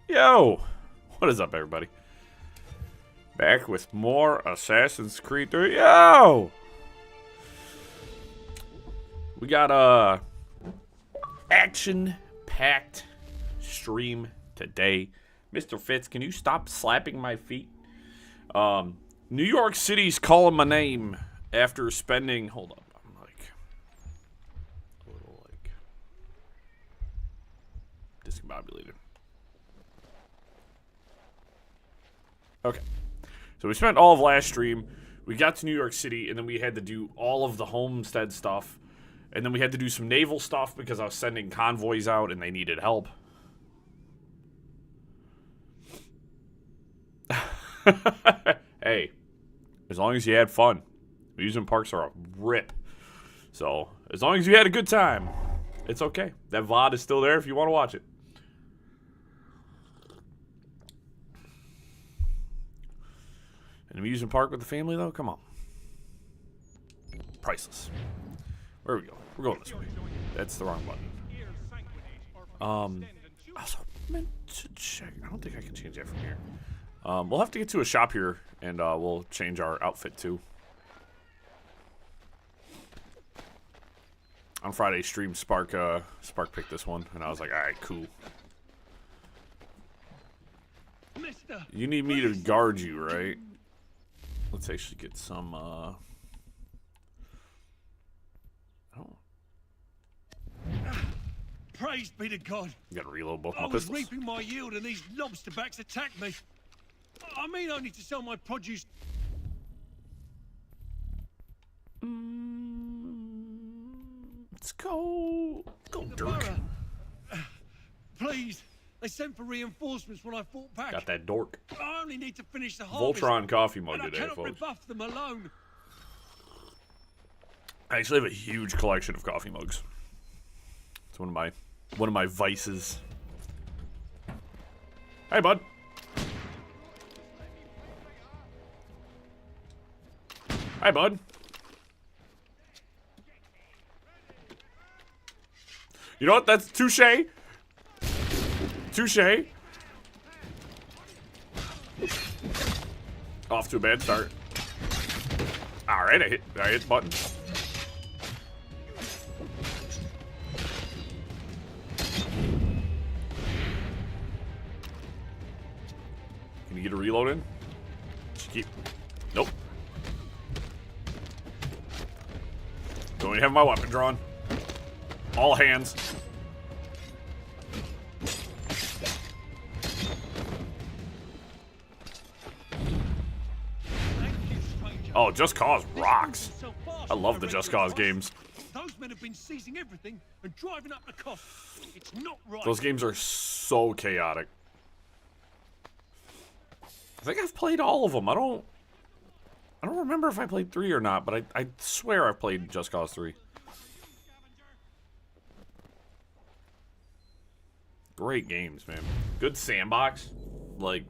Yo! What is up, everybody? Back with more Assassin's Creed 3. Yo! We got a action-packed stream today. Mr. Fitz, can you stop slapping my feet? New York City's calling my name after spending... Hold up. I'm like... A little, like... discombobulated. Okay. So we spent all of last stream. We got to New York City, and then we had to do all of the homestead stuff. And then we had to do some naval stuff because I was sending convoys out and they needed help. Hey, as long as you had fun. Amusement parks are a rip. So, as long as you had a good time, it's okay. That VOD is still there if you want to watch it. An amusement park with the family, though? Come on. Priceless. Where we go? We're going this way. That's the wrong button. Also meant to check. I don't think I can change that from here. We'll have to get to a shop here, and we'll change our outfit too. On Friday, stream Spark picked this one, and I was like, all right, cool. You need me to guard you, right? Let's actually get some. Praise be to God. You gotta reload both my I was pistols. reaping my yield and these lobster backs attacked me. I mean, I need to sell my produce. Let's go. Go, Dirk. Please. They sent for reinforcements when I fought back. Got that dork. I only need to finish the harvest. Voltron coffee mug and I today, cannot folks. rebuff them alone. I actually have a huge collection of coffee mugs. It's one of my vices. Hey, bud. Hi, bud. You know what? That's touche. Touche. Off to a bad start. All right, I hit the button. Can you get a reload in? Nope. Don't even have my weapon drawn. All hands. Oh, Just Cause rocks. I love the Just Cause games. Those men have been seizing everything and driving up the cost. It's not right. Those games are so chaotic. I think I've played all of them. I don't remember if I played 3 or not, but I swear I've played Just Cause 3. Great games, man. Good sandbox. Like,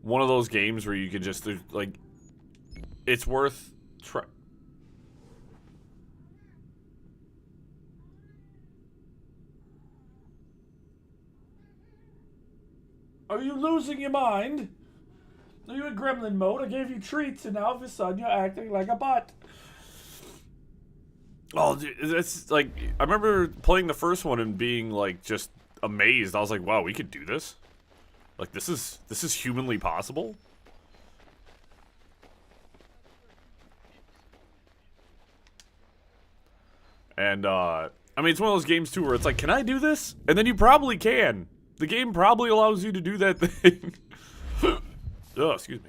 one of those games where you could just, like, it's worth try. Are you losing your mind? Are you in gremlin mode? I gave you treats and now all of a sudden you're acting like a butt. Oh, dude, it's like, I remember playing the first one and being like just amazed. I was like, wow, we could do this? Like, this is humanly possible? And, I mean, it's one of those games, too, where it's like, can I do this? And then you probably can. The game probably allows you to do that thing. Oh, excuse me.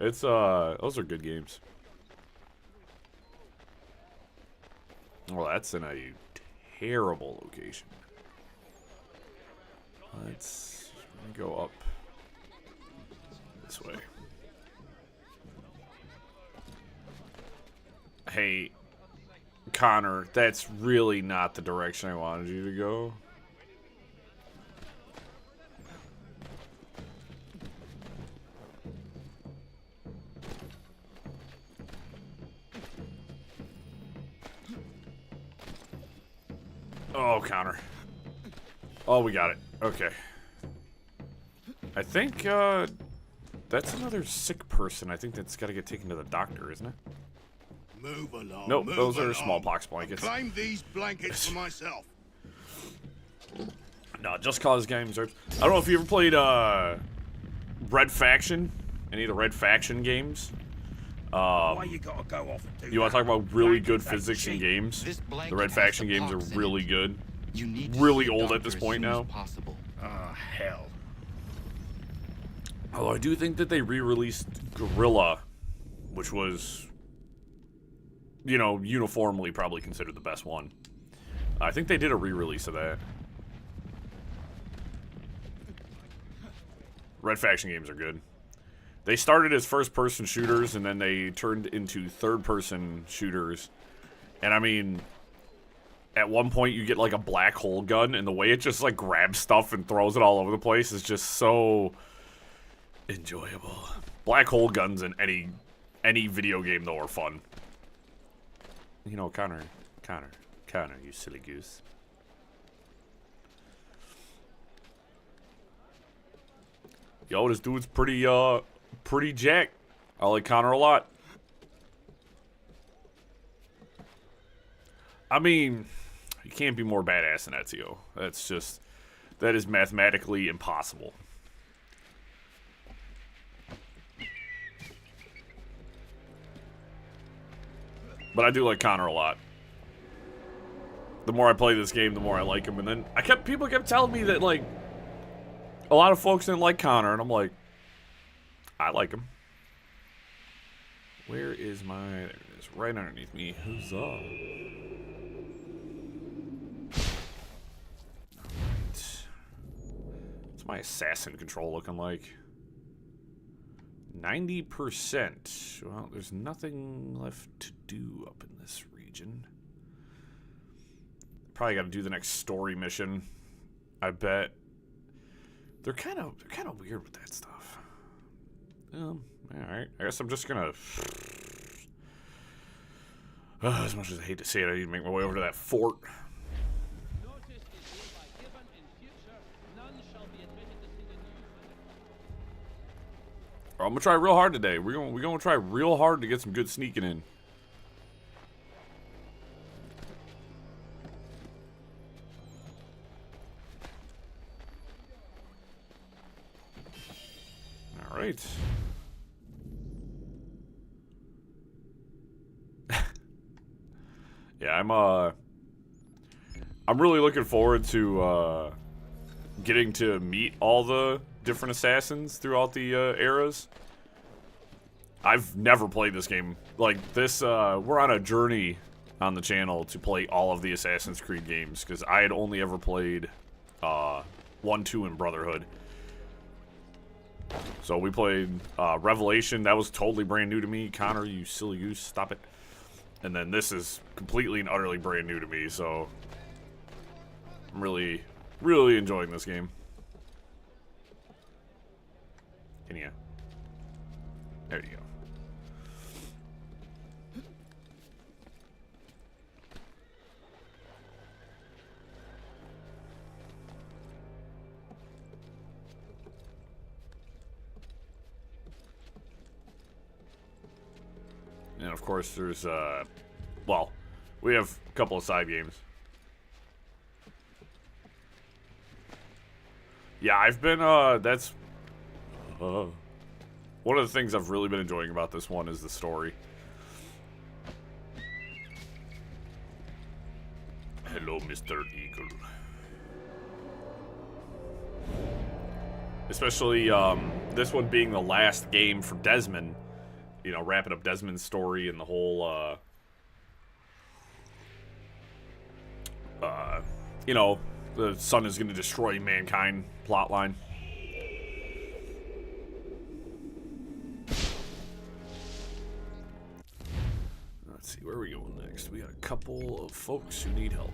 It's, those are good games. Well, that's in a terrible location. Let's go up this way. Hey, Connor, that's really not the direction I wanted you to go. Oh, Connor. Oh, we got it. Okay. I think, that's another sick person. I think that's got to get taken to the doctor, isn't it? Move along. Nope, move those are along. smallpox blankets. I claim these blankets for myself. No, Just Cause games are... I don't know if you ever played, Red Faction. Any of the Red Faction games? Why you gotta go off and do You want to that? talk about really good Blankets ain't physics in cheap. games? This The blanket Red has Faction the games are pox in really it. good. You need to Really see a old at doctor this as point soon now. as possible. Ah, hell. Although I do think that they re-released Gorilla, which was, you know, uniformly probably considered the best one. I think they did a re-release of that. Red Faction games are good. They started as first-person shooters, and then they turned into third-person shooters. And I mean, at one point you get like a black hole gun, and the way it just like grabs stuff and throws it all over the place is just so enjoyable. Black hole guns in any video game though are fun. You know, Connor, you silly goose. Yo, this dude's pretty jacked. I like Connor a lot. I mean, you can't be more badass than Ezio. That is mathematically impossible. But I do like Connor a lot. The more I play this game, the more I like him. And then people kept telling me that like a lot of folks didn't like Connor, and I'm like, I like him. Where is my... There it is, right underneath me. Huzzah. Alright. What's my assassin control looking like? 90%. Well, there's nothing left to do up in this region. Probably got to do the next story mission. I bet. They're kind of weird with that stuff. All right. I guess I'm just gonna. As much as I hate to say it, I need to make my way over to that fort. Notice is hereby given in future, none shall be admitted to see the new. I'm gonna try real hard today. We're gonna try real hard to get some good sneaking in. All right. Yeah, I'm really looking forward to getting to meet all the different assassins throughout the eras. I've never played this game like this. We're on a journey on the channel to play all of the Assassin's Creed games because I had only ever played 1, 2, and Brotherhood. So we played Revelation. That was totally brand new to me. Connor, you silly goose, stop it. And then this is completely and utterly brand new to me, so I'm really, really enjoying this game. Can you? There you go. And of course there's, well, we have a couple of side games. Yeah, I've been, that's, one of the things I've really been enjoying about this one is the story. Hello, Mr. Eagle. Especially, this one being the last game for Desmond. You know, wrapping up Desmond's story and the whole, you know, the sun is going to destroy mankind plotline. Let's see, where are we going next? We got a couple of folks who need help.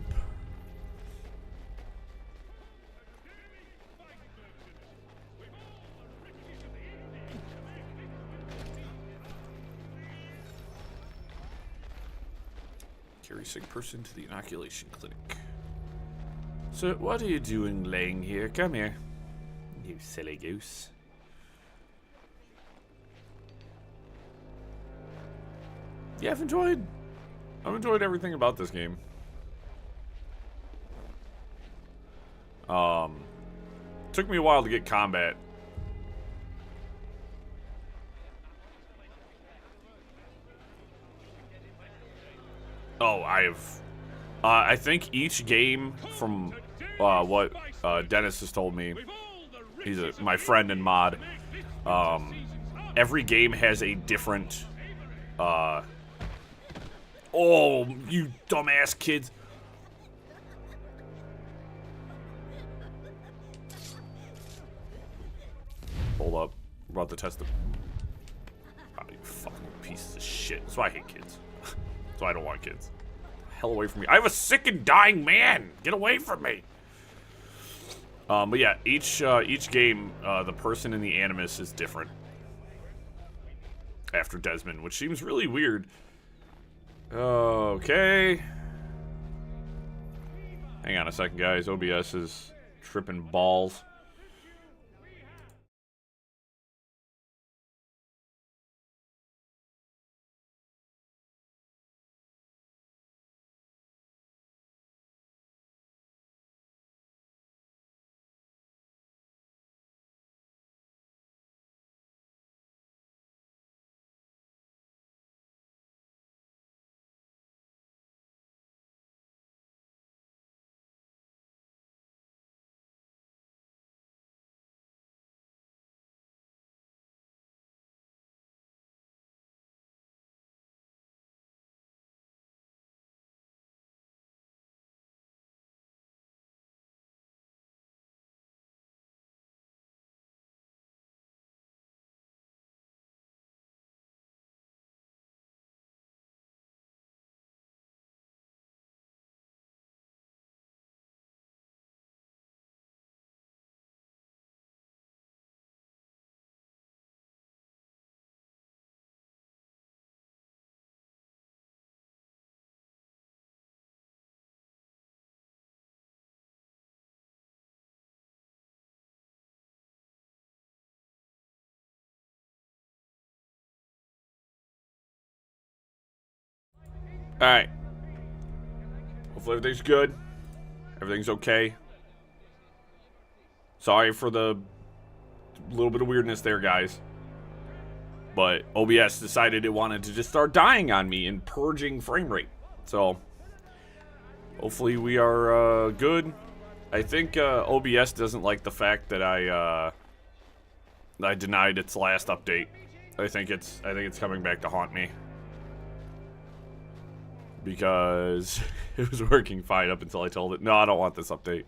Carry sick person to the inoculation clinic. So, what are you doing laying here? Come here. You silly goose. Yeah, I've enjoyed everything about this game. Took me a while to get combat. Oh, I think each game from what Dennis has told me, he's my friend and mod, every game has a different, oh, you dumbass kids. Hold up. We're about to test them. Oh, you fucking pieces of shit. That's why I hate kids. That's why I don't want kids. Hell away from me. I have a sick and dying man. Get away from me. But yeah, each game, the person in the Animus is different. After Desmond, which seems really weird. Okay. Hang on a second, guys. OBS is tripping balls. Alright. Hopefully everything's good. Everything's okay. Sorry for the little bit of weirdness there, guys. But OBS decided it wanted to just start dying on me and purging frame rate. So, hopefully we are good. I think OBS doesn't like the fact that I denied its last update. I think it's coming back to haunt me. Because it was working fine up until I told it, no, I don't want this update.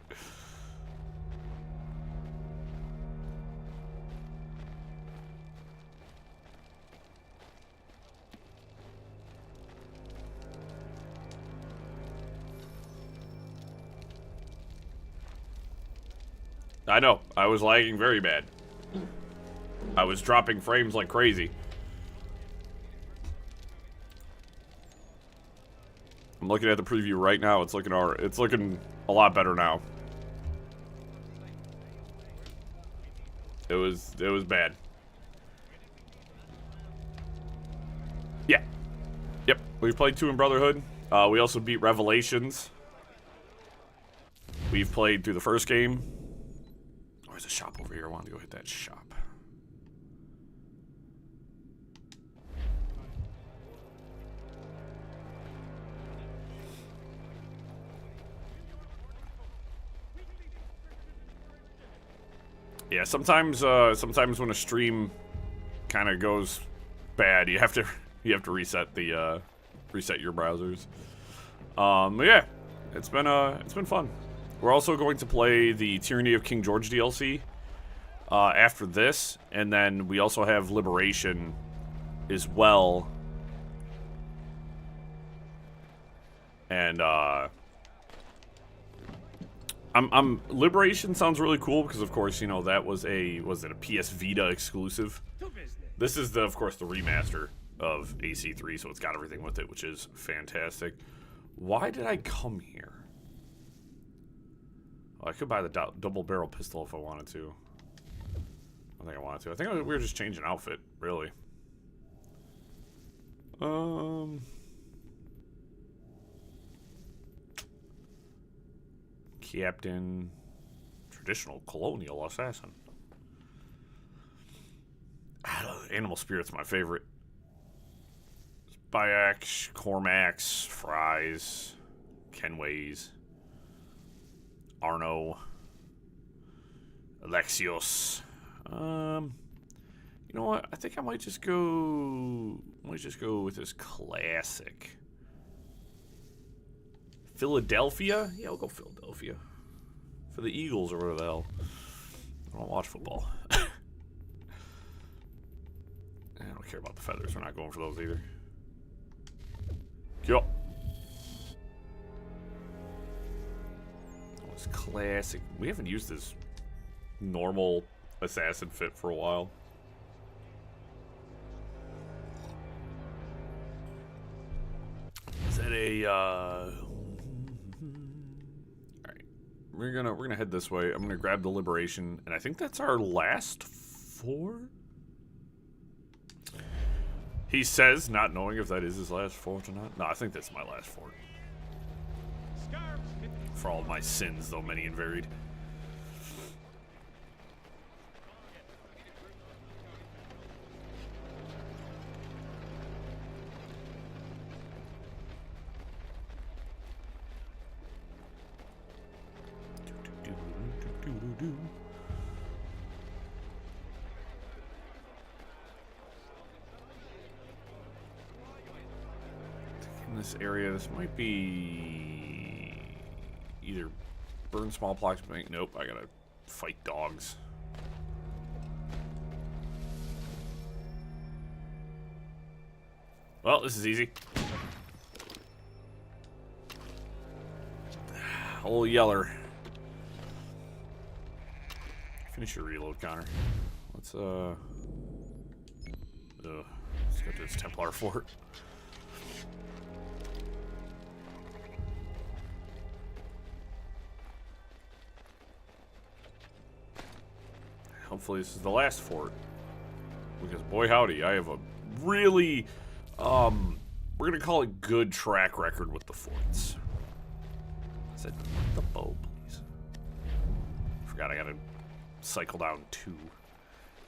I know, I was lagging very bad. I was dropping frames like crazy. I'm looking at the preview right now. It's looking a lot better now. It was bad. Yeah. Yep. We've played 2 in Brotherhood. We also beat Revelations. We've played through the first game. Oh, there's a shop over here. I wanted to go hit that shop. Yeah, sometimes when a stream kind of goes bad, you have to reset the reset your browsers. But yeah, it's been fun. We're also going to play the Tyranny of King George DLC after this, and then we also have Liberation as well. And Liberation sounds really cool because, of course, you know, that was it a PS Vita exclusive? This is, of course, the remaster of AC3, so it's got everything with it, which is fantastic. Why did I come here? Oh, I could buy the double barrel pistol if I wanted to. I don't think I wanted to. I think we were just changing outfit, really. Captain, traditional colonial assassin. Animal Spirit's my favorite. Bayek, Cormax, Fries, Kenways, Arno, Alexios. You know what? I think I might just go with this classic. Philadelphia? Yeah, I'll go Philadelphia. For the Eagles or whatever the hell. I don't watch football. I don't care about the feathers. We're not going for those either. Yup. That was classic. We haven't used this normal assassin fit for a while. Is that a Alright. We're gonna head this way. I'm gonna grab the Liberation, and I think that's our last 4? He says, not knowing if that is his last fort or not. No, I think that's my last fort. For all my sins, though many and varied. In this area, this might be either burn smallpox bank. Nope, I gotta fight dogs. Well, this is easy. Old Yeller. Finish your reload, Connor. Let's go to this Templar fort. Hopefully this is the last fort. Because boy howdy, I have a really we're gonna call it good track record with the forts. I said the bow, please. Forgot I gotta cycle down 2.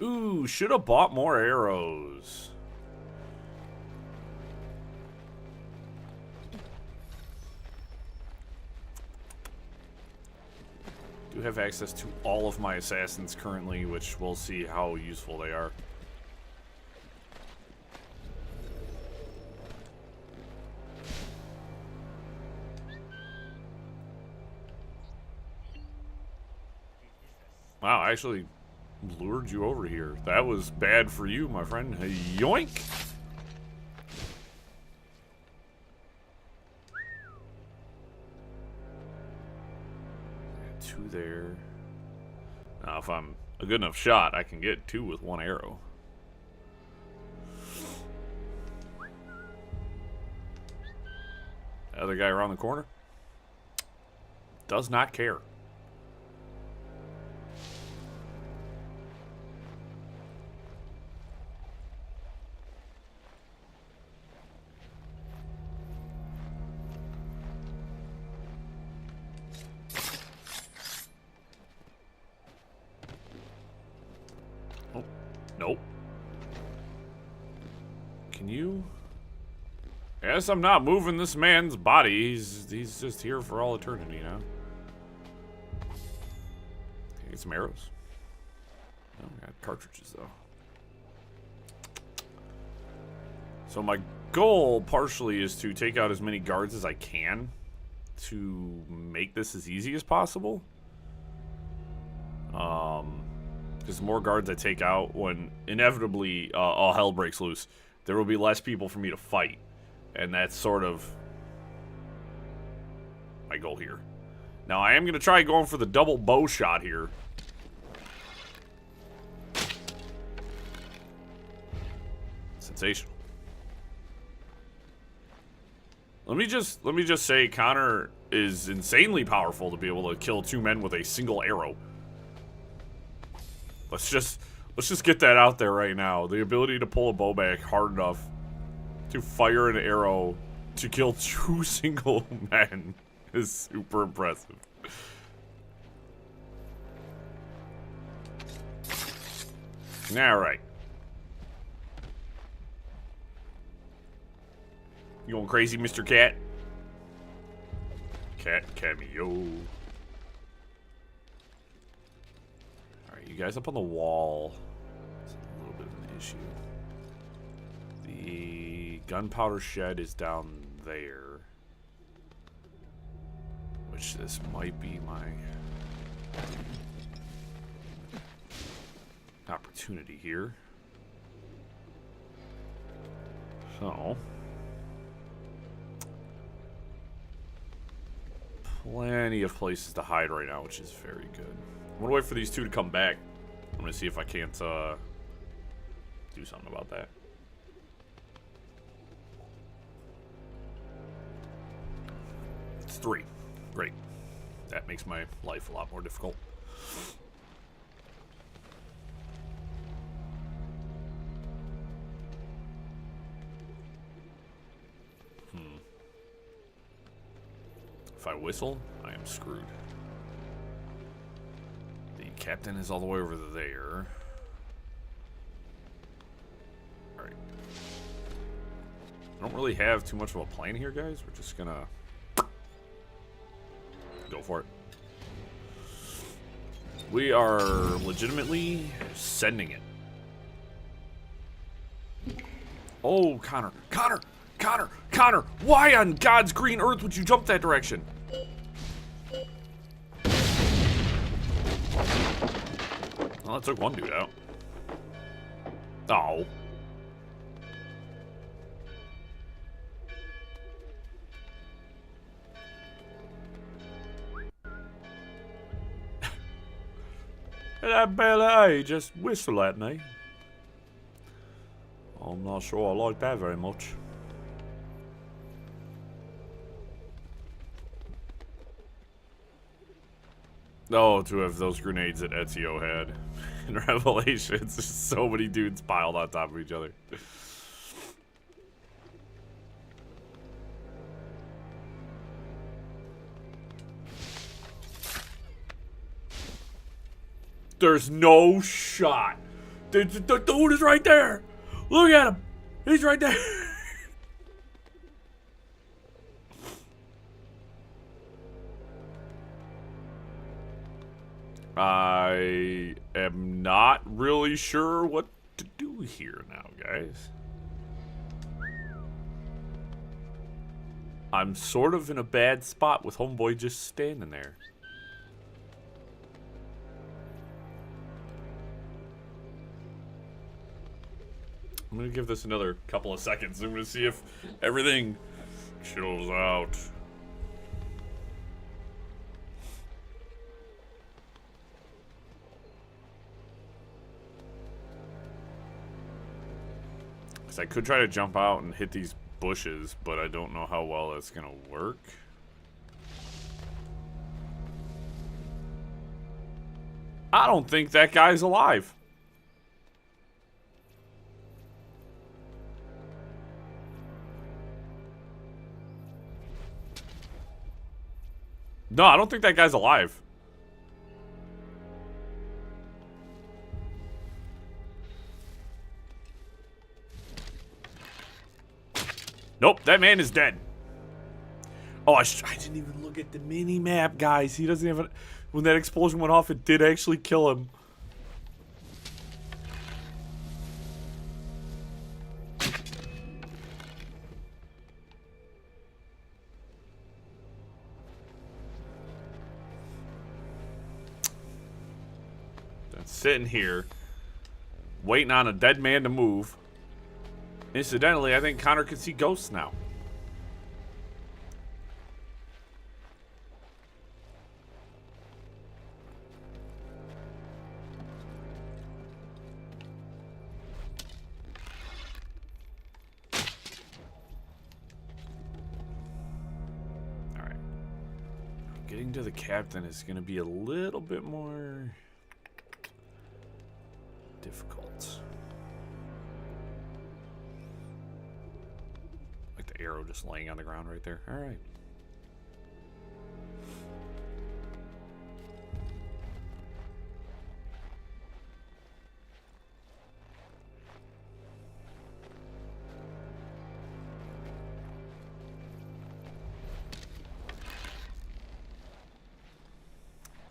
Ooh, should have bought more arrows. Do have access to all of my assassins currently, which we'll see how useful they are. Wow, I actually lured you over here. That was bad for you, my friend. Yoink! 2 there. Now, if I'm a good enough shot, I can get 2 with 1 arrow. The other guy around the corner does not care. Nope. Can you? Yes, I'm not moving this man's body. He's just here for all eternity now. Get some arrows. Oh, I got cartridges though. So my goal partially is to take out as many guards as I can to make this as easy as possible. Because the more guards I take out, when inevitably all hell breaks loose, there will be less people for me to fight. And that's sort of my goal here. Now, I am going to try going for the double bow shot here. Sensational. Let me just say, Connor is insanely powerful to be able to kill 2 men with a single arrow. Let's just get that out there right now. The ability to pull a bow back hard enough to fire an arrow to kill 2 single men is super impressive. Alright. You going crazy, Mr. Cat? Cat cameo. Alright, you guys up on the wall. It's a little bit of an issue. The gunpowder shed is down there. Which this might be my opportunity here. So, plenty of places to hide right now, which is very good. I'm gonna wait for these 2 to come back. I'm gonna see if I can't do something about that. It's 3. Great. That makes my life a lot more difficult. If I whistle, I am screwed. The captain is all the way over there. Alright. I don't really have too much of a plan here, guys. We're just gonna go for it. We are legitimately sending it. Oh, Connor. Connor! Connor! Connor! Why on God's green earth would you jump that direction? Well, that took one dude out. Oh. That ballet just whistle at me. I'm not sure I like that very much. Oh, to have those grenades that Ezio had in Revelations. There's so many dudes piled on top of each other. There's no shot. The dude is right there. Look at him. He's right there. I am not really sure what to do here now, guys. I'm sort of in a bad spot with homeboy just standing there. I'm gonna give this another couple of seconds. I'm gonna see if everything chills out. I could try to jump out and hit these bushes, but I don't know how well that's gonna work. I don't think that guy's alive. No, I don't think that guy's alive. Nope, that man is dead. Oh, I didn't even look at the mini-map, guys. He doesn't even... When that explosion went off, it did actually kill him. That's sitting here, waiting on a dead man to move. Incidentally, I think Connor can see ghosts now. Alright. Getting to the captain is going to be a little bit more difficult. Like the arrow just laying on the ground right there. All right.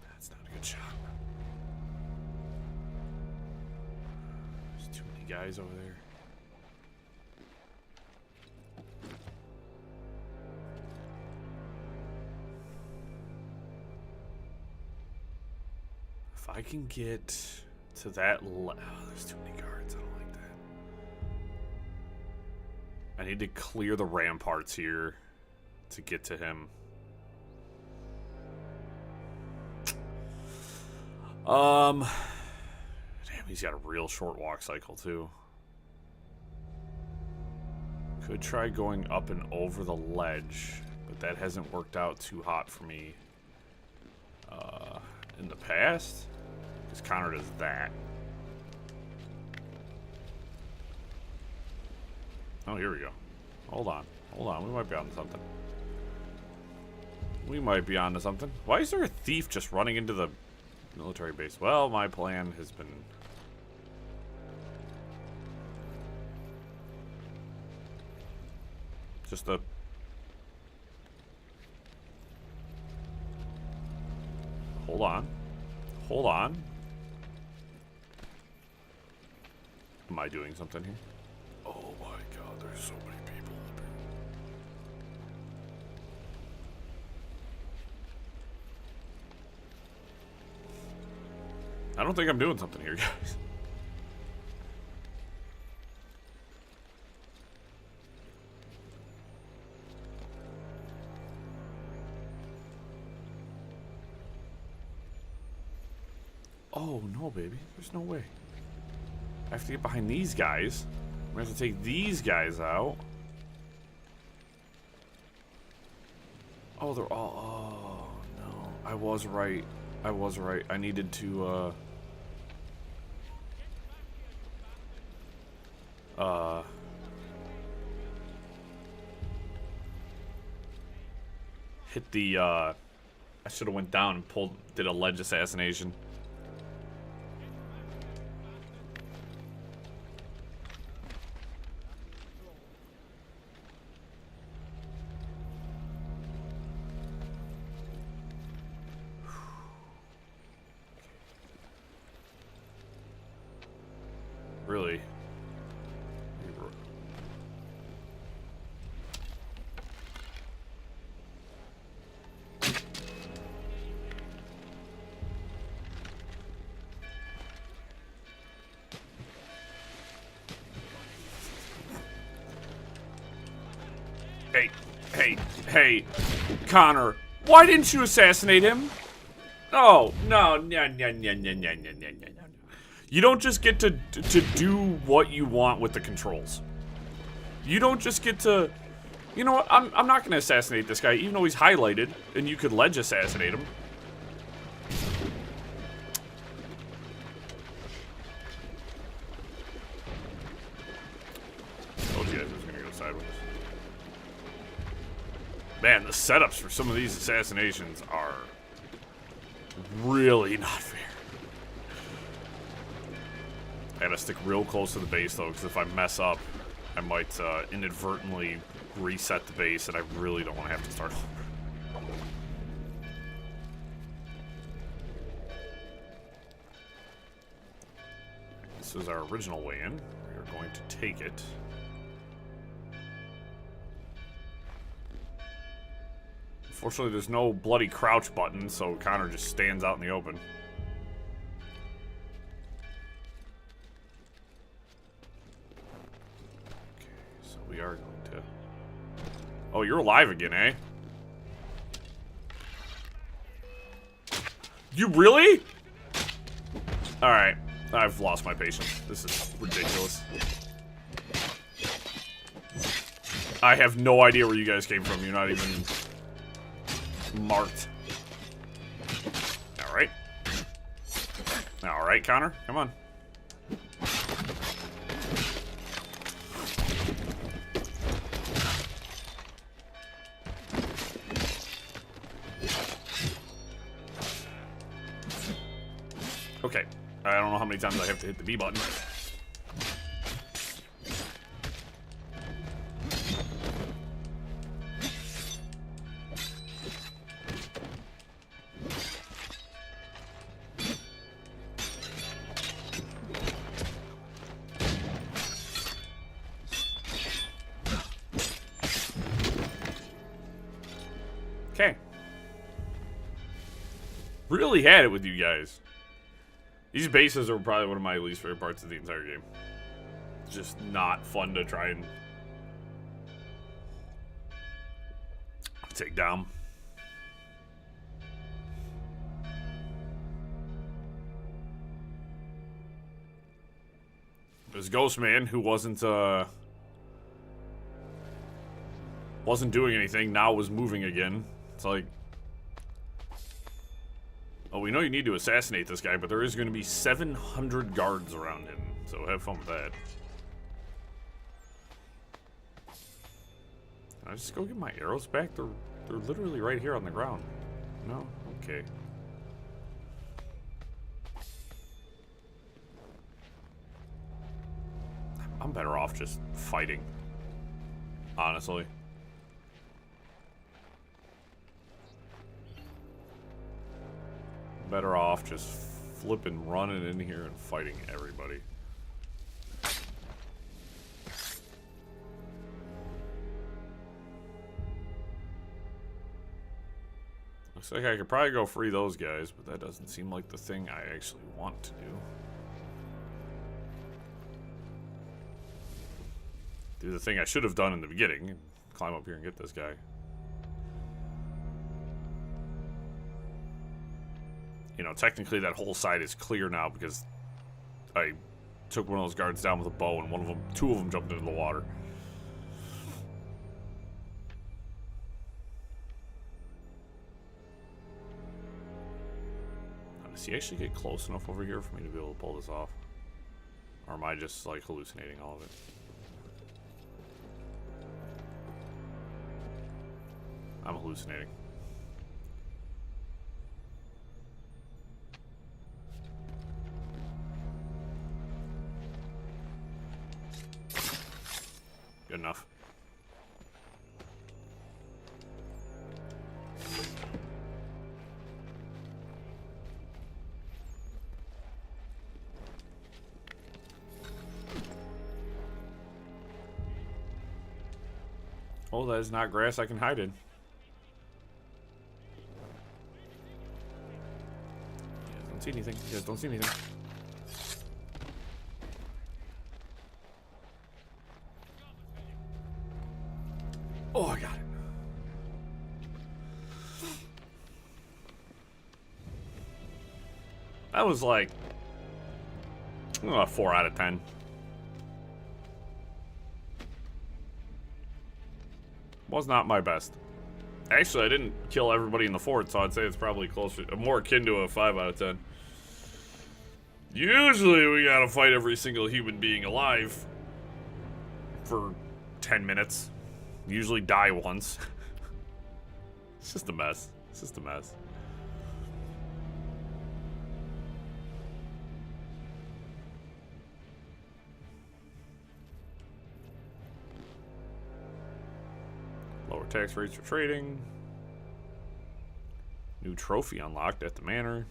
That's not a good shot. There's too many guys over there. If I can get to that oh, there's too many guards. I don't like that. I need to clear the ramparts here to get to him. Damn, he's got a real short walk cycle too. Could try going up and over the ledge, but that hasn't worked out too hot for me in the past. Because Connor does that. Oh, here we go. Hold on. Hold on. We might be onto something. We might be onto something. Why is there a thief just running into the military base? Well, my plan has been... just a... Hold on. Hold on. Am I doing something here? Oh my god, there's so many people up here. I don't think I'm doing something here, guys. Oh, no, baby. There's no way. I have to get behind these guys. We have to take these guys out. Oh, they're all... Oh, no. I was right. I was right. I needed to, hit the, I should have went down and did a ledge assassination. Really? Hey, Connor, why didn't you assassinate him? Oh, no. You don't just get to do what you want with the controls. You don't just get to... You know what? I'm not going to assassinate this guy, even though he's highlighted, and you could ledge assassinate him. Told you guys it was going to go sideways. Man, the setups for some of these assassinations are really not fair. I gotta stick real close to the base, though, because if I mess up, I might inadvertently reset the base, and I really don't want to have to start over. This is our original way in. We are going to take it. Unfortunately, there's no bloody crouch button, so Connor just stands out in the open. Okay, so we are going to... Oh, you're alive again, eh? You really? Alright, I've lost my patience. This is ridiculous. I have no idea where you guys came from. You're not even... marked. All right, Connor, come on. Okay, I don't know how many times I have to hit the B button. Okay. Really had it with you guys. These bases are probably one of my least favorite parts of the entire game. It's just not fun to try and take down. This ghost man who wasn't doing anything, now was moving again. It's like, oh, we know you need to assassinate this guy, but there is going to be 700 guards around him, so have fun with that. Can I just go get my arrows back? They're literally right here on the ground. No? Okay. I'm better off just fighting, honestly. Better off just flipping, running in here and fighting everybody. Looks like I could probably go free those guys, but that doesn't seem like the thing I actually want to do. Do the thing I should have done in the beginning and climb up here and get this guy. You know, technically that whole side is clear now because I took one of those guards down with a bow and two of them jumped into the water. Now, does he actually get close enough over here for me to be able to pull this off? Or am I just like hallucinating all of it? I'm hallucinating. Good enough. Oh, that is not grass I can hide in. You guys don't see anything. You guys don't see anything. Oh, I got it. That was like 4 out of 10. Was not my best. Actually, I didn't kill everybody in the fort, so I'd say it's probably closer, more akin to a 5 out of 10. Usually, we gotta fight every single human being alive for 10 minutes. Usually die once. It's just a mess. It's just a mess. Lower tax rates for trading. New trophy unlocked at the manor.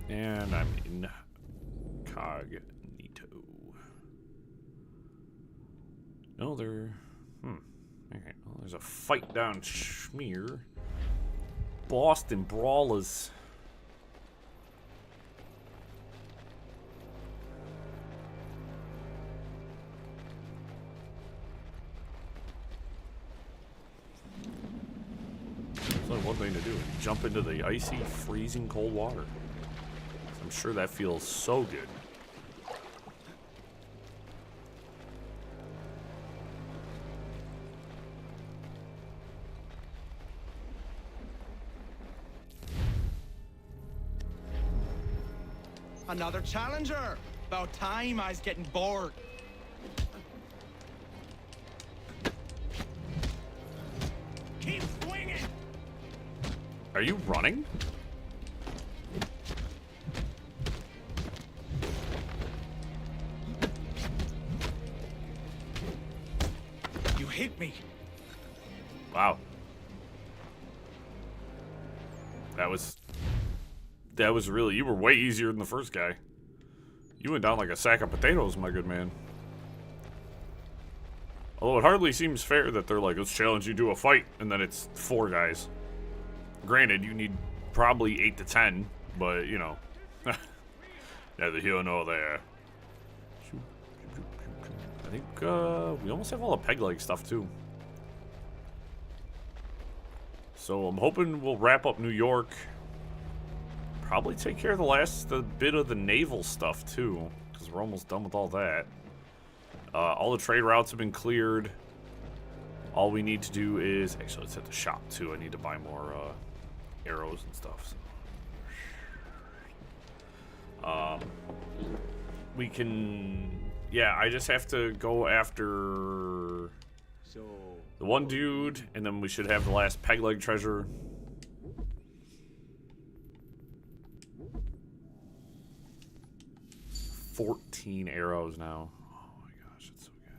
And I'm in Cognito. No, there. Okay, well, there's a fight down Schmear. Boston Brawlers. So one thing to do is jump into the icy, freezing cold water. I'm sure that feels so good. Another challenger. About time I was getting bored. Keep swinging. Are you running? You hit me. Wow. That was really, you were way easier than the first guy. You went down like a sack of potatoes, my good man. Although it hardly seems fair that they're like, let's challenge you to a fight, and then it's 4 guys. Granted, you need probably 8 to 10, but, you know. Neither here nor there. I think, we almost have all the peg leg stuff, too. So I'm hoping we'll wrap up New York. Probably take care of the bit of the naval stuff, too. Because we're almost done with all that. All the trade routes have been cleared. All we need to do is... Actually, let's hit the shop, too. I need to buy more arrows and stuff. So. We can... Yeah, I just have to go after... the one dude, and then we should have the last peg leg treasure. $14 arrows now. Oh my gosh, it's so good.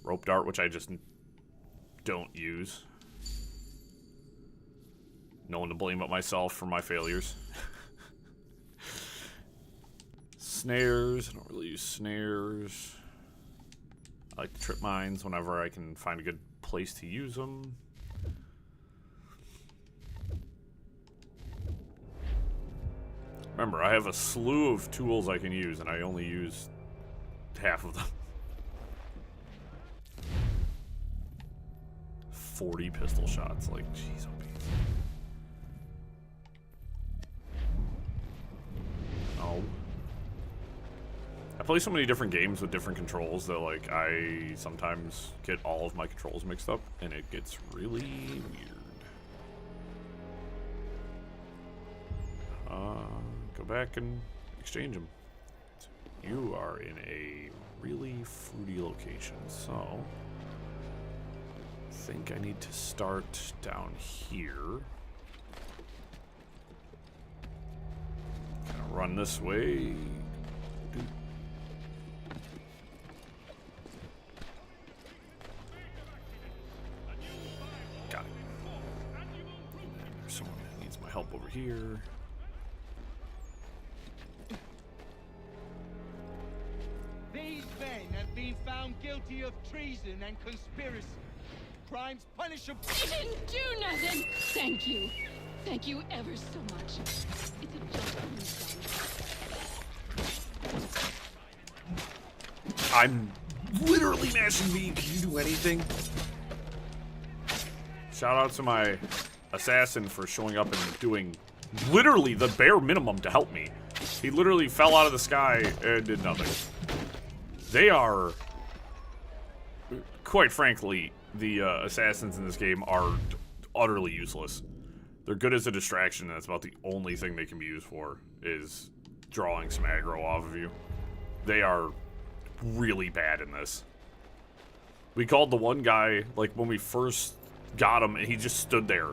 Rope dart, which I just don't use. No one to blame but myself for my failures. Snares, I don't really use snares. I like to trip mines whenever I can find a good place to use them. Remember, I have a slew of tools I can use, and I only use half of them. 40 pistol shots, like, jeez, oh, Pete. Oh. I play so many different games with different controls that, like, I sometimes get all of my controls mixed up, and it gets really weird. Go back and exchange them. You are in a really fruity location, so I think I need to start down here. Kind of run this way. Got it. And there's someone that needs my help over here. These men have been found guilty of treason and conspiracy. Crimes punishable. I didn't do nothing. Thank you. Thank you ever so much. It's a just I'm literally mashing B. Can you do anything? Shout out to my assassin for showing up and doing literally the bare minimum to help me. He literally fell out of the sky and did nothing. They are, quite frankly, the assassins in this game are utterly useless. They're good as a distraction, and that's about the only thing they can be used for, is drawing some aggro off of you. They are really bad in this. We called the one guy, like, when we first got him, and he just stood there,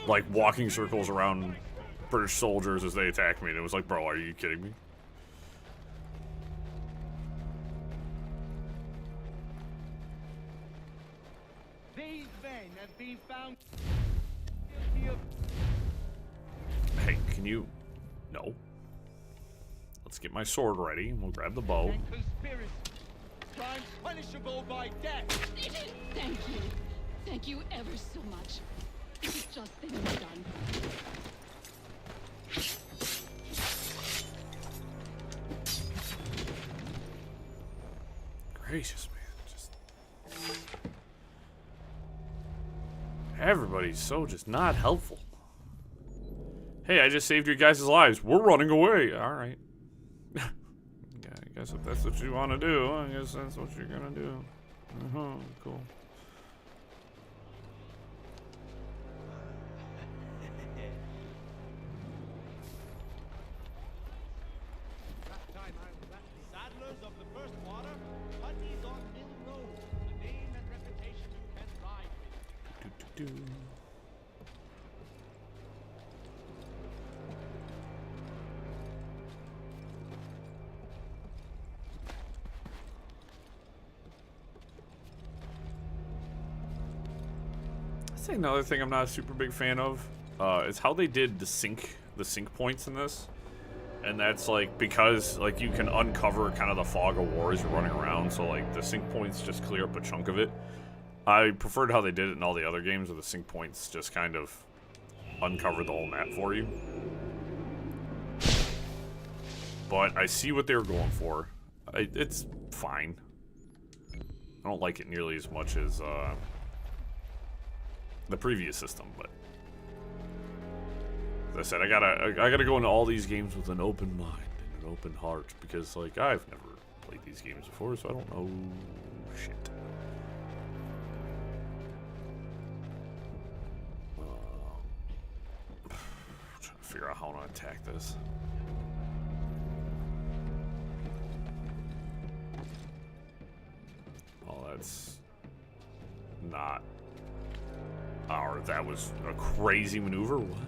like, walking circles around British soldiers as they attacked me, and it was like, bro, are you kidding me? These men have been found guilty of... Hey, can you... No. Let's get my sword ready, and we'll grab the bow. and conspiracy. Crimes punishable by death. Thank you. Thank you ever so much. It's just been done. Gracious, man. Just... Everybody's so just not helpful. Hey, I just saved your guys' lives. We're running away. All right. Yeah, I guess if that's what you want to do, I guess that's what you're gonna do. Cool. I'd say another thing I'm not a super big fan of is how they did the sync points in this. And that's like because like you can uncover kind of the fog of war as you're running around, so like the sync points just clear up a chunk of it. I preferred how they did it in all the other games where the sync points just kind of uncover the whole map for you. But I see what they were going for. It's fine. I don't like it nearly as much as the previous system, but as I said, I gotta go into all these games with an open mind and an open heart because, like, I've never played these games before, so I don't know shit. Trying to figure out how I want to attack this. Oh, that's not. Or that was a crazy maneuver. What?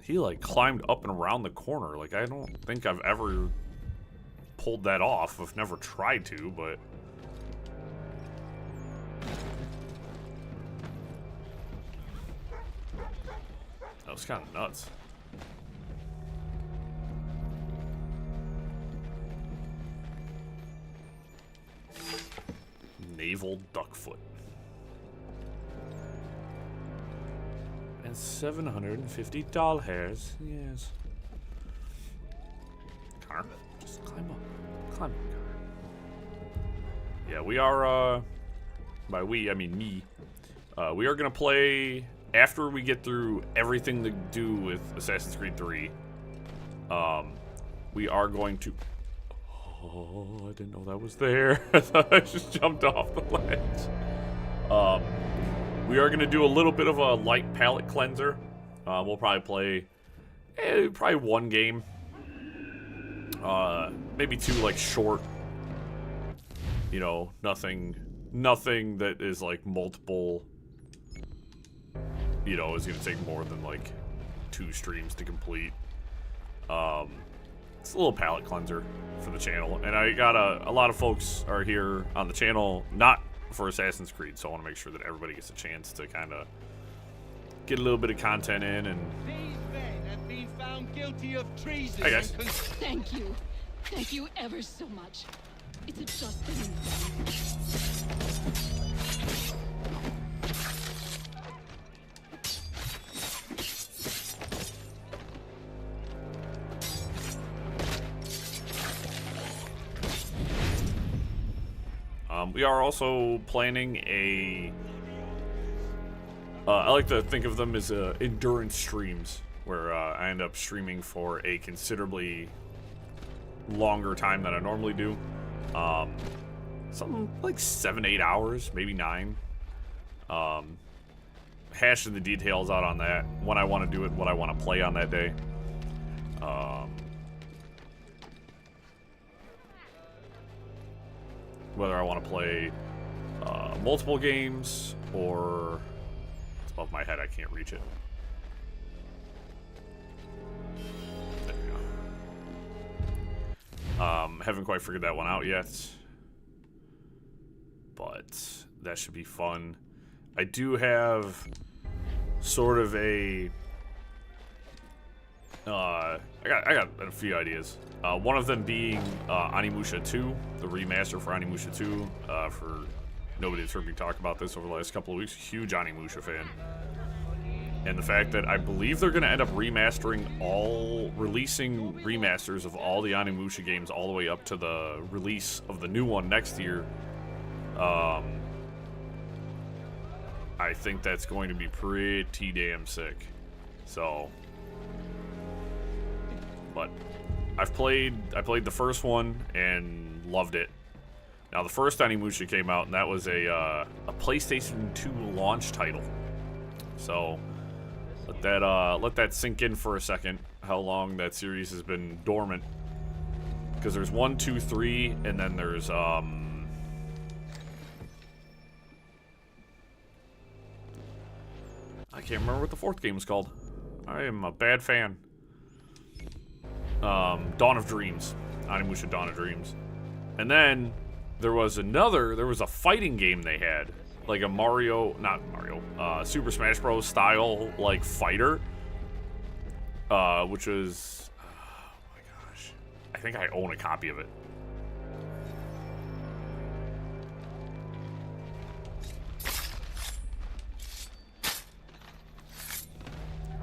He like climbed up and around the corner. Like, I don't think I've ever pulled that off. I've never tried to, but that was kind of nuts. Naval duckfoot. And 750 doll hairs. Yes. Connor, just climb up. Climb up, Connor. Yeah, we are, by we, I mean me. We are going to play, after we get through everything to do with Assassin's Creed 3, we are going to... Oh, I didn't know that was there. I thought I just jumped off the ledge. We are going to do a little bit of a light palette cleanser. We'll probably play probably one game. Maybe two, like, short. You know, nothing that is, like, multiple. You know, is going to take more than, like, 2 streams to complete. It's a little palette cleanser for the channel. And I got a lot of folks are here on the channel, not for Assassin's Creed, so I want to make sure that everybody gets a chance to kind of get a little bit of content in. And These men have been found guilty of treason. Hey, guys. Thank you. Thank you ever so much. It's a just thing. We are also planning a... I like to think of them as endurance streams, where I end up streaming for a considerably longer time than I normally do. Something like 7-8 hours, maybe 9. Hashing the details out on that, when I want to do it, what I want to play on that day. Whether I want to play multiple games, or it's above my head, I can't reach it. There we go. Haven't quite figured that one out yet, but that should be fun. I do have sort of a I got a few ideas. One of them being Onimusha 2, the remaster for Onimusha 2. For nobody that's heard me talk about this over the last couple of weeks, huge Onimusha fan. And the fact that I believe they're going to end up releasing remasters of all the Onimusha games all the way up to the release of the new one next year. I think that's going to be pretty damn sick. So, but I played the first one and loved it. Now the first Onimusha came out, and that was a PlayStation 2 launch title. So let that sink in for a second. how long that series has been dormant. Because there's 1, 2, 3, and then there's I can't remember what the 4th game was called. I am a bad fan. Dawn of Dreams. Onimusha Dawn of Dreams. And then there was a fighting game they had. Like a Super Smash Bros. Style, like, fighter. Which was, oh my gosh. I think I own a copy of it.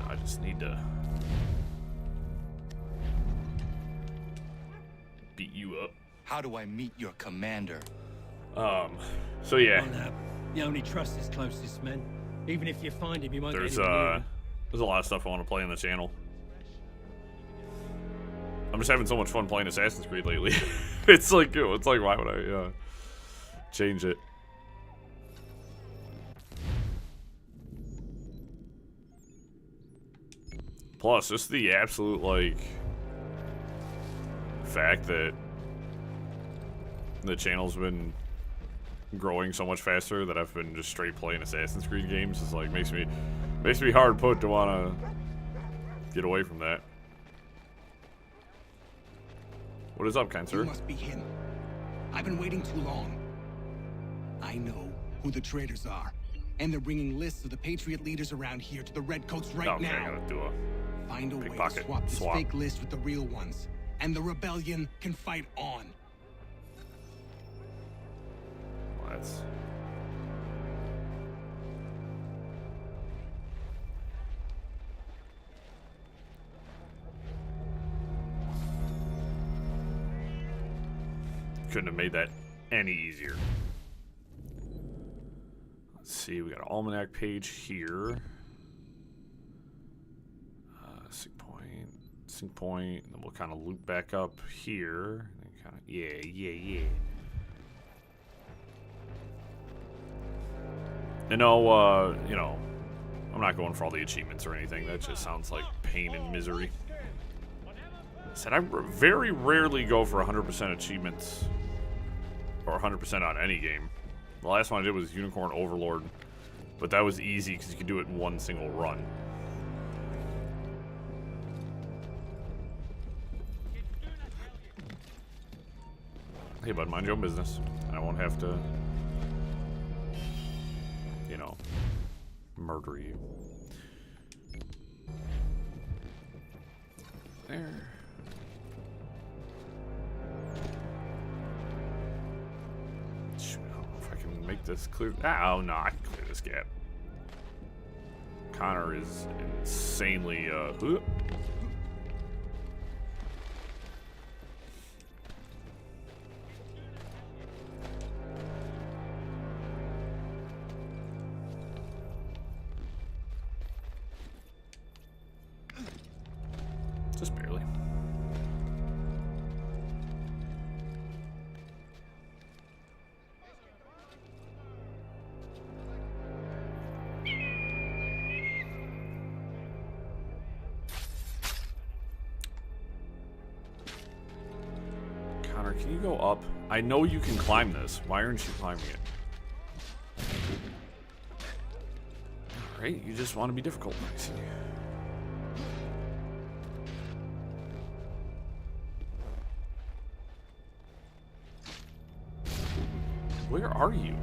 I just need to beat you up. How do I meet your commander? So yeah. Come on now. You only trust his closest men. Even if you find him, you won't There's get anywhere near him. there's a lot of stuff I want to play on the channel. I'm just having so much fun playing Assassin's Creed lately. it's like why would I change it? Plus, just the absolute like fact that the channel's been growing so much faster that I've been just straight playing Assassin's Creed games is like makes me hard put to want to get away from that. What is up, kind sir? You must be him. I've been waiting too long. I know who the traitors are, and they're bringing lists of the Patriot leaders around here to the Redcoats right Okay, now. I gotta do a Find a way to pickpocket swap this swap. fake list with the real ones, and the rebellion can fight on. Let's. Couldn't have made that any easier. Let's see, we got an almanac page here. Sync point, and then we'll kind of loop back up here. And kind of, yeah. I know, you know, I'm not going for all the achievements or anything. That just sounds like pain and misery. I said I very rarely go for 100% achievements or 100% on any game. The last one I did was Unicorn Overlord, but that was easy because you could do it in one single run. Hey, bud, mind your own business. I won't have to, you know, murder you. There. Shoot, I don't know if I can make this clear. Oh, no, I can clear this gap. Connor is insanely, just barely. Connor, can you go up? I know you can climb this. Why aren't you climbing it? Alright, you just want to be difficult. I see. Where are you?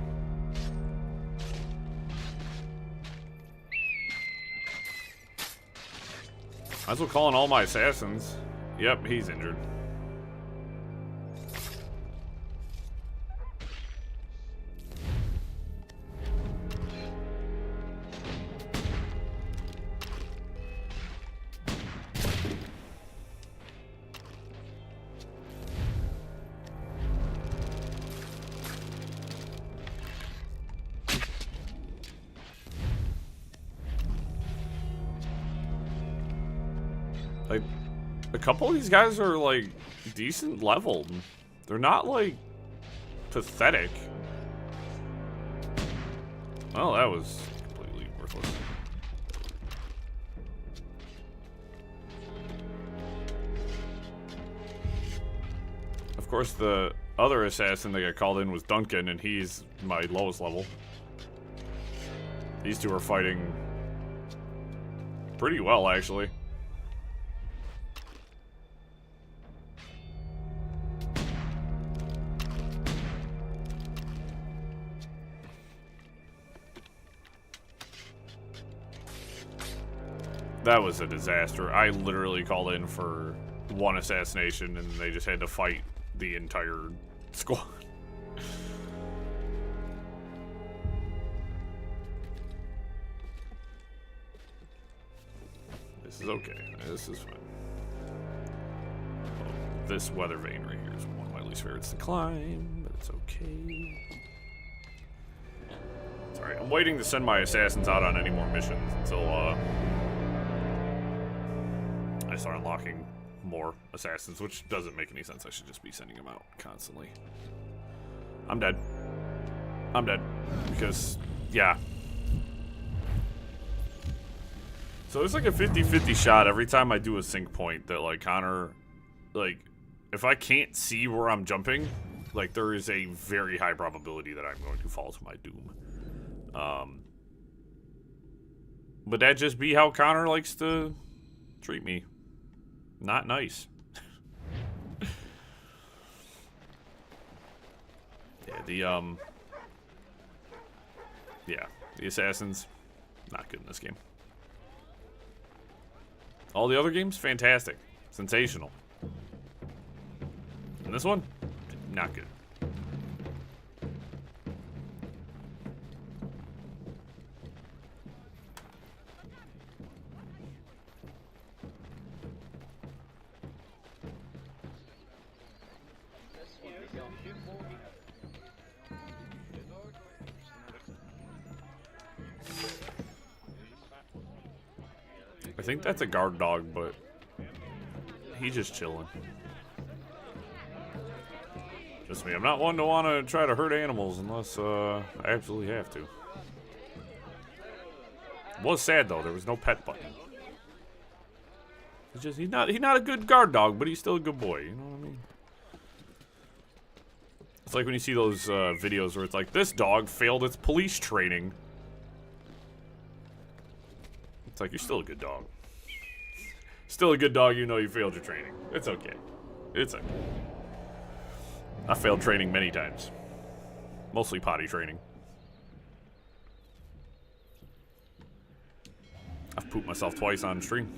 Might as well call in all my assassins. Yep, he's injured. Like, a couple of these guys are, like, decent leveled. They're not, like, pathetic. Well, that was completely worthless. course, the other assassin that got called in was Duncan, and he's my lowest level. These two are fighting pretty well, actually. That was a disaster. I literally called in for one assassination, and they just had to fight the entire squad. This is okay. This is fine. Oh, this weather vane right here is one of my least favorites to climb, but it's okay. Sorry, I'm waiting to send my assassins out on any more missions until I start unlocking more assassins, which doesn't make any sense. I should just be sending them out constantly. I'm dead. I'm dead. Because, yeah. So there's like a 50-50 shot every time I do a sync point that, like, Connor, like, if I can't see where I'm jumping, like, there is a very high probability that I'm going to fall to my doom. But that just be how Connor likes to treat me. Not nice. Yeah, the assassins, not good in this game. All the other games, fantastic. Sensational. And this one, not good. I think that's a guard dog, but he's just chilling. Just me. I'm not one to want to try to hurt animals unless I absolutely have to. It was sad though. There was no pet button. He's not a good guard dog, but he's still a good boy. You know what I mean? It's like when you see those videos where it's like, this dog failed its police training. It's like, you're still a good dog. Still a good dog, you know you failed your training. It's okay. It's okay. I failed training many times. Mostly potty training. I've pooped myself twice on stream.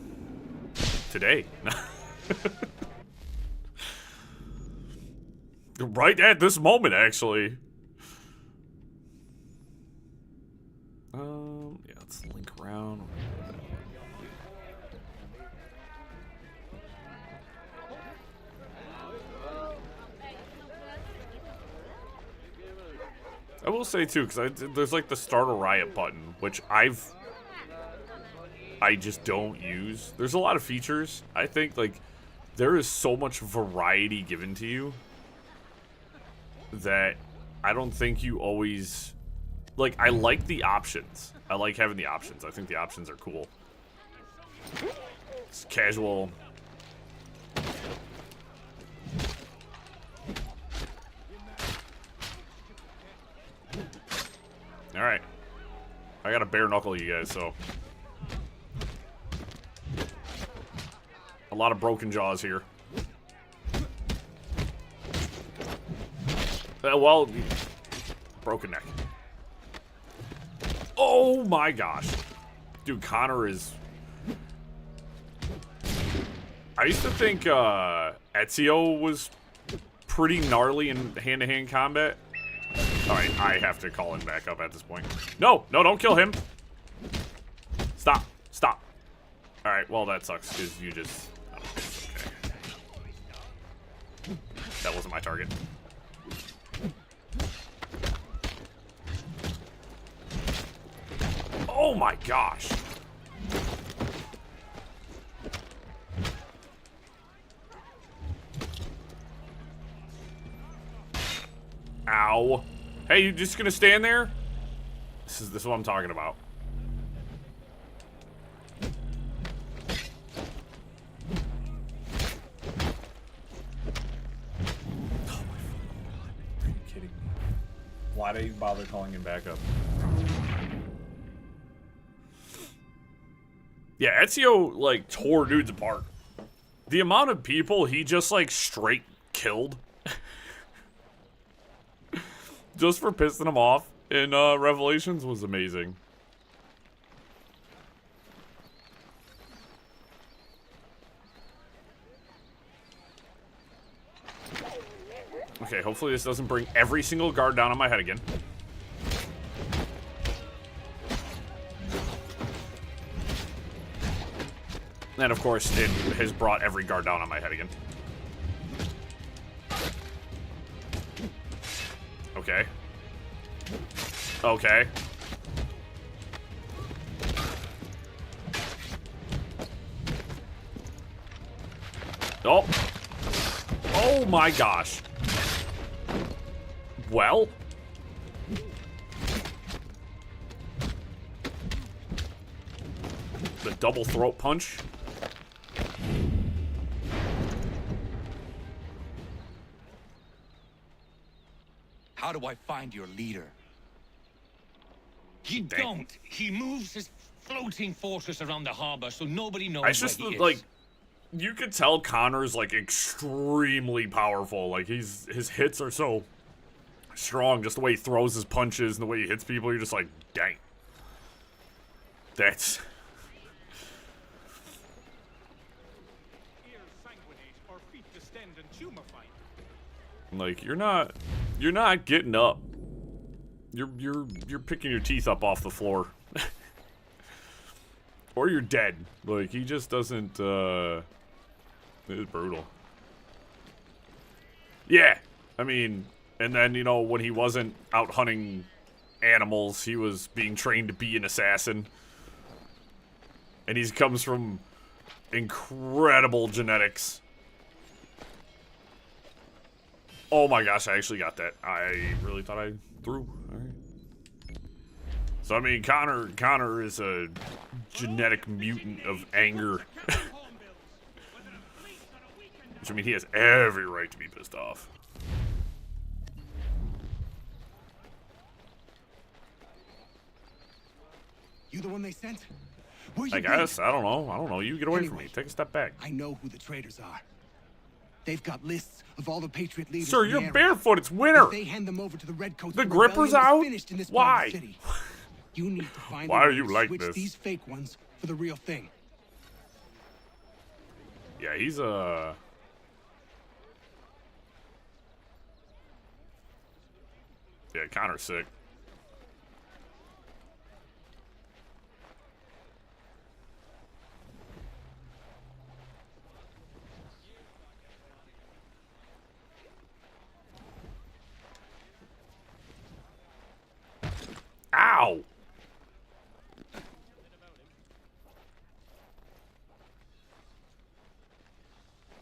Today. Right at this moment, actually. Yeah, let's link around. I will say too, because there's like the start a riot button, which I just don't use. There's a lot of features. I think like there is so much variety given to you that I don't think you always like. I like the options. I like having the options. I think the options are cool. It's casual. Alright. I gotta bare knuckle you guys, so. A lot of broken jaws here. Well, broken neck. Oh my gosh. Dude, Connor is... I used to think Ezios was pretty gnarly in hand-to-hand combat. Alright, I have to call him back up at this point. No, don't kill him. Stop. Alright, well that sucks, because you just... Oh, okay. That wasn't my target. Oh my gosh. Ow. Hey, you just gonna stand there? This is what I'm talking about. Why did he bother calling him back up? Yeah, Ezio, like, tore dudes apart. The amount of people he just, like, straight killed. Just for pissing him off in Revelations was amazing. Okay, hopefully this doesn't bring every single guard down on my head again. And of course, it has brought every guard down on my head again. Okay. Okay. Oh. Oh my gosh. Well. The double throat punch. How do I find your leader? You don't. He moves his floating fortress around the harbor so nobody knows It's just where he like is. you could tell Connor's like extremely powerful. Like his hits are so strong, just the way he throws his punches and the way he hits people, you're just like, dang. That's Ears sanguinate or feet distend and tumefy. like you're not getting up. You're picking your teeth up off the floor. Or you're dead. Like he just doesn't it's brutal. Yeah. I mean, and then, you know, when he wasn't out hunting animals, he was being trained to be an assassin. And he comes from incredible genetics. Oh my gosh, I actually got that. I really thought I threw. Alright. So I mean, Connor is a genetic mutant of anger. Which I mean, he has every right to be pissed off. You the one they sent? Where you I guess. I don't know. You get away from me. Anyway, Take a step back. I know who the traitors are. They've got lists of all the Patriot leaders. Sir, in the you're area. barefoot. It's winter. If they hand them over to the Redcoats, The rebellion gripper's is out? finished in this Why? part of the city. You need to find Why a are way you to like switch this? these fake ones for the real thing. Yeah, he's yeah, Connor's sick. Ow!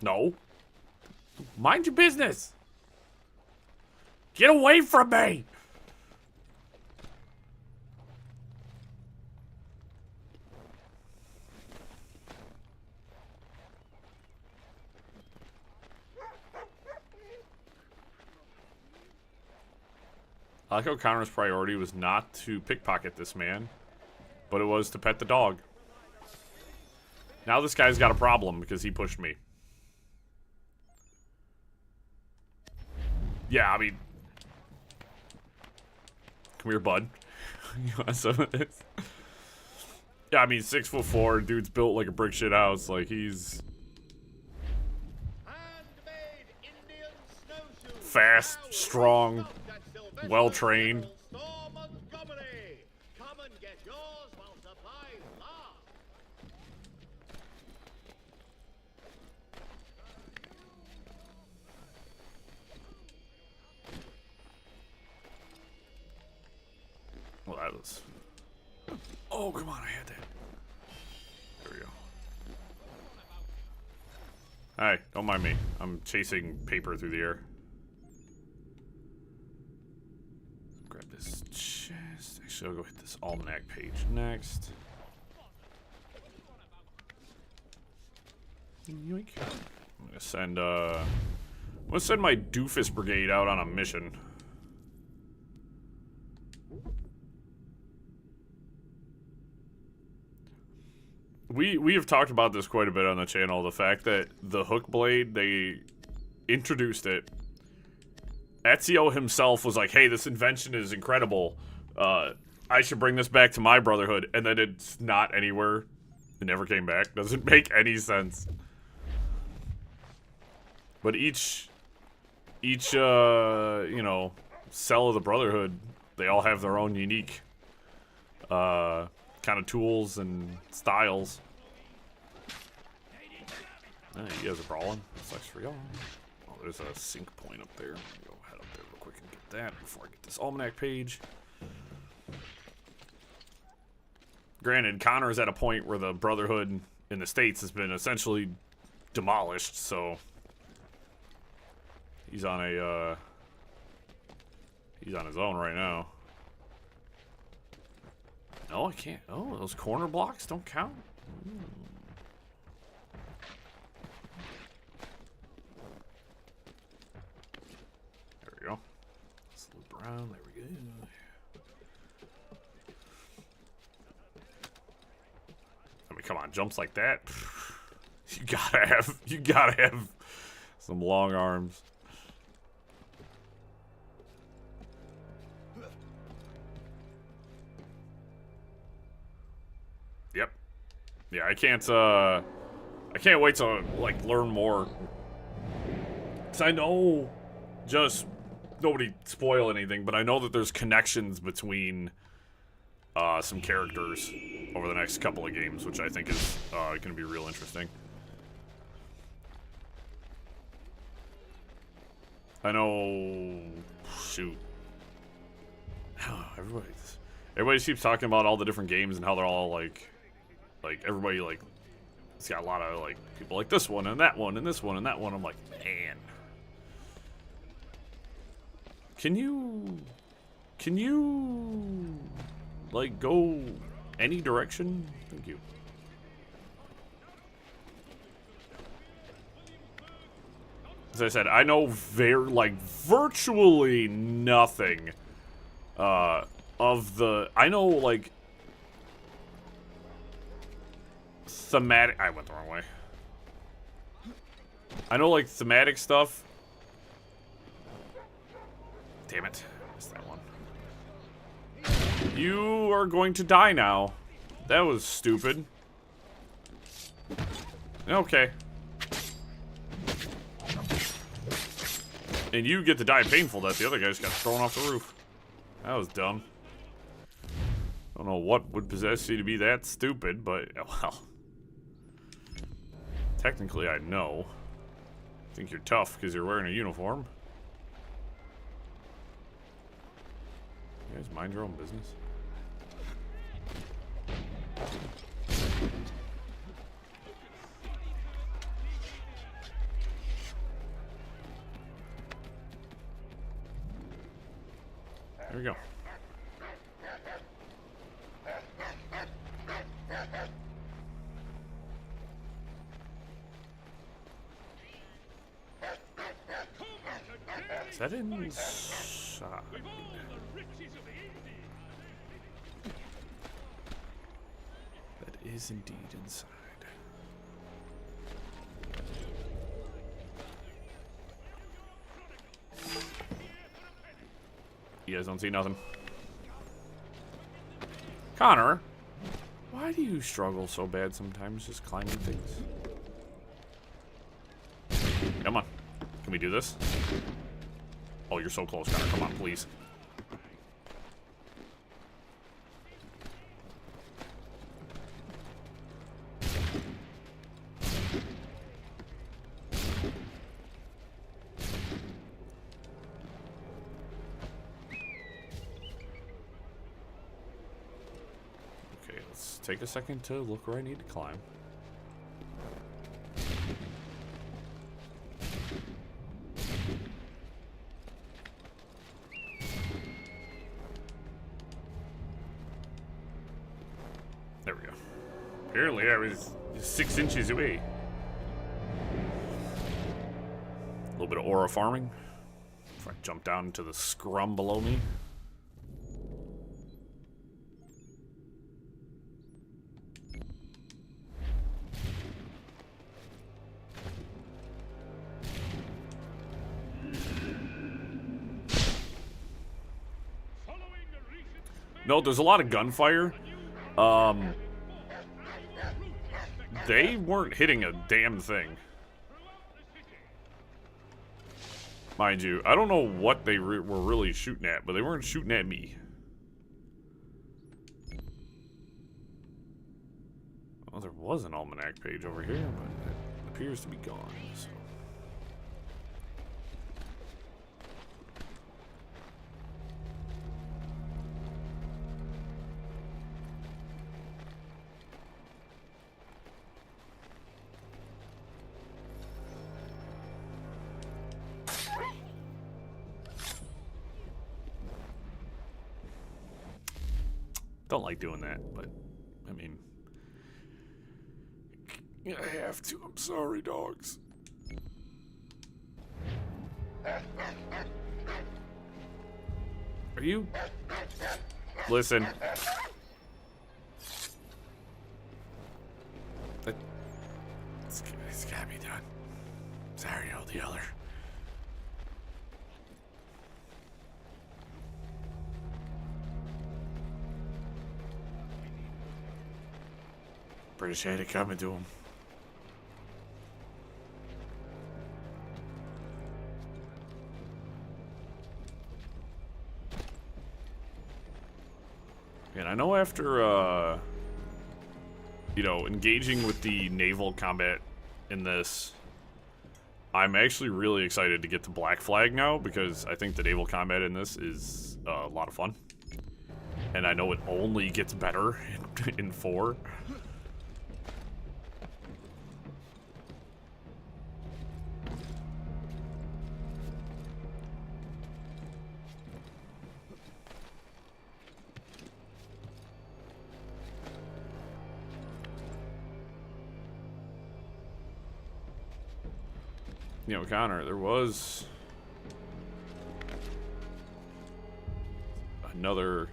No. Mind your business. Get away from me. I like how Connor's priority was not to pickpocket this man, but it was to pet the dog. Now this guy's got a problem because he pushed me. Yeah, I mean... Come here, bud. You want some of this? Yeah, I mean, 6'4", dude's built like a brick shit house. Like, he's... fast, strong, well-trained. Well, that was... Oh, come on, I had that. There we go. Hi, don't mind me. I'm chasing paper through the air. Grab this chest. Actually, I'll go hit this almanac page next. Yoink. I'm gonna send my doofus brigade out on a mission. we have talked about this quite a bit on the channel. The fact that the hook blade, they introduced it. Ezio himself was like, "Hey, this invention is incredible. I should bring this back to my brotherhood," and then it's not anywhere. It never came back. Doesn't make any sense. But each you know, cell of the brotherhood, they all have their own unique kind of tools and styles. You guys are brawling. Sucks for y'all. Oh, there's a sync point up there. Let me go head up there real quick and get that before I get this almanac page. Granted, Connor is at a point where the brotherhood in the States has been essentially demolished, so he's on a he's on his own right now. No, I can't. Oh, those corner blocks don't count. There we go. Let's loop around. There we go. I mean, come on, jumps like that. You gotta have some long arms. Yep. Yeah, I can't wait to, like, learn more. 'Cause I know, just, nobody spoil anything, but I know that there's connections between, some characters over the next couple of games, which I think is, gonna be real interesting. I know, shoot. Everybody keeps talking about all the different games and how they're all, like everybody, like, it's got a lot of, like, people like this one and that one and this one and that one. I'm like, man. Can you, like, go any direction? Thank you. As I said, I know virtually nothing, of the, I know, like, thematic, I went the wrong way. I know, like, thematic stuff. Damn it, missed that one. You are going to die now. That was stupid. Okay. And you get to die painful death. The other guy just got thrown off the roof. That was dumb. Don't know what would possess you to be that stupid, but, well. Technically, I know. I think you're tough because you're wearing a uniform. You guys mind your own business. There we go. Is that inside? That is indeed inside. You guys don't see nothing. Connor, why do you struggle so bad sometimes just climbing things? Come on. Can we do this? Oh, you're so close, Connor. Come on, please. Okay, let's take a second to look where I need to climb. There we go. Apparently I was 6 inches away. A little bit of aura farming. If I jump down into the scrum below me. No, there's a lot of gunfire. They weren't hitting a damn thing. Mind you, I don't know what they were really shooting at, but they weren't shooting at me. Well, there was an almanac page over here, but it appears to be gone, so. Don't like doing that, but, I mean, I have to. I'm sorry, dogs. Are you? Listen. It's gotta be done. Sorry, oh, the other. British had it coming to him. And I know after, you know, engaging with the naval combat in this, I'm actually really excited to get to Black Flag now, because I think the naval combat in this is a lot of fun. And I know it only gets better in 4. You know, Connor, there was another.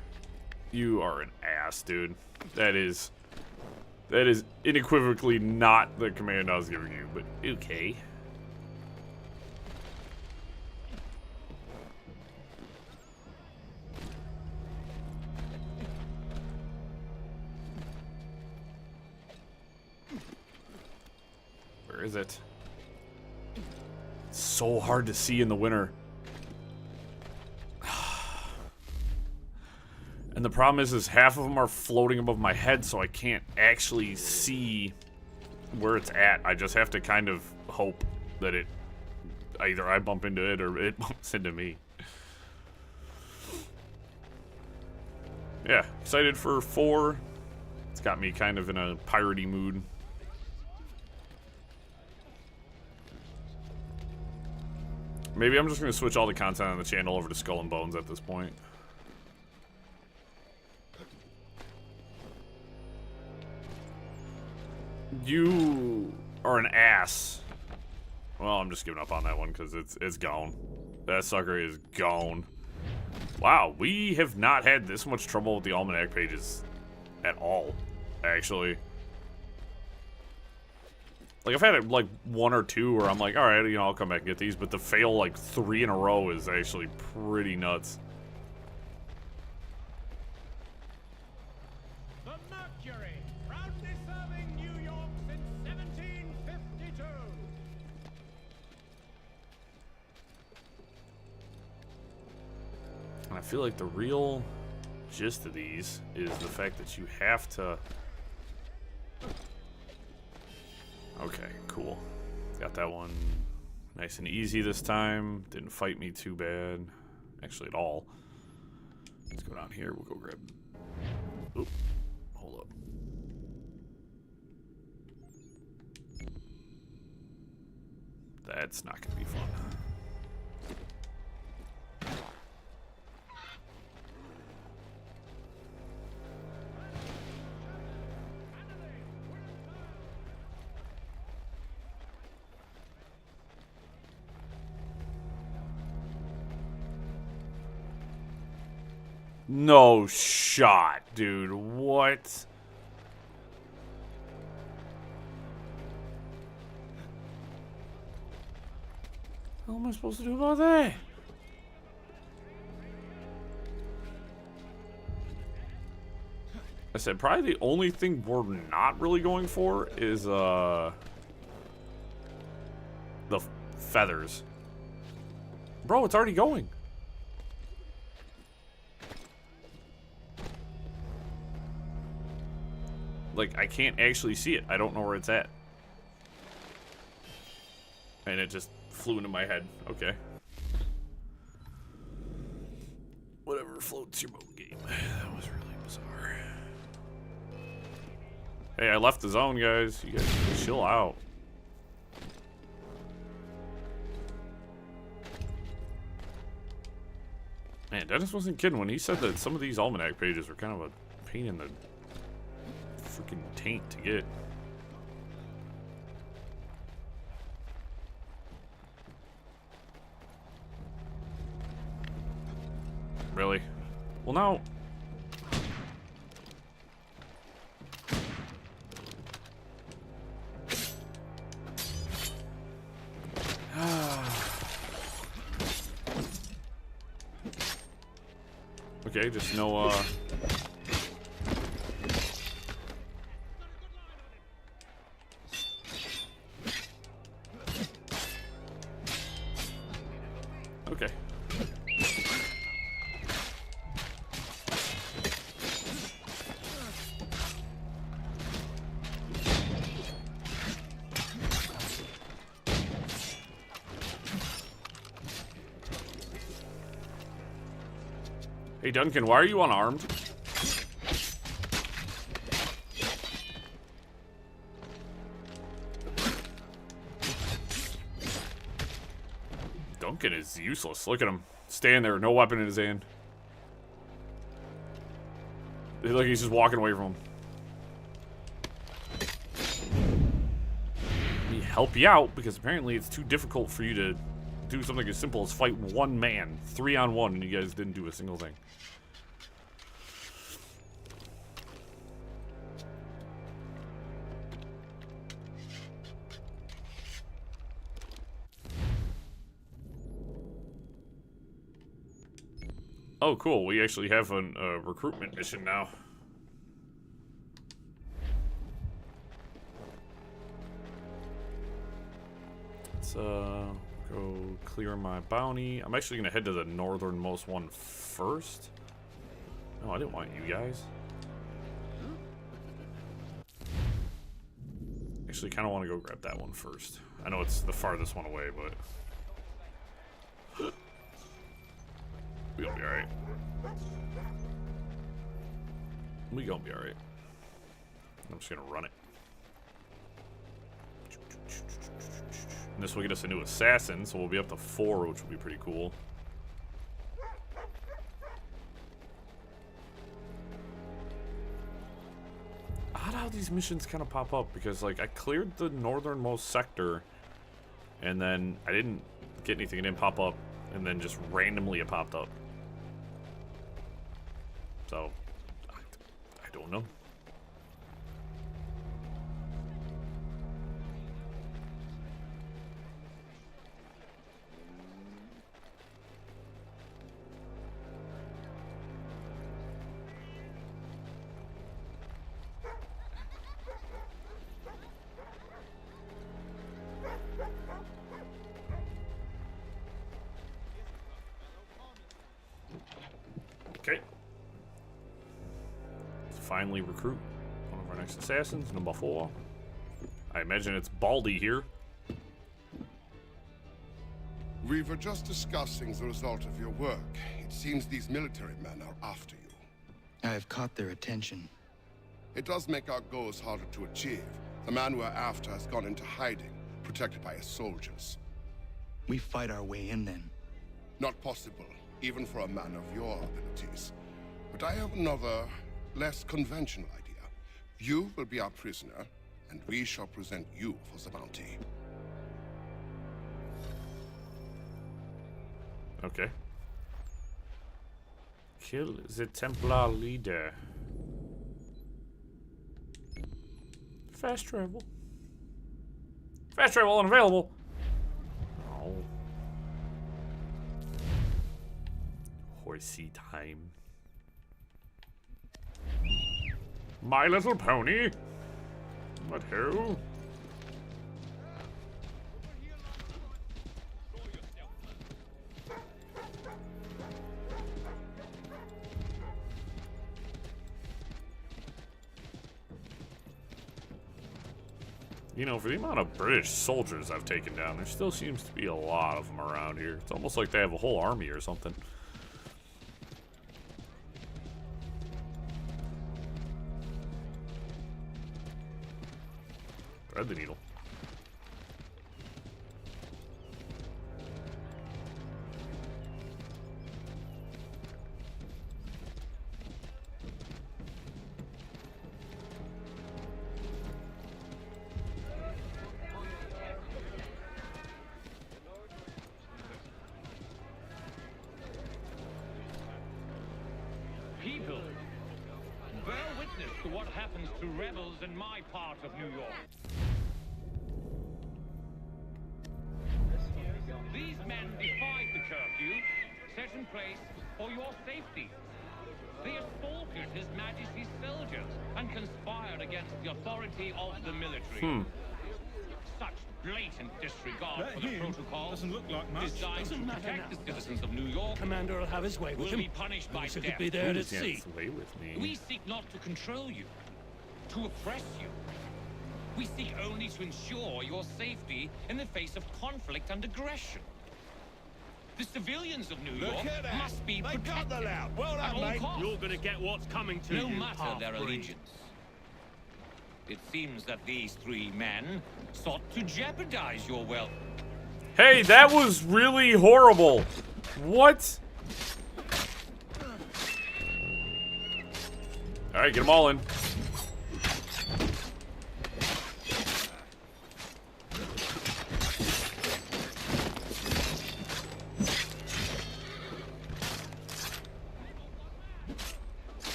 You are an ass, dude. That is unequivocally not the command I was giving you, but okay. Where is it? So hard to see in the winter. And the problem is half of them are floating above my head, so I can't actually see where it's at. I just have to kind of hope that it, either I bump into it or it bumps into me. Yeah, excited for 4. It's got me kind of in a piratey mood. Maybe I'm just going to switch all the content on the channel over to Skull and Bones at this point. You are an ass. Well, I'm just giving up on that one because it's gone. That sucker is gone. Wow, we have not had this much trouble with the almanac pages at all, actually. Like, I've had it, like, 1 or 2 where I'm like, alright, you know, I'll come back and get these, but to fail, like, 3 in a row is actually pretty nuts. The Mercury, proudly serving New York since 1752. And I feel like the real gist of these is the fact that you have to... Okay, cool. Got that one nice and easy this time. Didn't fight me too bad. Actually, at all. Let's go down here. We'll go grab... Oop. Hold up. That's not going to be fun. No shot, dude. What? What am I supposed to do about that? said, probably the only thing we're not really going for is the feathers. Bro, it's already going. Like, I can't actually see it. I don't know where it's at. And it just flew into my head. Okay. Whatever floats your boat game. That was really bizarre. Hey, I left the zone, guys. You guys chill out. Man, Dennis wasn't kidding when he said that some of these almanac pages were kind of a pain in the freaking taint to get. Really? Well, now... Okay, just no, Okay. Hey, Duncan, why are you unarmed? Duncan is useless. Look at him. Stand there, no weapon in his hand. It's like he's just walking away from him. Let me help you out, because apparently it's too difficult for you to do something as simple as fight one man, 3-on-1, and you guys didn't do a single thing. Oh, cool. We actually have a recruitment mission now. Let's go clear my bounty. I'm actually going to head to the northernmost one first. No, I didn't want you guys. Actually, kind of want to go grab that one first. I know it's the farthest one away, but... we gonna be alright. We gonna be alright. I'm just gonna run it. And this will get us a new assassin, so we'll be up to 4, which will be pretty cool. Odd how these missions kind of pop up, because like I cleared the northernmost sector, and then I didn't get anything. It didn't pop up, and then just randomly it popped up. So, I don't know. Okay. Finally recruit one of our next assassins, number 4. I imagine it's Baldy here. We were just discussing the result of your work. It seems these military men are after you. I have caught their attention. It does make our goals harder to achieve. The man we're after has gone into hiding, protected by his soldiers. We fight our way in then. Not possible, even for a man of your abilities. But I have another, less conventional idea. You will be our prisoner, and we shall present you for the bounty. Okay. Kill the Templar leader. Fast travel. Fast travel unavailable. Oh. Horsey time. My Little Pony? What who? You know, for the amount of British soldiers I've taken down, there still seems to be a lot of them around here. It's almost like they have a whole army or something. Thread the needle. People, bear witness to what happens to rebels in my part of New York. These men defied the curfew set in place for your safety. They assaulted His Majesty's soldiers and conspired against the authority of the military. Such blatant disregard for the protocol doesn't look like much. designed to protect the citizens of New York Commander will have his way with will him. be punished by Said death. he'd be there to Who's see. gets away with me? We seek not to control you, to oppress you. We seek only to ensure your safety in the face of conflict and aggression. The civilians of New York must be protected at all costs, You're gonna get what's coming to no you. matter their half-breed. allegiance. It seems that these three men sought to jeopardize your wealth. Hey, that was really horrible. What? All right, get them all in.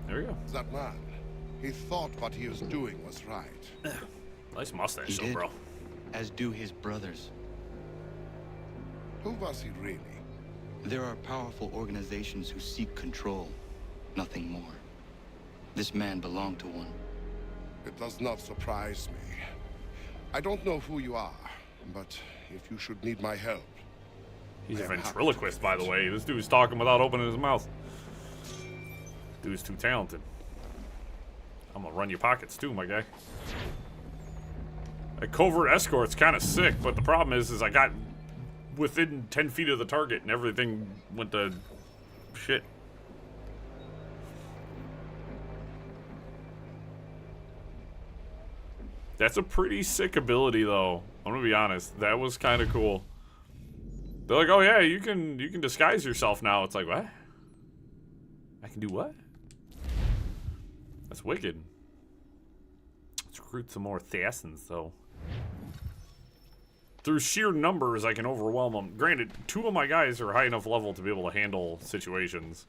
There we go. That man, he thought what he was doing was right. Nice mustache, He though, did. bro. As do his brothers. Who was he really? There are powerful organizations who seek control, nothing more. This man belonged to one. It does not surprise me. I don't know who you are, but if you should need my help, He's a I am happy to ventriloquist, give by it. the way. This dude's talking without opening his mouth. Dude's too talented. I'm gonna run your pockets too, my guy. A covert escort's kind of sick, but the problem is I got within 10 feet of the target and everything went to shit. That's a pretty sick ability, though. I'm gonna be honest. That was kind of cool. They're like, "Oh yeah, you can disguise yourself now." It's like, what? I can do what? That's wicked. Let's recruit some more assassins, though. Through sheer numbers, I can overwhelm them. Granted, 2 of my guys are high enough level to be able to handle situations.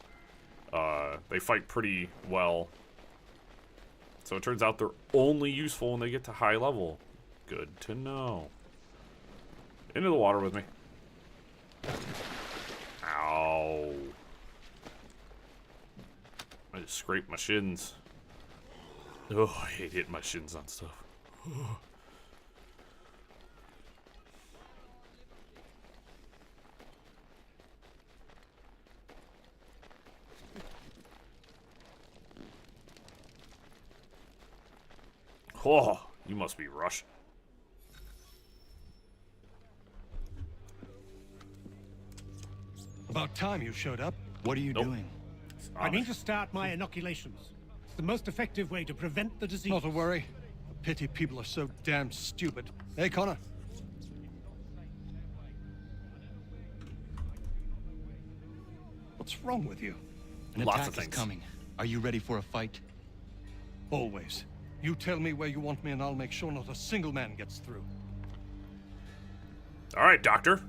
They fight pretty well. So it turns out they're only useful when they get to high level. Good to know. Into the water with me. Ow. I just scraped my shins. Oh, I hate hitting my shins on stuff. Oh, you must be Russian. About time you showed up. What are you Nope. doing? I need to start my inoculations. It's the most effective way to prevent the disease. Not to worry. A pity people are so damn stupid. Hey, Connor. What's wrong with you? An Lots attack of is things. coming. Are you ready for a fight? Always. You tell me where you want me and I'll make sure not a single man gets through. All right, doctor.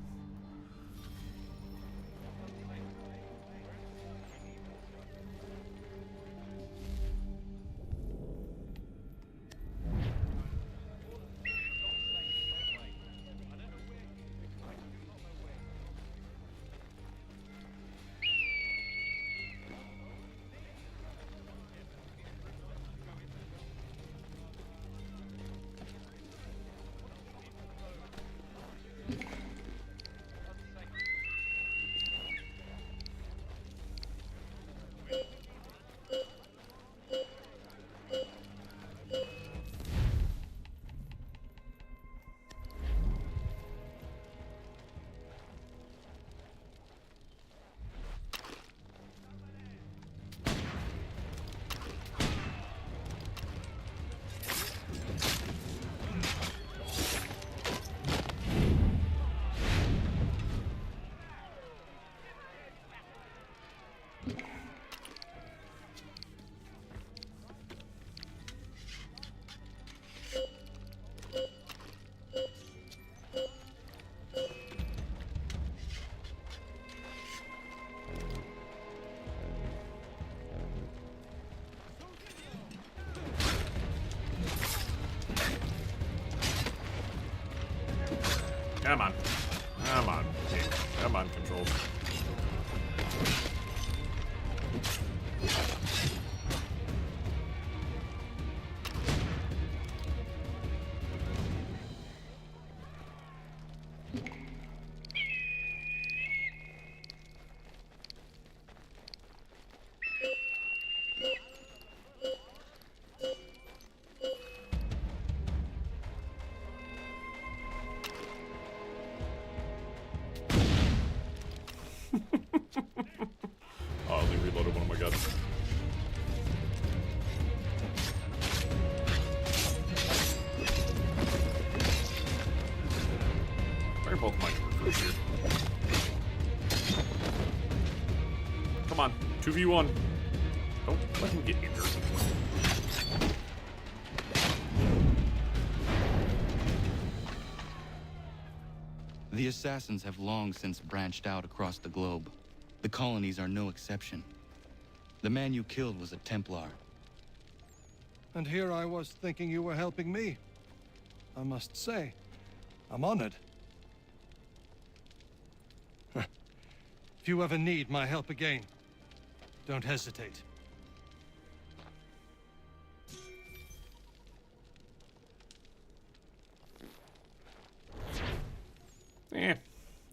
2v1. Don't let him get injured. The assassins have long since branched out across the globe. The colonies are no exception. The man you killed was a Templar. And here I was thinking you were helping me. I must say, I'm honored. If you ever need my help again, don't hesitate.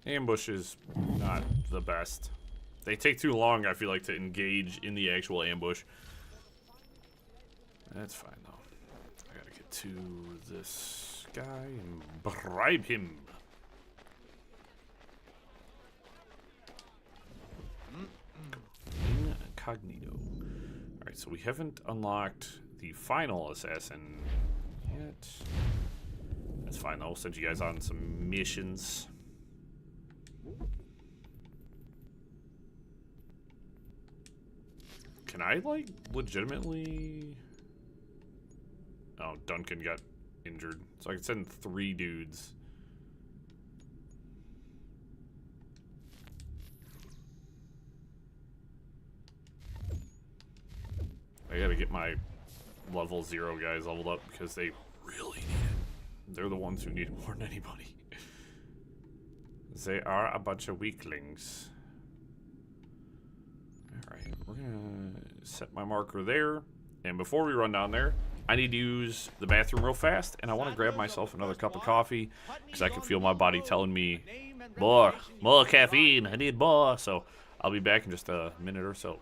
Ambush is not the best. They take too long, I feel like, to engage in the actual ambush. That's fine, though. I gotta get to this guy and bribe him. Incognito. Alright, so we haven't unlocked the final assassin yet. That's fine, though. We'll send you guys on some missions. Can I, like, legitimately... Oh, Duncan got injured. So I can send 3 dudes. I gotta get my level 0 guys leveled up because they really need it. They're the ones who need it more than anybody. They are a bunch of weaklings. Alright, we're gonna set my marker there. And before we run down there, I need to use the bathroom real fast. And I want to grab myself another cup of coffee because I can feel my body telling me, more caffeine, I need more. So I'll be back in just a minute or so.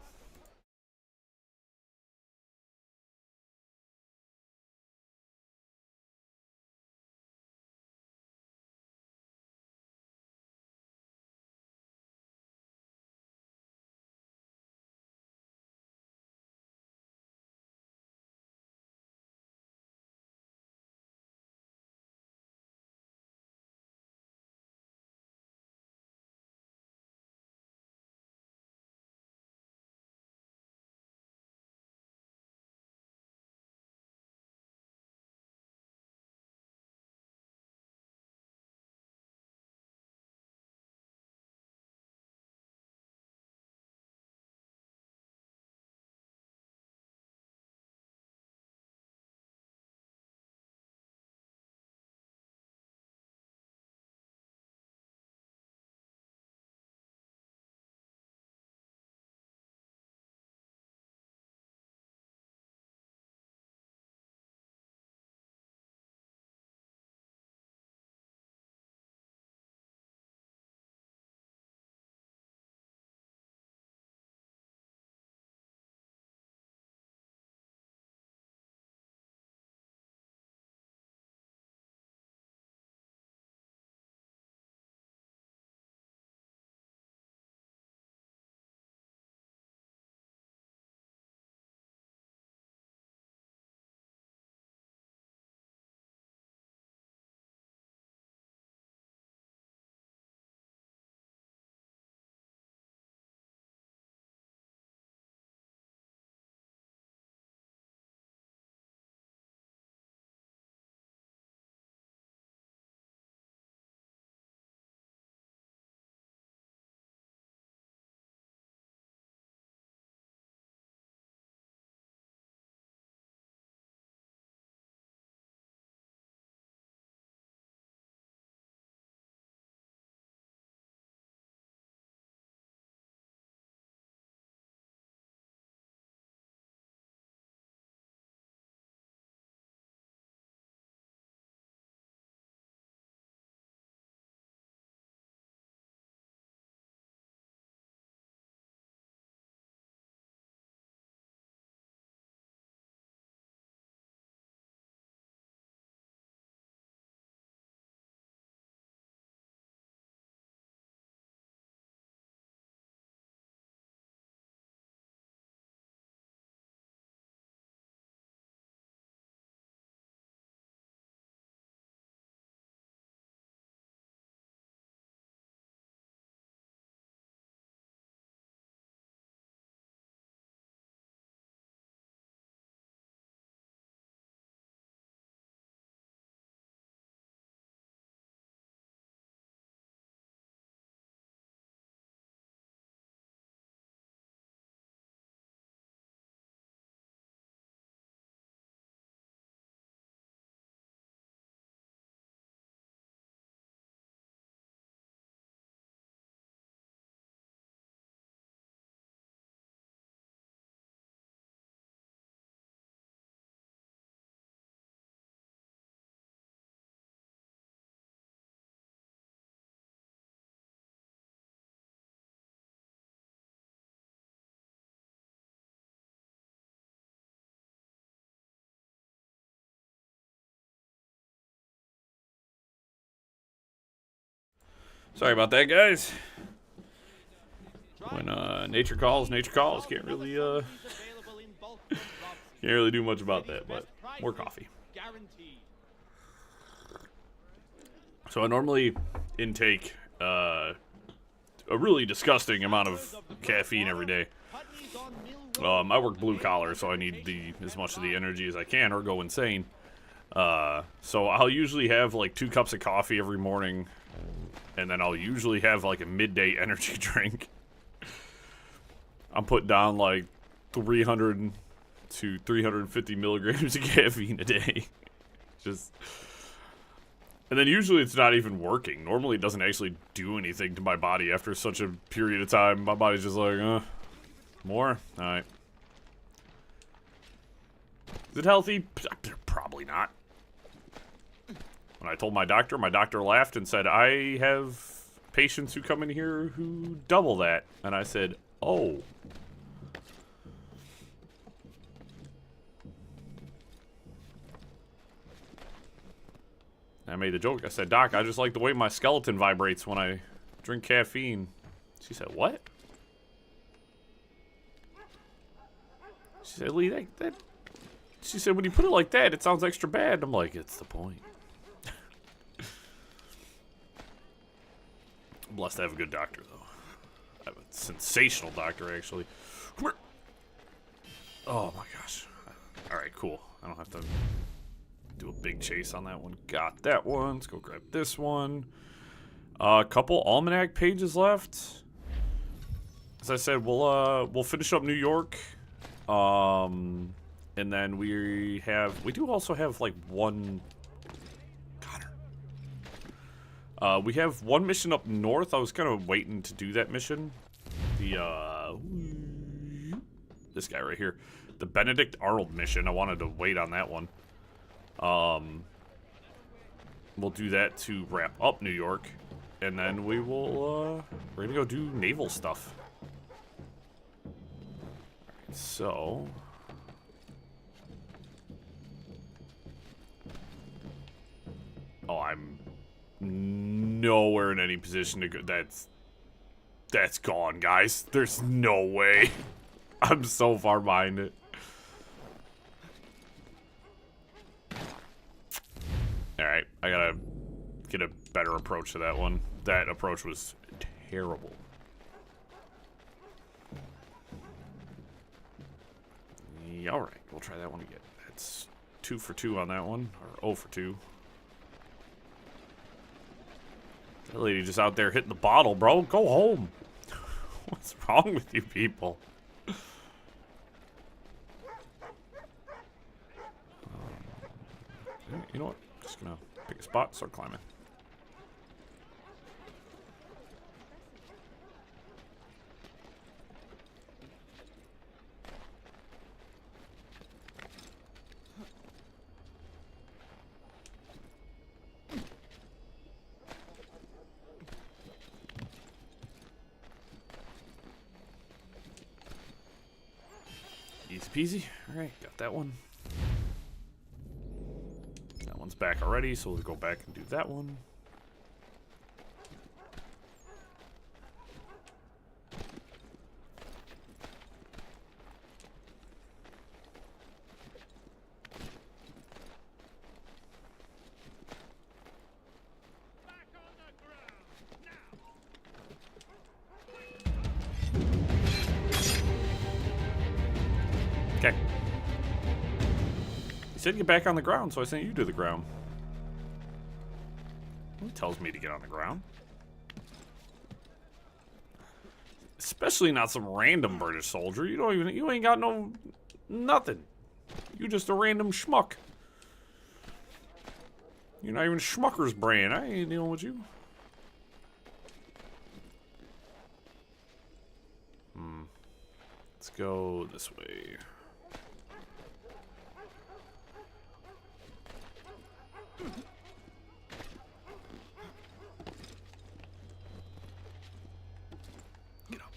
Sorry about that, guys. When nature calls, nature calls. Can't really do much about that, but more coffee. So I normally intake a really disgusting amount of caffeine every day. I work blue collar, so I need as much of the energy as I can or go insane. So I'll usually have like 2 cups of coffee every morning, and then I'll usually have like a midday energy drink. I'm putting down like 300 to 350 milligrams of caffeine a day. And then usually it's not even working. Normally it doesn't actually do anything to my body after such a period of time. My body's just like, more? Alright. Is it healthy? Probably not. When I told my doctor laughed and said, I have patients who come in here who double that. And I said, oh. I made the joke. I said, Doc, I just like the way my skeleton vibrates when I drink caffeine. She said, what? She said, Lee, she said, when you put it like that, it sounds extra bad. I'm like, it's the point. I'm blessed to have a good doctor, though. I have a sensational doctor, actually. Come here. Oh, my gosh. All right, cool. I don't have to do a big chase on that one. Got that one. Let's go grab this one. A couple almanac pages left. As I said, we'll finish up New York. And then we do also have like one. We have one mission up north. I was kind of waiting to do that mission. This guy right here, the Benedict Arnold mission. I wanted to wait on that one. We'll do that to wrap up New York, and then we're gonna go do naval stuff. Alright, so I'm nowhere in any position to go. That's gone, guys. There's no way. I'm so far behind it. Alright, I gotta get a better approach to that one. That approach was terrible. Yeah, alright, we'll try that one again. That's 2 for 2 on that one, or 0 for 2. That lady just out there hitting the bottle, bro. Go home. What's wrong with you people? You know what? Just gonna pick a spot, start climbing. Easy peasy. Alright, got that one. That one's back already, so we'll go back and do that one. Okay. He said get back on the ground, so I sent you to the ground. Who tells me to get on the ground? Especially not some random British soldier. You ain't got nothing. You just a random schmuck. You're not even Schmucker's brand. I ain't dealing with you. Let's go this way. Get up.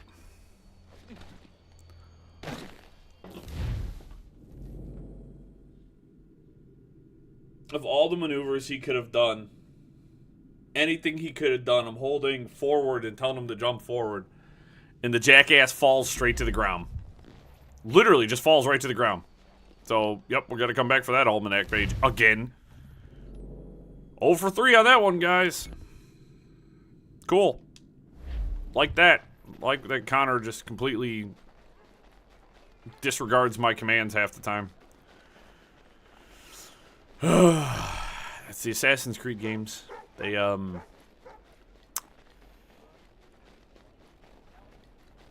Of all the maneuvers he could have done, anything he could have done. I'm holding forward and telling him to jump forward. And the jackass falls straight to the ground. Literally just falls right to the ground. So, yep, we're going to come back for that almanac page again. 0 for 3 on that one, guys. Cool. Like that. Like that Connor just completely disregards my commands half the time. That's the Assassin's Creed games. They,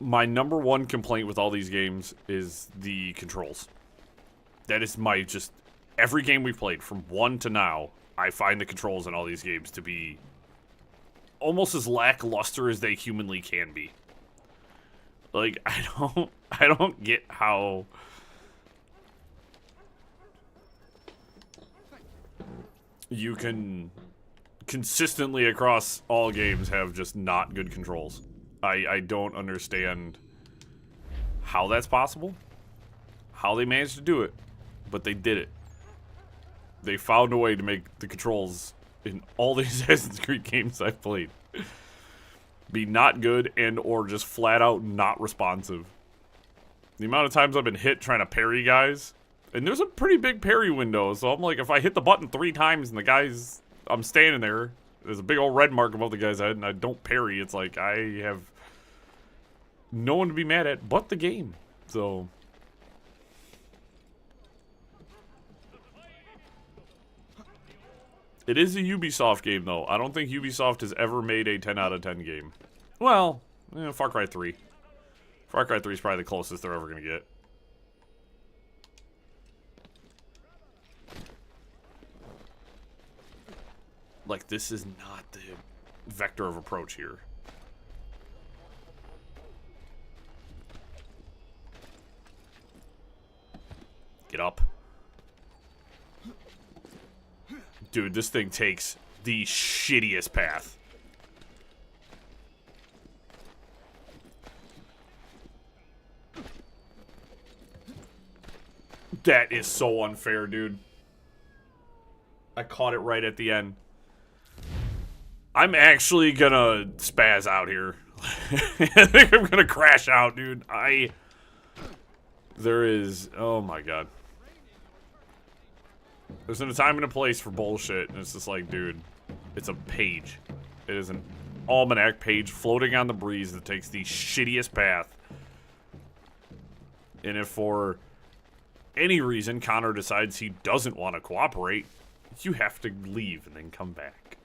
my number one complaint with all these games is the controls. That is my just... Every game we've played, from 1 to now, I find the controls in all these games to be almost as lackluster as they humanly can be. Like, I don't get how... you can consistently across all games have just not good controls. I don't understand how that's possible, how they managed to do it, but they did it. They found a way to make the controls in all the Assassin's Creed games I've played be not good and or just flat out not responsive. The amount of times I've been hit trying to parry guys, and there's a pretty big parry window, so I'm like, if I hit the button 3 times and the guy's, I'm standing there, there's a big old red mark above the guy's head and I don't parry, it's like I have no one to be mad at but the game. So it is a Ubisoft game though. I don't think Ubisoft has ever made a 10 out of 10 game. Well, Far Cry 3. Far Cry 3 is probably the closest they're ever gonna get. Like, this is not the vector of approach here. Get up. Dude, this thing takes the shittiest path. That is so unfair, dude. I caught it right at the end. I'm actually gonna spaz out here. I think I'm gonna crash out, dude. There is... Oh my god. There's a time and a place for bullshit, and it's just like, dude, it's a page. It is an almanac page floating on the breeze that takes the shittiest path. And if for any reason Connor decides he doesn't want to cooperate, you have to leave and then come back.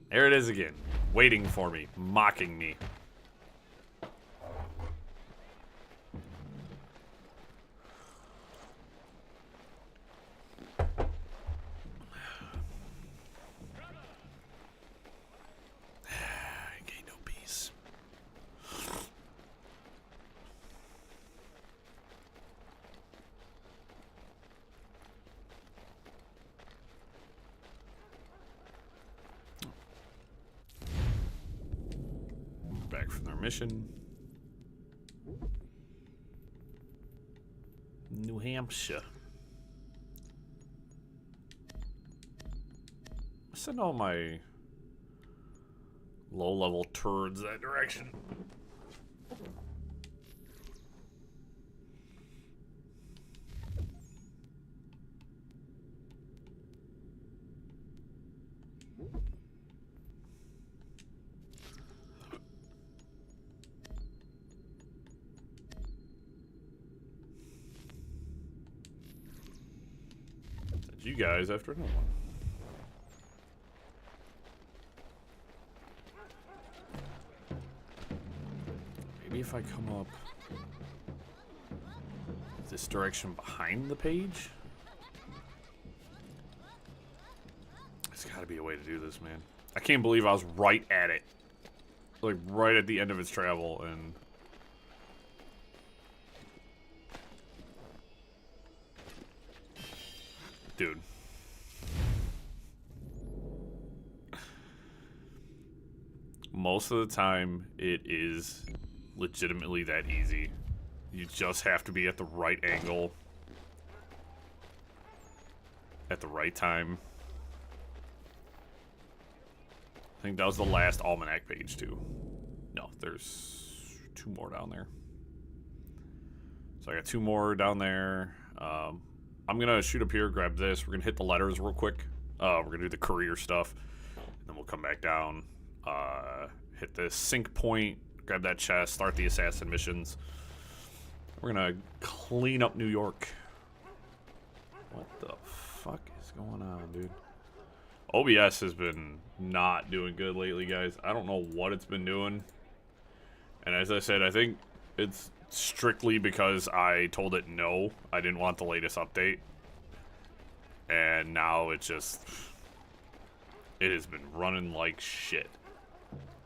There it is again, waiting for me, mocking me. Gain no peace. Back from their mission. New Hampshire. Send all my low-level turds that direction. You guys after another one. Maybe if I come up this direction behind the page? There's gotta be a way to do this, man. I can't believe I was right at it. Like, right at the end of its travel, and... Dude. most of the time it is legitimately that easy. You just have to be at the right angle at the right time. I think that was the last almanac page too. No, there's 2 more down there. So I got 2 more down there. I'm gonna shoot up here, grab this. We're gonna hit the letters real quick. We're gonna do the courier stuff, and then we'll come back down, hit this sync point, grab that chest, start the assassin missions. We're gonna clean up New York. What the fuck is going on, dude? OBS has been not doing good lately, guys. I don't know what it's been doing. And as I said, I think it's strictly because I told it no. I didn't want the latest update. And now it has been running like shit.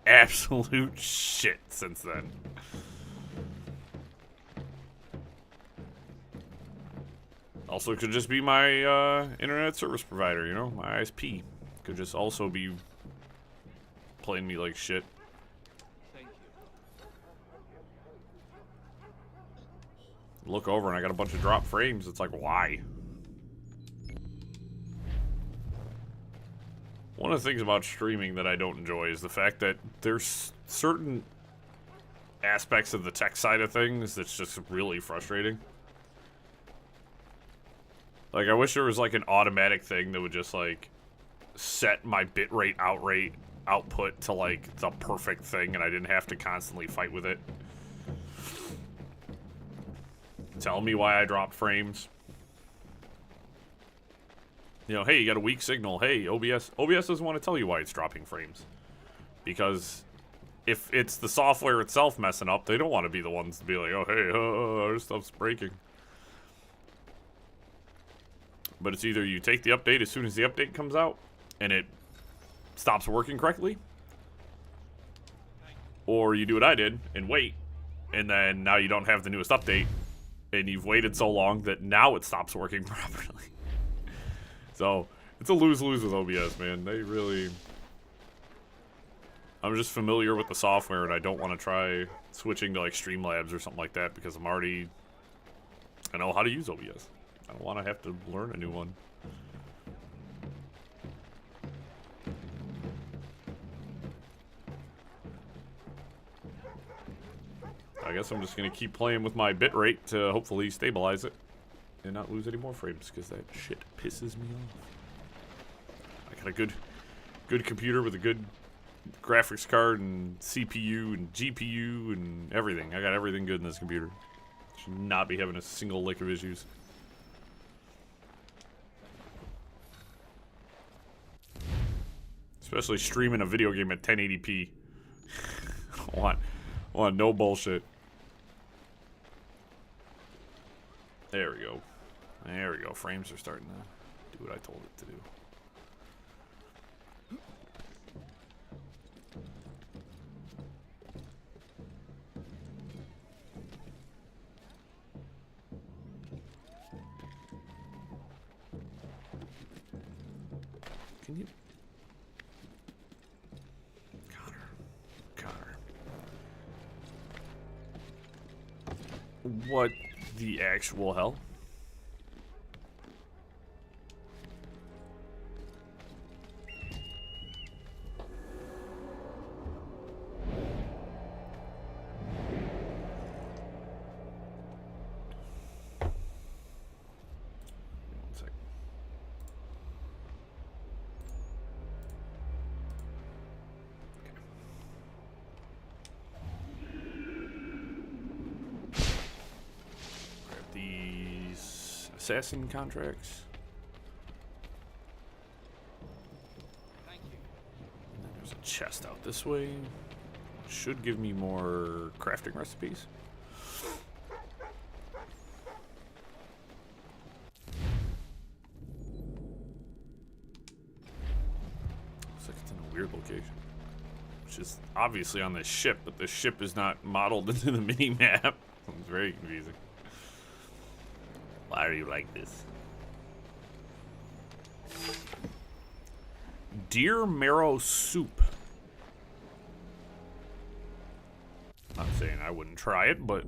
Absolute shit since then. Also, could just be my internet service provider, you know? My ISP. Could just also be playing me like shit. Thank you. Look over and I got a bunch of drop frames. It's like, why? One of the things about streaming that I don't enjoy is the fact that there's certain aspects of the tech side of things that's just really frustrating. Like, I wish there was, like, an automatic thing that would just, like, set my bitrate output to, like, the perfect thing, and I didn't have to constantly fight with it. Tell me why I dropped frames. You know, hey, you got a weak signal. Hey, OBS doesn't want to tell you why it's dropping frames. Because if it's the software itself messing up, they don't want to be the ones to be like, oh, hey, our stuff's breaking. But it's either you take the update as soon as the update comes out and it stops working correctly, or you do what I did and wait, and then now you don't have the newest update and you've waited so long that now it stops working properly. So it's a lose-lose with OBS, man. They really... I'm just familiar with the software and I don't want to try switching to like Streamlabs or something like that because I know how to use OBS. I don't want to have to learn a new one. I guess I'm just going to keep playing with my bitrate to hopefully stabilize it and not lose any more frames because that shit pisses me off. I got a good computer with a good graphics card and CPU and GPU and everything. I got everything good in this computer. Should not be having a single lick of issues. Especially streaming a video game at 1080p. I want no bullshit. There we go. There we go. Frames are starting to do what I told it to do. Can you... Connor. What the actual hell? Assassin contracts. Thank you. And then there's a chest out this way. Should give me more crafting recipes. Looks like it's in a weird location. Which is obviously on this ship, but the ship is not modeled into the mini-map. It's very confusing. Why are you like this? Deer marrow soup. Not saying I wouldn't try it, but...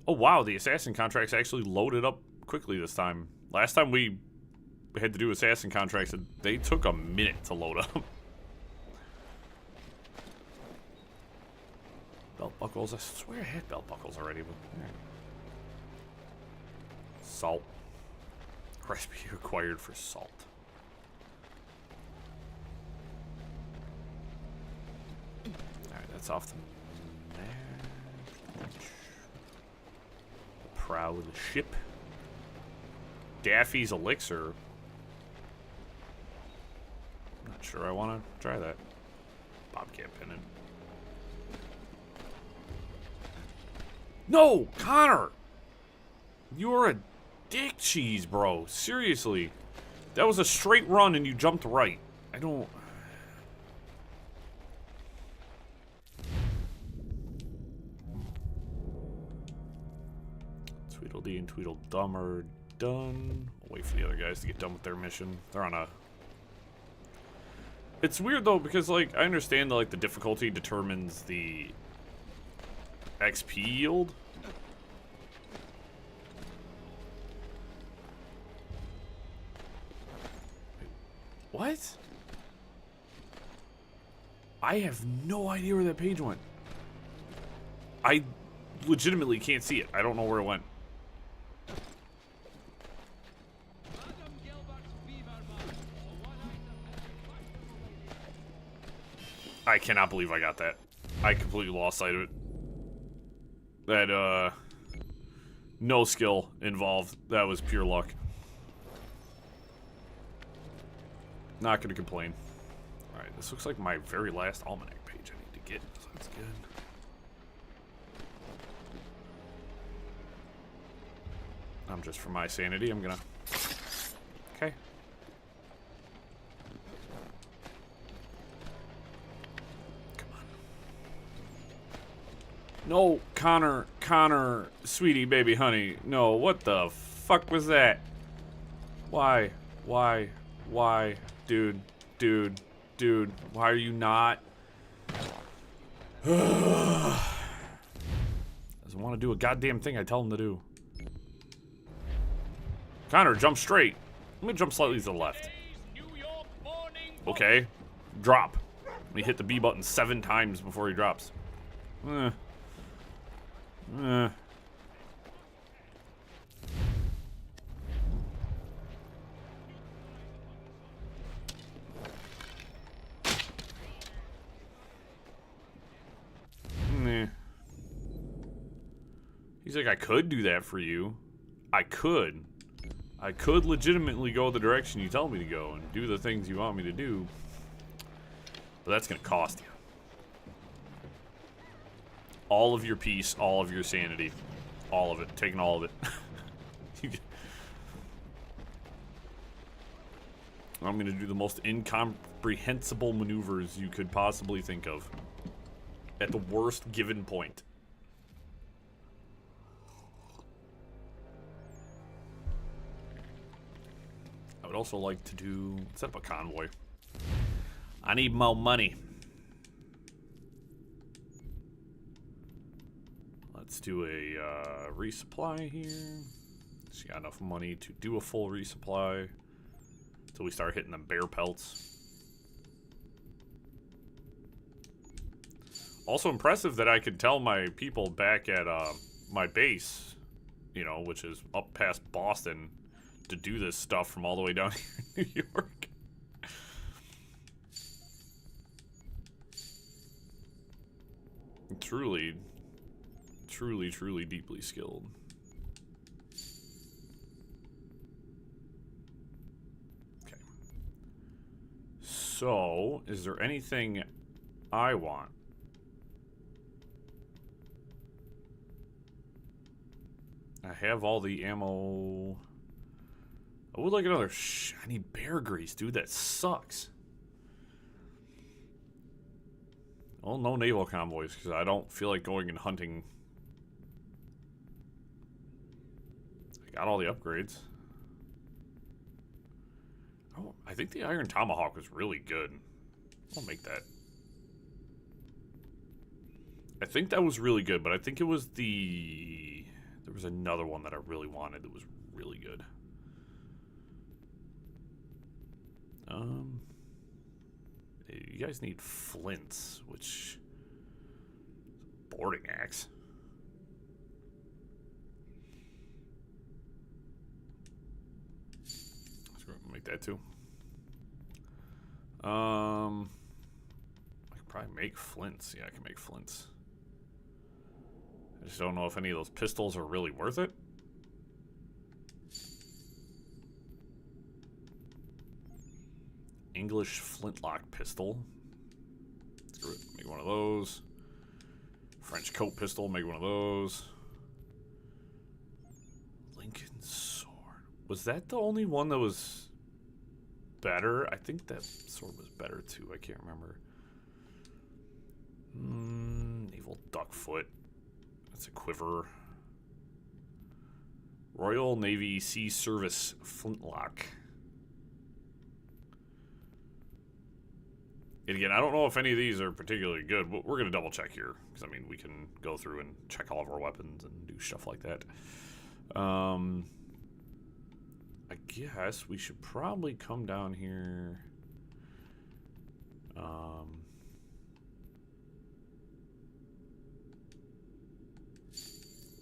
Oh, wow, the assassin contracts actually loaded up quickly this time. Last time we had to do assassin contracts, they took a minute to load up. Belt buckles. I swear I had belt buckles already, but... Yeah. Salt. Recipe required for salt. Alright, that's off the map. The prow of the ship. Daffy's elixir. Not sure I want to try that. Bobcat pennant. No! Connor! You're a dick cheese, bro. Seriously. That was a straight run and you jumped right. I don't... Tweedledee and Tweedledum are done. I'll wait for the other guys to get done with their mission. They're on a... It's weird, though, because, like, I understand that, like, the difficulty determines the XP yield. What? I have no idea where that page went. I legitimately can't see it. I don't know where it went. I cannot believe I got that. I completely lost sight of it. That, no skill involved. That was pure luck. Not gonna complain. Alright, this looks like my very last almanac page I need to get, so that's good. I'm just for my sanity, I'm gonna... Okay. Come on. No, Connor, sweetie, baby, honey. No, what the fuck was that? Why? Dude, why are you not? Doesn't want to do a goddamn thing I tell him to do. Connor, jump straight. Let me jump slightly to the left. Okay. Drop. Let me hit the B button 7 times before he drops. He's like, I could do that for you. I could legitimately go the direction you tell me to go and do the things you want me to do. But that's gonna cost you. All of your peace, all of your sanity. All of it. Taking all of it. I'm gonna do the most incomprehensible maneuvers you could possibly think of. At the worst given point. I would also like to do... set up a convoy. I need more money. Let's do a resupply here. Just got enough money to do a full resupply. Until we start hitting the bear pelts. Also impressive that I could tell my people back at my base, you know, which is up past Boston, to do this stuff from all the way down here in New York. Truly, deeply skilled. Okay. So, is there anything I want? I have all the ammo. I would like another shiny bear grease, dude. That sucks. Well, no naval convoys, because I don't feel like going and hunting. I got all the upgrades. Oh, I think the Iron Tomahawk was really good. I'll make that. I think that was really good, but I think it was the... There was another one that I really wanted that was really good. You guys need flints, which... Boarding axe. Let's go make that too. I could probably make flints. Yeah, I can make flints. I just don't know if any of those pistols are really worth it. English flintlock pistol. Screw it. Make one of those. French coat pistol. Make one of those. Lincoln sword. Was that the only one that was better? I think that sword was better too. I can't remember. Naval duck foot. That's a quiver. Royal Navy Sea Service flintlock. And again, I don't know if any of these are particularly good, but we're going to double check here. Because, I mean, we can go through and check all of our weapons and do stuff like that. I guess we should probably come down here.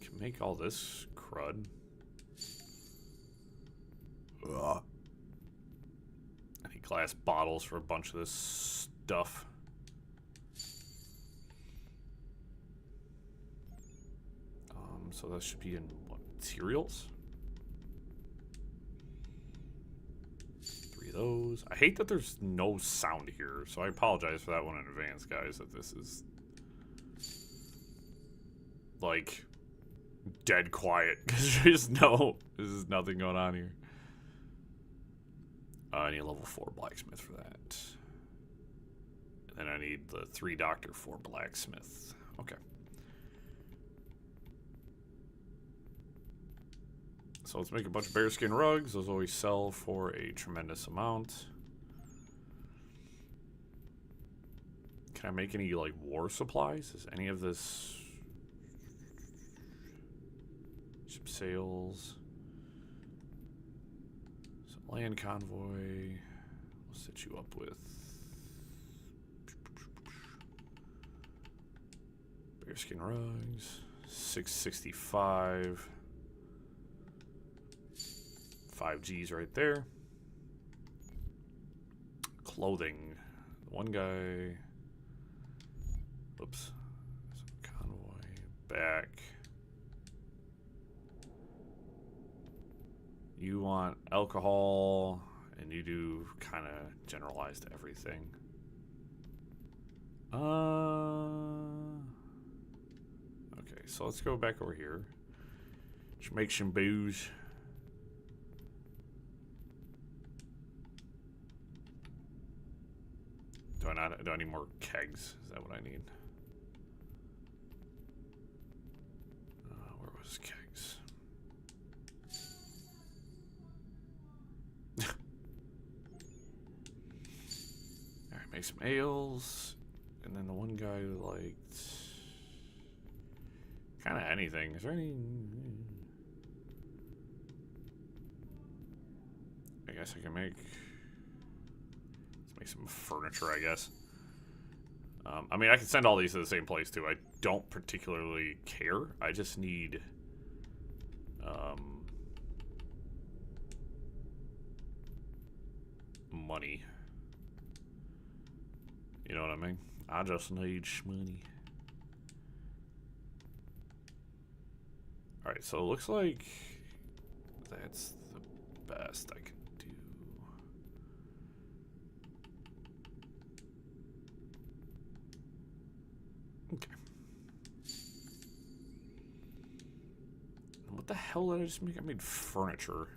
Can make all this crud. I need glass bottles for a bunch of this stuff. So that should be in what, materials? 3 of those. I hate that there's no sound here, so I apologize for that one in advance, guys, that this is like dead quiet because there's nothing going on here. I need a level 4 blacksmith for that. And then I need the 3 doctor for blacksmith. Okay. So let's make a bunch of bearskin rugs. Those always sell for a tremendous amount. Can I make any, like, war supplies? Is any of this... Ship sails... Land convoy. We'll set you up with bearskin rugs. 665. 5Gs right there. Clothing. One guy. Oops. Convoy. Back. You want alcohol, and you do kind of generalized everything. Okay, so let's go back over here. Just make some booze. Do I need more kegs? Is that what I need? Where was kegs? Alright, make some ales. And then the one guy who liked kind of anything. Is there any... I guess I can make... Let's make some furniture, I guess. I mean, I can send all these to the same place, too. I don't particularly care. I just need... money. You know what I mean? I just need money. Alright, so it looks like that's the best I can do. Okay. What the hell did I just make? I made furniture.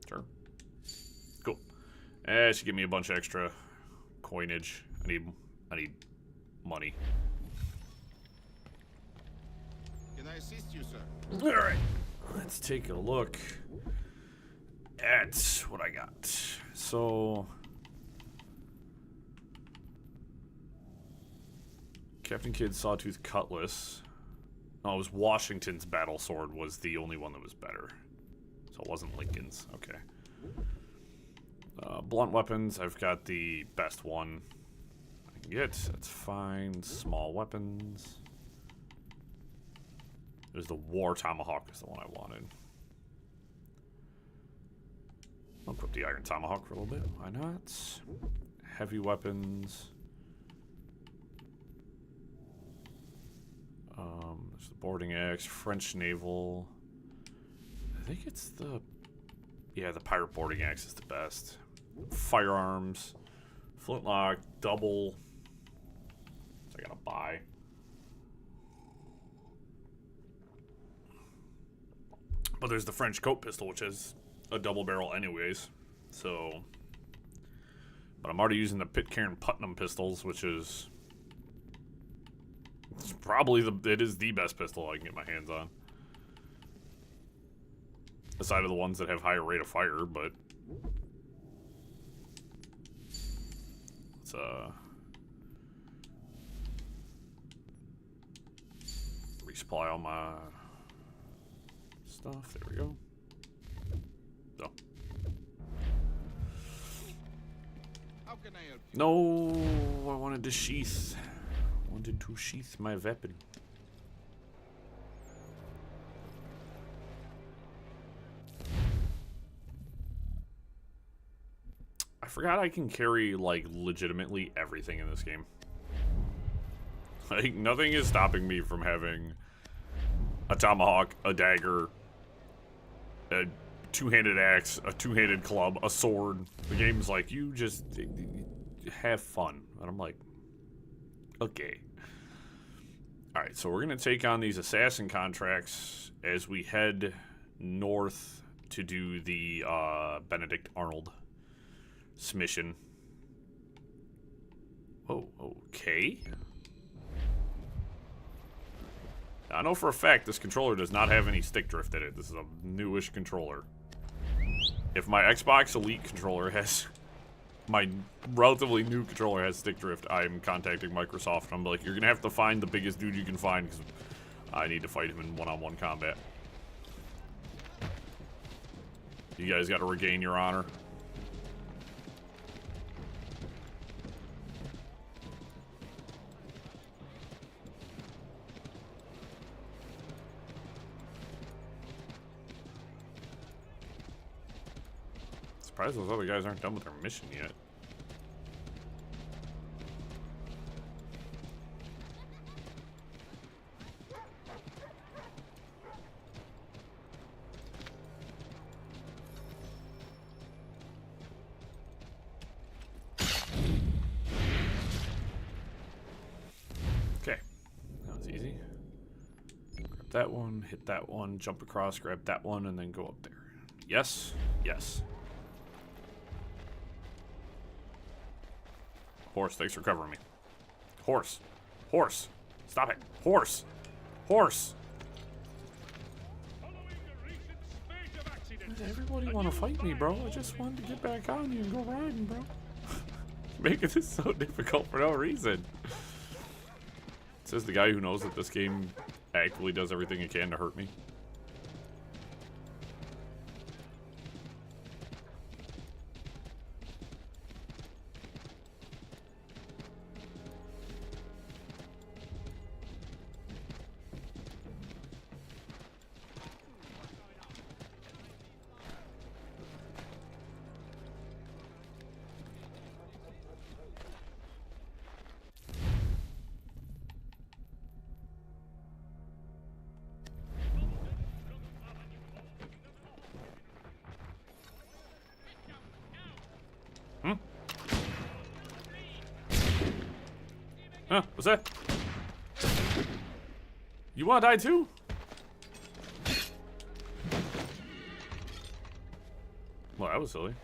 Sure. Cool. It should give me a bunch of extra coinage. I need money. Can I assist you, sir? All right. Let's take a look that's what I got. So, Captain Kidd's Sawtooth Cutlass. No, it was Washington's battle sword was the only one that was better. So it wasn't Lincoln's. Okay. Blunt weapons, I've got the best one I can get. That's fine. Small weapons. There's the War Tomahawk is the one I wanted. I'll put the Iron Tomahawk for a little bit. Why not? Heavy weapons. There's the boarding axe, French naval. I think it's the... Yeah, the pirate boarding axe is the best. Firearms. Flintlock, double. So I gotta buy. But there's the French coat pistol, which is a double barrel anyways. So... But I'm already using the Pitcairn Putnam pistols, which is... It's probably it is the best pistol I can get my hands on. Aside of the ones that have higher rate of fire, but let's resupply all my stuff. There we go. So. How can I help you? No, I wanted to sheath. Wanted to sheath my weapon. I forgot I can carry, like, legitimately everything in this game. Like, nothing is stopping me from having a tomahawk, a dagger, a two-handed axe, a two-handed club, a sword. The game's like, you just have fun. And I'm like, okay. Alright, so we're going to take on these assassin contracts as we head north to do the Benedict Arnold mission. Oh, okay. I know for a fact this controller does not have any stick drift in it. This is a newish controller. If my Xbox Elite controller has... My relatively new controller has stick drift, I'm contacting Microsoft. I'm like, you're gonna have to find the biggest dude you can find because I need to fight him in one-on-one combat. You guys gotta regain your honor. Surprised those other guys aren't done with their mission yet. Okay, that was easy. Grab that one, hit that one, jump across, grab that one, and then go up there. Yes, yes. Horse, thanks for covering me. Horse. Horse. Stop it. Horse. Horse. Why does everybody want to fight me, bro? I just wanted to get back on you and go riding, bro. Making this so difficult for no reason. Says the guy who knows that this game actively does everything it can to hurt me. Huh? What's that? You wanna die too? Well, that was silly.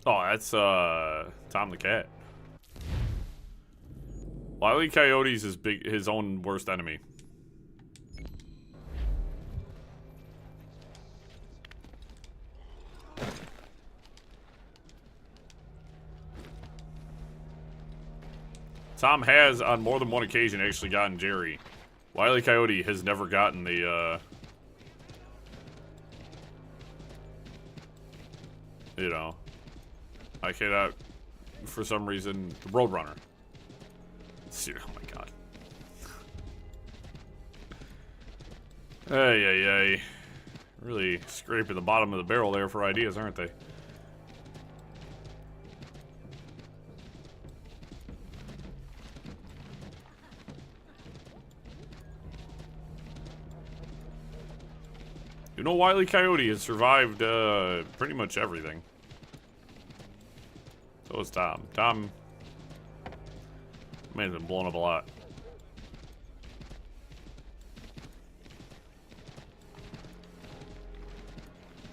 Oh, that's Tom the Cat. Wile E. Coyote's his own worst enemy. Tom has, on more than one occasion, actually gotten Jerry. Wile E. Coyote has never gotten the, you know, I cannot, for some reason, the Roadrunner. Oh my god. Hey. Really scraping the bottom of the barrel there for ideas, aren't they? You know, Wile E. Coyote has survived pretty much everything. So has Tom. Tom may have been blown up a lot.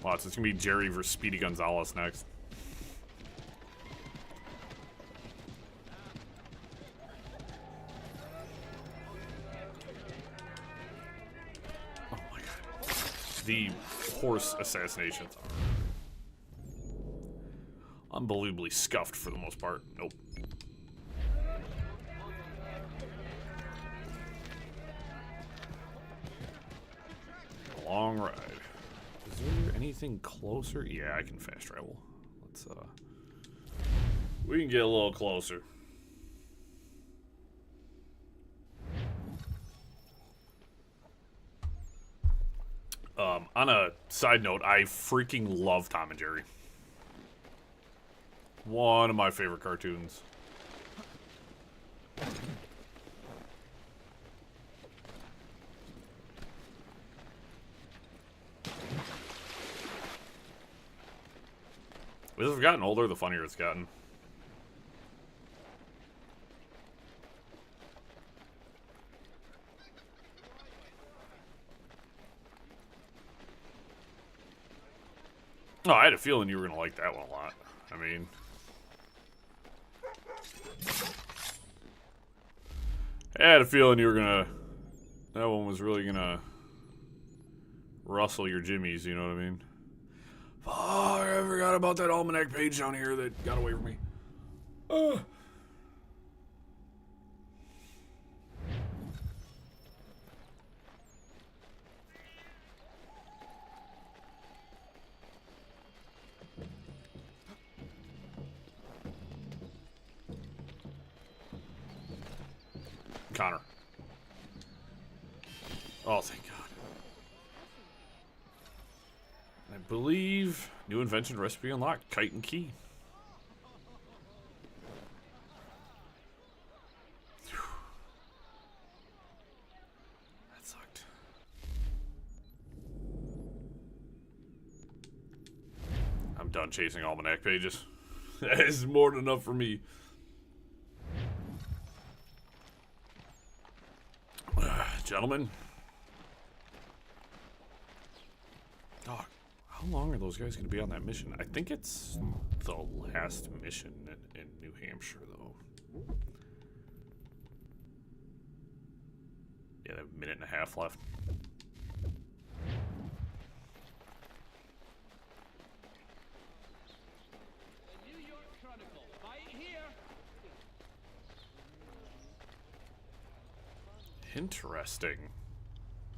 Watch, it's gonna be Jerry versus Speedy Gonzalez next. Oh my god. The horse assassinations are unbelievably scuffed for the most part. Nope. Long ride. Is there anything closer? Yeah, I can fast travel. Let's we can get a little closer. On a side note, I freaking love Tom and Jerry. One of my favorite cartoons. As I've gotten older, the funnier it's gotten. Oh, I had a feeling you were going to like that one a lot. I mean... I had a feeling you were going to... That one was really going to... rustle your jimmies, you know what I mean? Oh, I forgot about that almanac page down here that got away from me. Connor. Oh, thank God. I believe new invention recipe unlocked. Kite and key. Whew. That sucked. I'm done chasing almanac pages. That is more than enough for me. Gentlemen. Dog. How long are those guys going to be on that mission? I think it's the last mission in New Hampshire, though. Yeah, they have a minute and a half left. The New York Chronicle, right here. Interesting.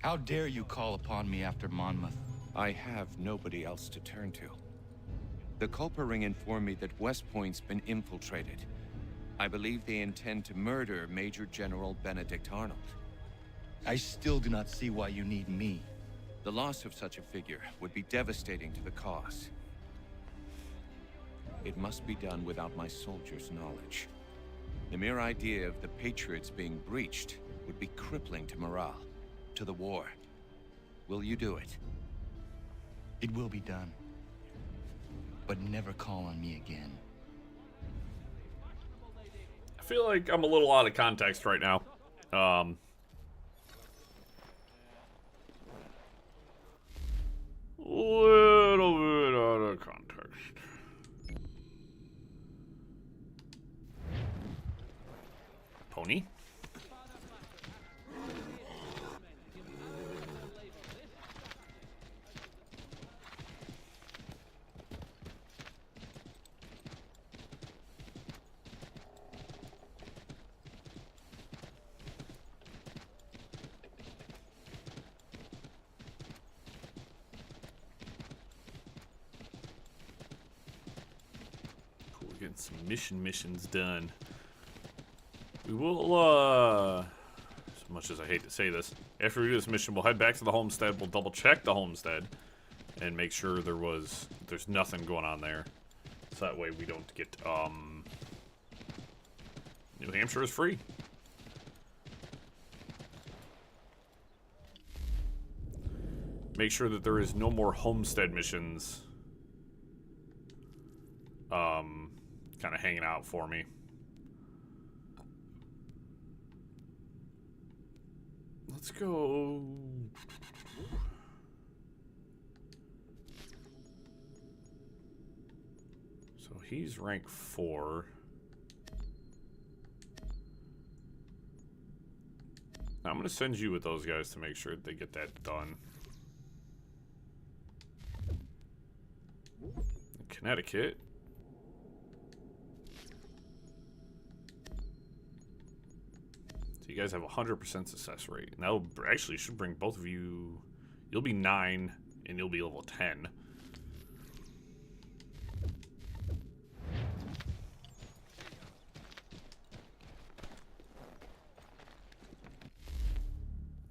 How dare you call upon me after Monmouth? I have nobody else to turn to. The Culper Ring informed me that West Point's been infiltrated. I believe they intend to murder Major General Benedict Arnold. I still do not see why you need me. The loss of such a figure would be devastating to the cause. It must be done without my soldiers' knowledge. The mere idea of the Patriots being breached would be crippling to morale, to the war. Will you do it? It will be done. But never call on me again. I feel like I'm a little out of context right now. Little bit out of context. Pony? getting some missions done. We will, as much as I hate to say this, after we do this mission, we'll head back to the homestead. We'll double check the homestead and make sure there's nothing going on there. So that way we don't get, New Hampshire is free. Make sure that there is no more homestead missions, kind of hanging out for me. Let's go. So he's rank 4. I'm going to send you with those guys to make sure they get that done. Connecticut. So you guys have 100% success rate. And that'll actually should bring both of you. You'll be 9 and you'll be level 10.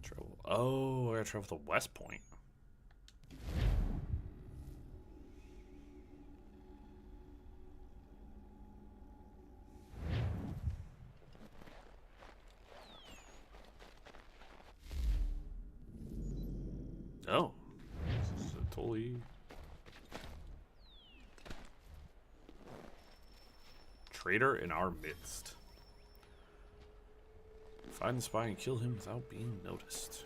Travel. Oh, I gotta travel to West Point. Oh, this is a totally traitor in our midst. Find the spy and kill him without being noticed.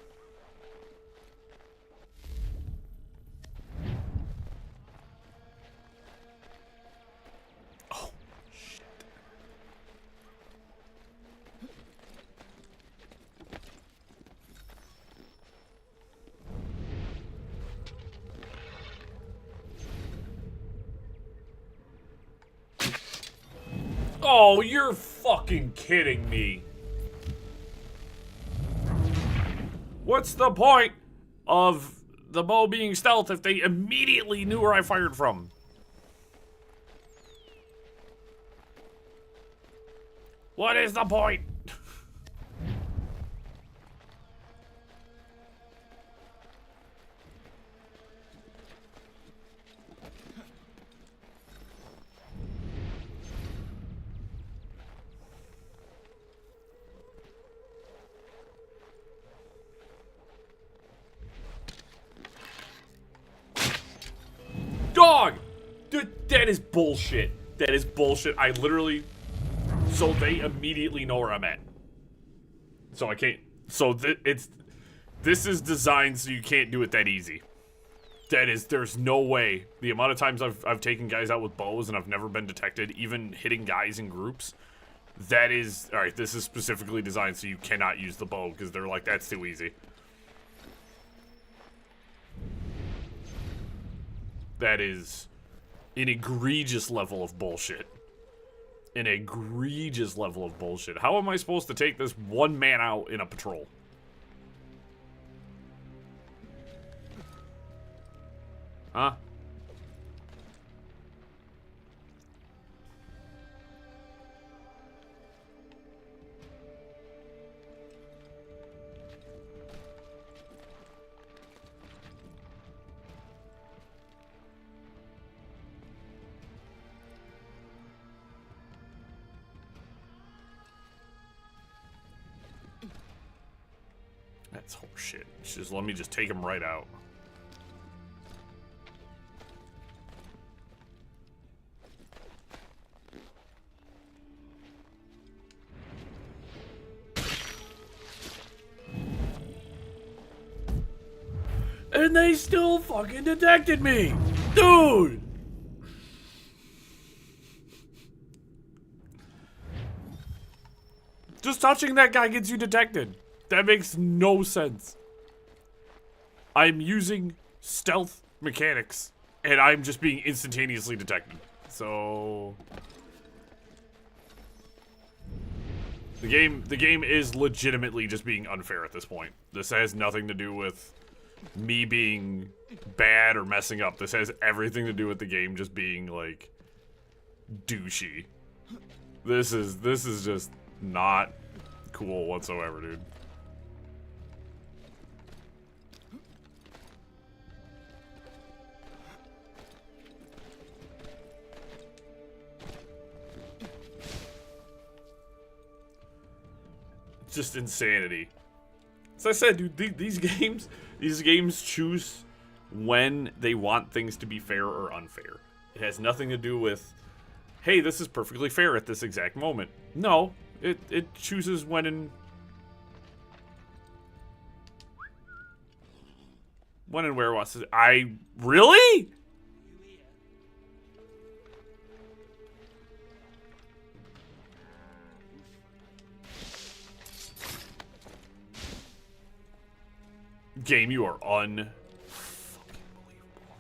Oh, shit. Oh, you're fucking kidding me. What's the point of the bow being stealth if they immediately knew where I fired from? What is the point? Dog! Dude, that is bullshit. That is bullshit. I literally... So they immediately know where I'm at. So I can't... So this is designed so you can't do it that easy. That is... There's no way. The amount of times I've taken guys out with bows and I've never been detected, even hitting guys in groups. That is... Alright, this is specifically designed so you cannot use the bow because they're like, that's too easy. That is an egregious level of bullshit. An egregious level of bullshit. How am I supposed to take this one man out in a patrol? Huh? That's horseshit. Just let me just take him right out. And they still fucking detected me! Dude! Just touching that guy gets you detected. That makes no sense. I'm using stealth mechanics, and I'm just being instantaneously detected. So... The game is legitimately just being unfair at this point. This has nothing to do with me being bad or messing up. This has everything to do with the game just being, like, douchey. This is just not cool whatsoever, dude. Just insanity. As I said, dude, these games choose when they want things to be fair or unfair. It has nothing to do with, hey, this is perfectly fair at this exact moment. No, it chooses when and where it wants to. I really? Game, you are unfucking believable.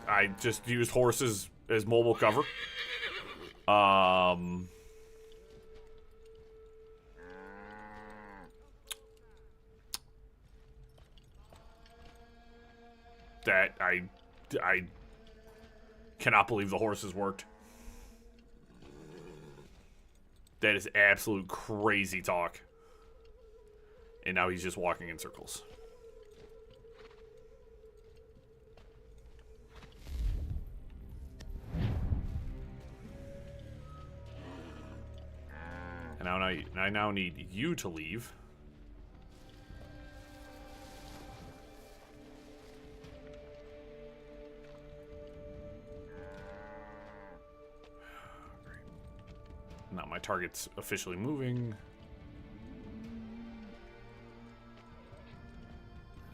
I just used horses as mobile cover. That I cannot believe the horses worked. That is absolute crazy talk. And now he's just walking in circles. And I now need you to leave. Now my target's officially moving.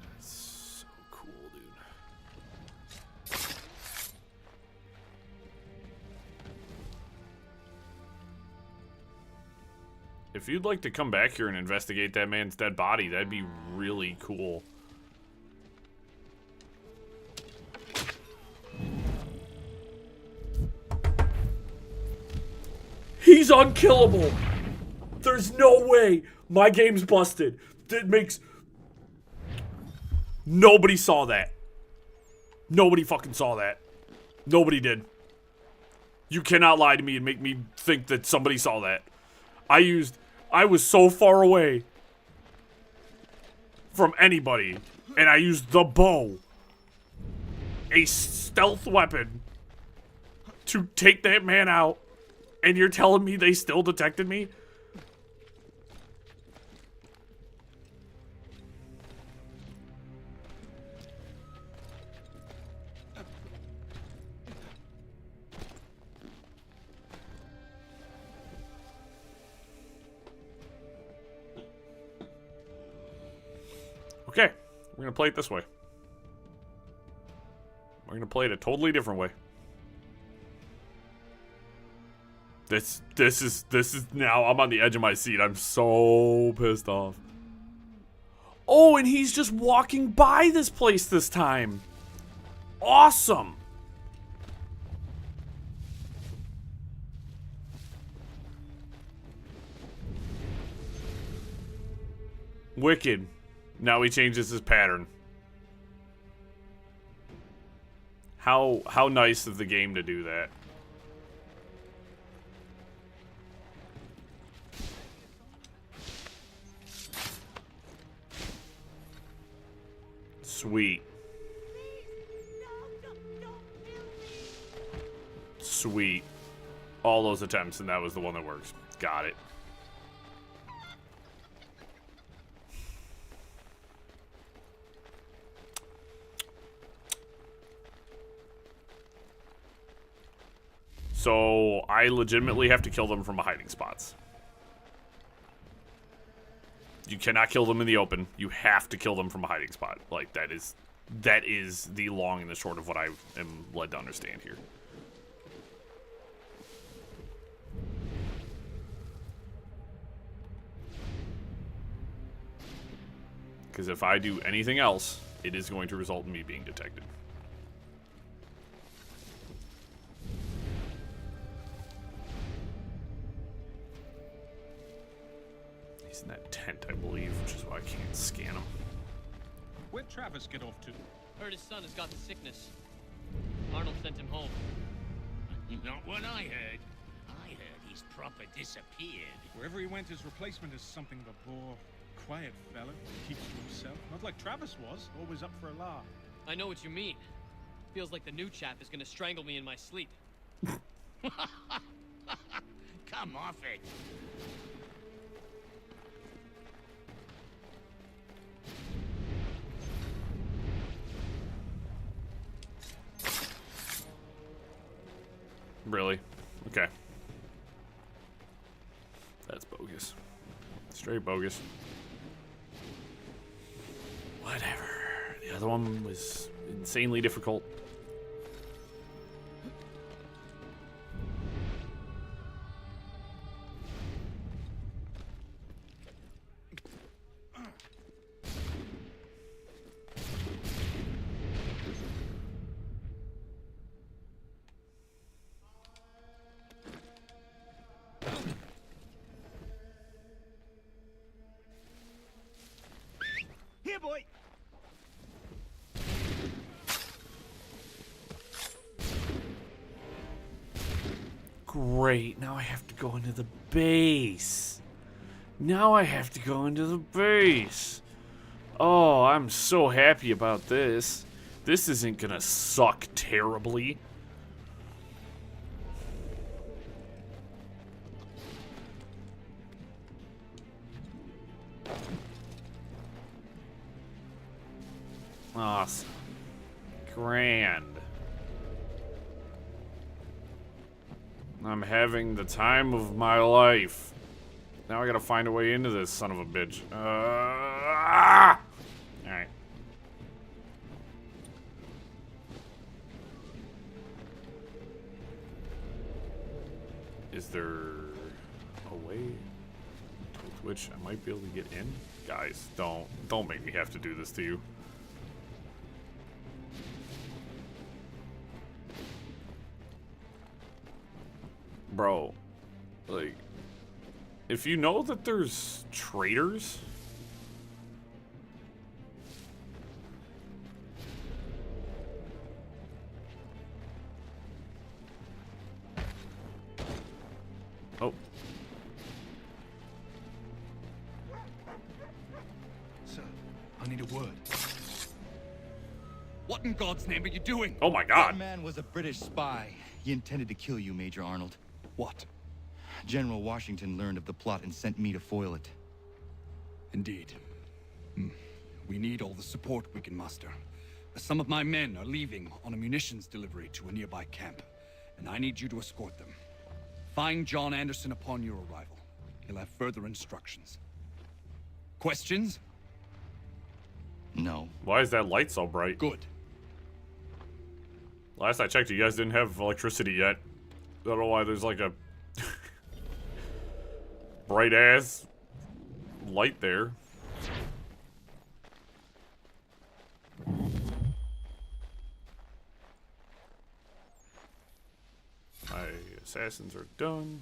That's so cool, dude. If you'd like to come back here and investigate that man's dead body, that'd be really cool. He's unkillable. There's no way my game's busted. That makes... Nobody saw that. Nobody fucking saw that. Nobody did. You cannot lie to me and make me think that somebody saw that. I was so far away from anybody, and I used the bow, a stealth weapon, to take that man out. And you're telling me they still detected me? Okay, we're gonna play it this way. We're gonna play it a totally different way. This is now, I'm on the edge of my seat. I'm so pissed off. Oh, and he's just walking by this place this time. Awesome. Wicked. Now he changes his pattern. How nice of the game to do that. Sweet. Sweet. All those attempts, and that was the one that works. Got it. So, I legitimately have to kill them from hiding spots. You cannot kill them in the open. You have to kill them from a hiding spot. Like, that is the long and the short of what I am led to understand here. Because if I do anything else, it is going to result in me being detected. He's in that tent, I believe, which is why I can't scan him. Where'd Travis get off to? Heard his son has got the sickness. Arnold sent him home. Not what I heard. I heard he's proper disappeared. Wherever he went, his replacement is something of a poor, quiet fella. Keeps to himself. Not like Travis was, always up for a laugh. I know what you mean. Feels like the new chap is gonna strangle me in my sleep. Come off it. Really? Okay. That's bogus. Straight bogus. Whatever. The other one was insanely difficult. Here, boy. Great, now I have to go into the base. Now I have to go into the base. Oh, I'm so happy about this. This isn't gonna suck terribly. Awesome. Grand. I'm having the time of my life. Now I gotta find a way into this son of a bitch. Alright. Is there a way with which I might be able to get in? Guys, don't make me have to do this to you. Bro, like, if you know that there's traitors, oh, Sir, I need a word. What in God's name are you doing? oh my God. That man was a British spy. He intended to kill you, Major Arnold. What? General Washington learned of the plot and sent me to foil it. Indeed. We need all the support we can muster. Some of my men are leaving on a munitions delivery to a nearby camp, and I need you to escort them. Find John Anderson upon your arrival. He'll have further instructions. Questions? No. Why is that light so bright? Good. Last I checked, you guys didn't have electricity yet. I don't know why there's like a bright ass light there. My assassins are done.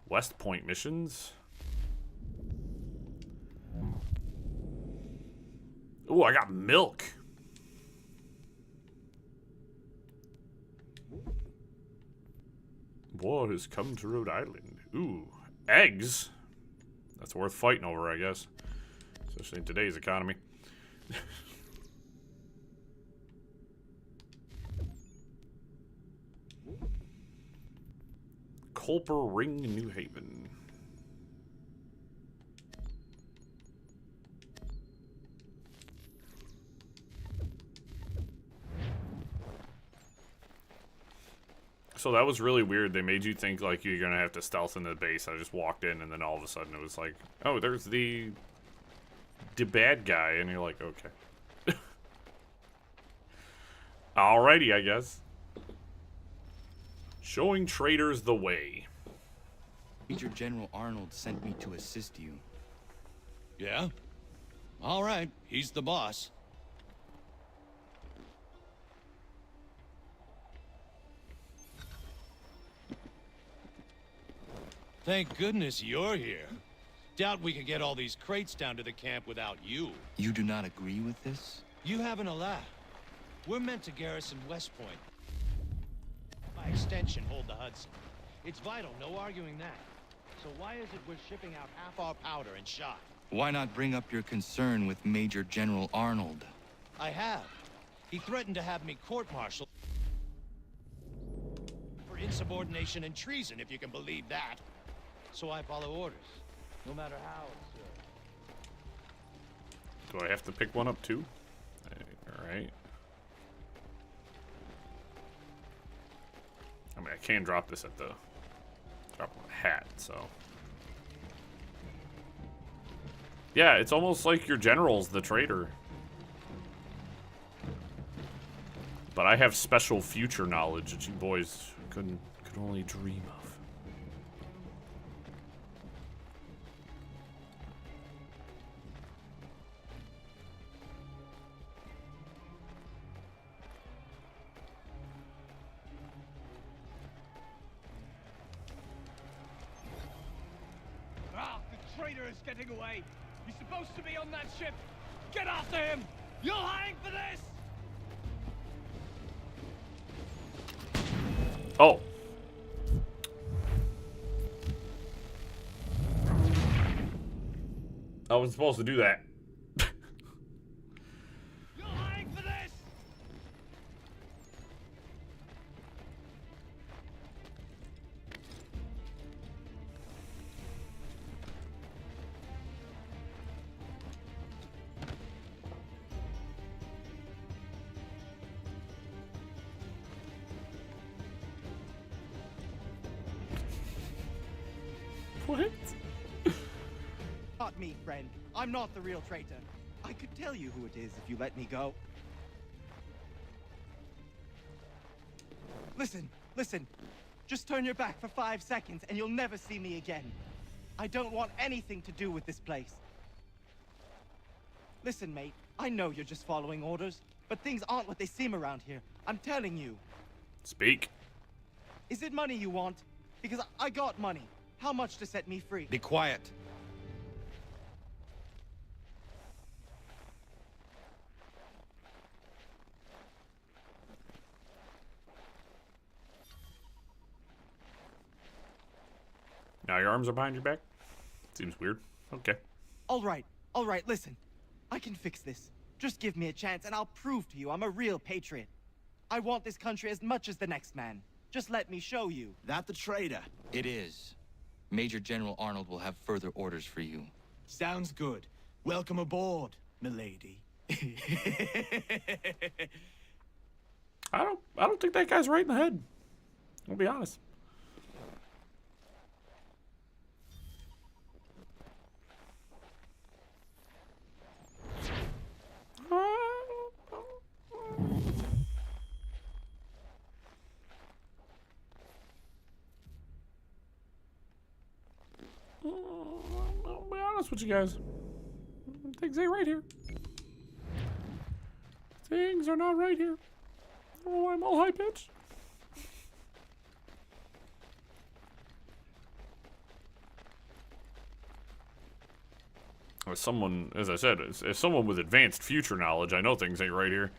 West Point missions. Ooh, I got milk. War has come to Rhode Island. Ooh, eggs. That's worth fighting over, I guess. Especially in today's economy. Culper Ring, New Haven. So that was really weird. They made you think like you're gonna have to stealth into the base. I just walked in and then all of a sudden it was like, oh, there's the bad guy, and you're like, okay. Alrighty, I guess. Showing traitors the way. Major General Arnold sent me to assist you. Yeah? All right, he's the boss. Thank goodness you're here. Doubt we could get all these crates down to the camp without you. You do not agree with this? You haven't a laugh. We're meant to garrison West Point. By extension, hold the Hudson. It's vital, no arguing that. So why is it we're shipping out half our powder and shot? Why not bring up your concern with Major General Arnold? I have. He threatened to have me court-martialed for insubordination and treason, if you can believe that. So I follow orders, no matter how it's Do I have to pick one up too? Alright. I mean, I can drop this at the drop on the hat, so. Yeah, it's almost like your general's the traitor. But I have special future knowledge that you boys could only dream of. The traitor is getting away. He's supposed to be on that ship. Get after him. You'll hang for this. Oh. I was supposed to do that. You'll hang for this. What? Not me, friend. I'm not the real traitor. I could tell you who it is if you let me go. Listen, listen. Just turn your back for 5 seconds and you'll never see me again. I don't want anything to do with this place. Listen, mate. I know you're just following orders, but things aren't what they seem around here. I'm telling you. Speak. Is it money you want? Because I got money. How much to set me free? Be quiet. Now your arms are behind your back? Seems weird. Okay. All right, listen. I can fix this. Just give me a chance and I'll prove to you I'm a real patriot. I want this country as much as the next man. Just let me show you. That the traitor? It is. Major General Arnold will have further orders for you. Sounds good. Welcome aboard, milady. I don't think that guy's right in the head. I'll be honest. I'll be honest with you guys. Things ain't right here. Things are not right here. Oh, I'm all high pitched. As someone, as I said, as someone with advanced future knowledge, I know things ain't right here.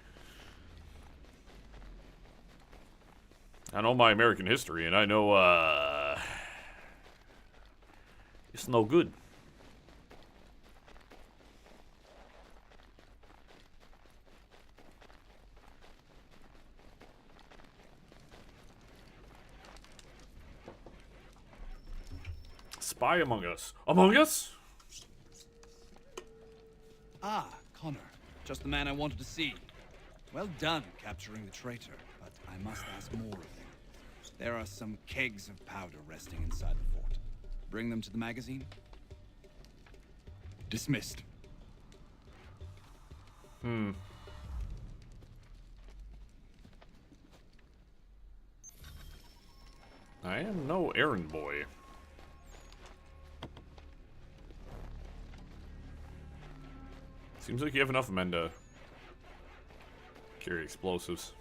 I know my American history, and I know, it's no good. Spy among us. Among us? Ah, Connor. Just the man I wanted to see. Well done capturing the traitor, but I must ask more of you. There are some kegs of powder resting inside the fort. Bring them to the magazine? Dismissed. I am no errand boy. Seems like you have enough men to carry explosives.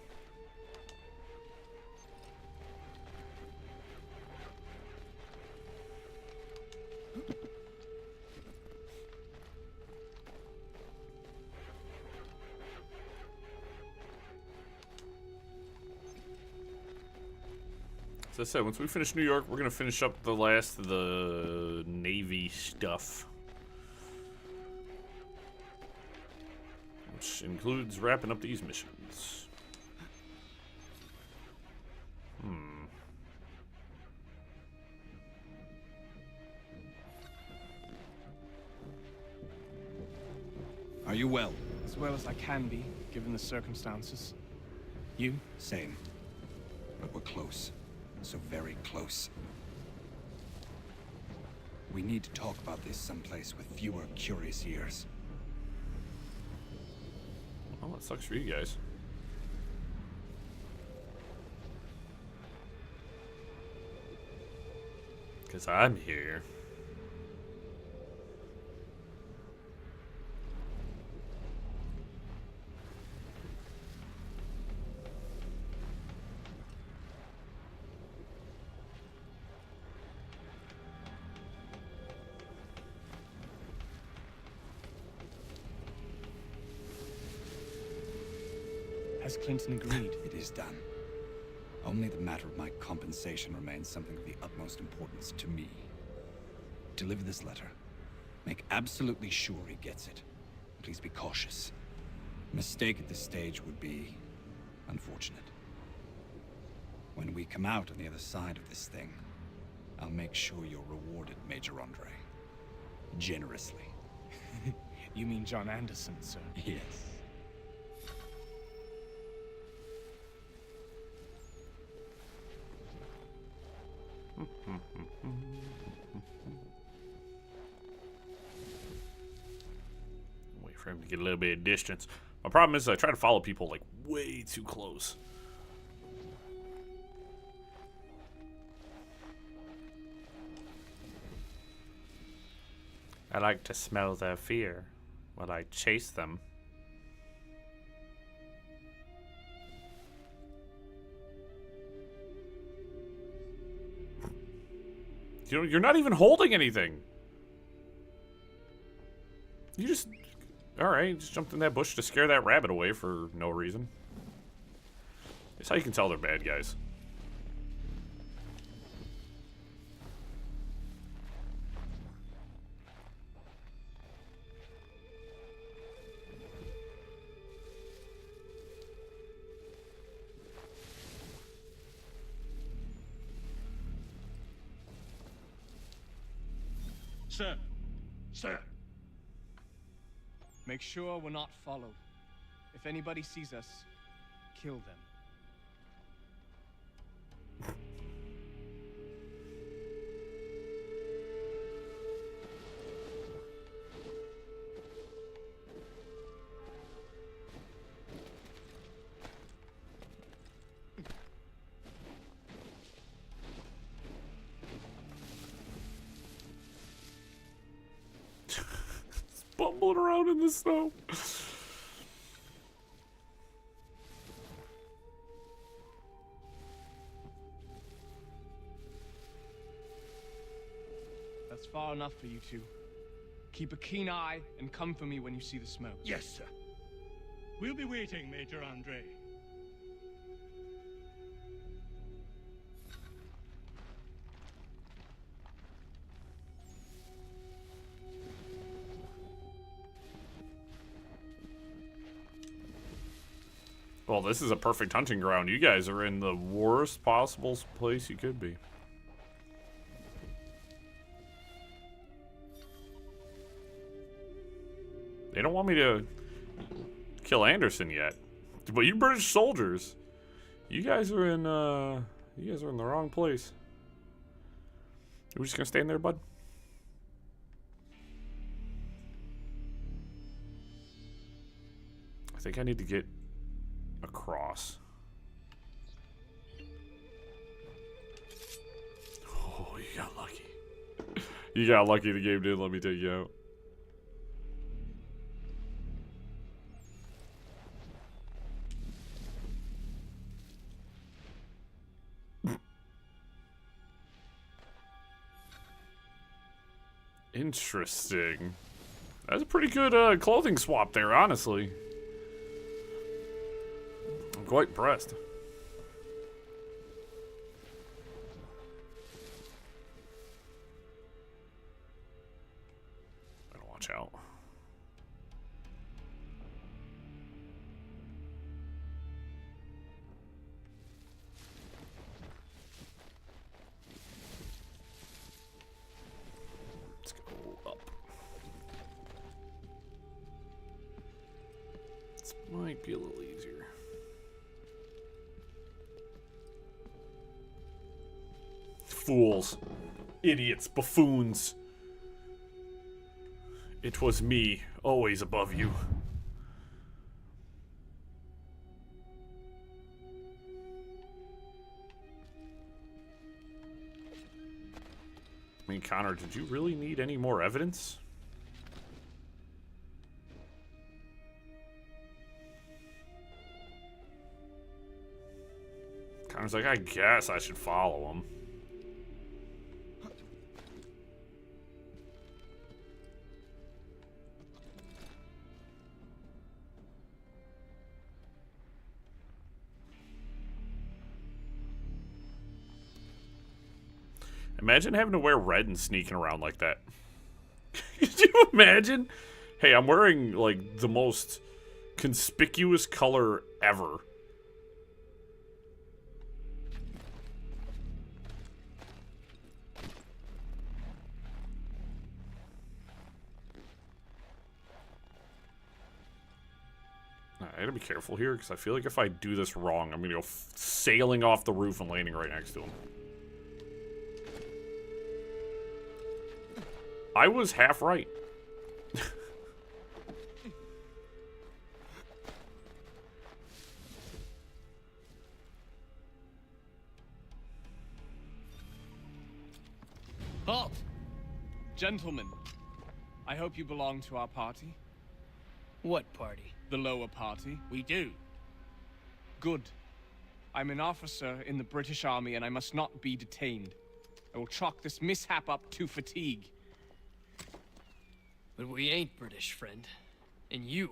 As I said, once we finish New York, we're gonna finish up the last of the Navy stuff. Which includes wrapping up these missions. Are you well? As well as I can be, given the circumstances. You? Same. But we're close. So very close. We need to talk about this someplace with fewer curious ears. Well, that sucks for you guys. Because I'm here. Has Clinton agreed? It is done. Only the matter of my compensation remains something of the utmost importance to me. Deliver this letter. Make absolutely sure he gets it. Please be cautious. A mistake at this stage would be unfortunate. When we come out on the other side of this thing, I'll make sure you're rewarded, Major Andre. Generously. You mean John Anderson, sir? Yes. Wait for him to get a little bit of distance. My problem is I try to follow people like way too close. I like to smell their fear while I chase them. You're not even holding anything. You just... Alright, just jumped in that bush to scare that rabbit away for no reason. That's how you can tell they're bad guys. Sir. Sir. Make sure we're not followed. If anybody sees us, kill them. Bumbling around in the snow. That's far enough for you two. Keep a keen eye and come for me when you see the smoke. Yes, sir. We'll be waiting, Major Andre. Well, this is a perfect hunting ground. You guys are in the worst possible place you could be. They don't want me to kill Anderson yet. But you British soldiers, you guys are in the wrong place. We're just gonna stand there, bud. I think I need to get across. Oh, you got lucky. You got lucky the game didn't let me take you out. Interesting. That's a pretty good clothing swap there, honestly. I'm quite impressed. out. Let's go up. This might be a little easier. Fools. Idiots. Buffoons. It was me, always above you. I mean, Connor, did you really need any more evidence? Connor's like, I guess I should follow him. Imagine having to wear red and sneaking around like that. Could you imagine? Hey, I'm wearing, like, the most conspicuous color ever. I gotta be careful here, because I feel like if I do this wrong, I'm gonna go sailing off the roof and landing right next to him. I was half right. Halt! Gentlemen, I hope you belong to our party. What party? The lower party. We do. Good. I'm an officer in the British Army and I must not be detained. I will chalk this mishap up to fatigue. But we ain't British, friend. And you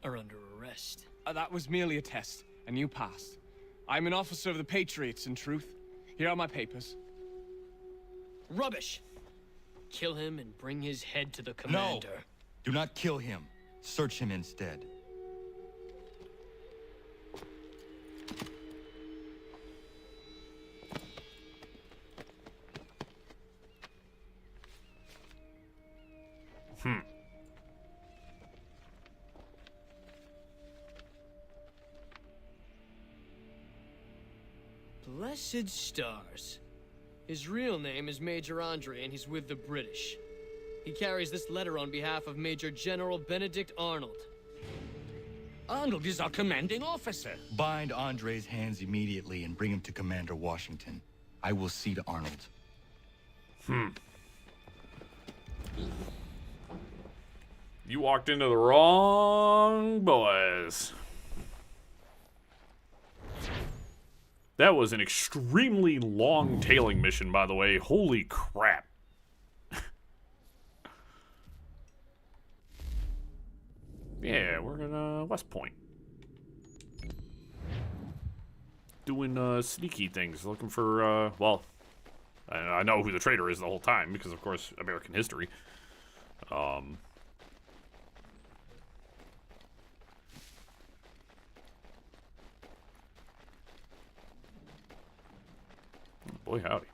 are under arrest. That was merely a test, and you passed. I'm an officer of the Patriots, in truth. Here are my papers. Rubbish! Kill him and bring his head to the commander. No! Do not kill him. Search him instead. Blessed stars. His real name is Major Andre, and he's with the British. He carries this letter on behalf of Major General Benedict Arnold. Arnold is our commanding officer. Bind Andre's hands immediately and bring him to Commander Washington. I will see to Arnold. You walked into the wrong boys. That was an extremely long tailing mission, by the way. Holy crap. Yeah, we're gonna West Point. Doing sneaky things, looking for, well, I know who the traitor is the whole time, because of course, American history. Boy, howdy.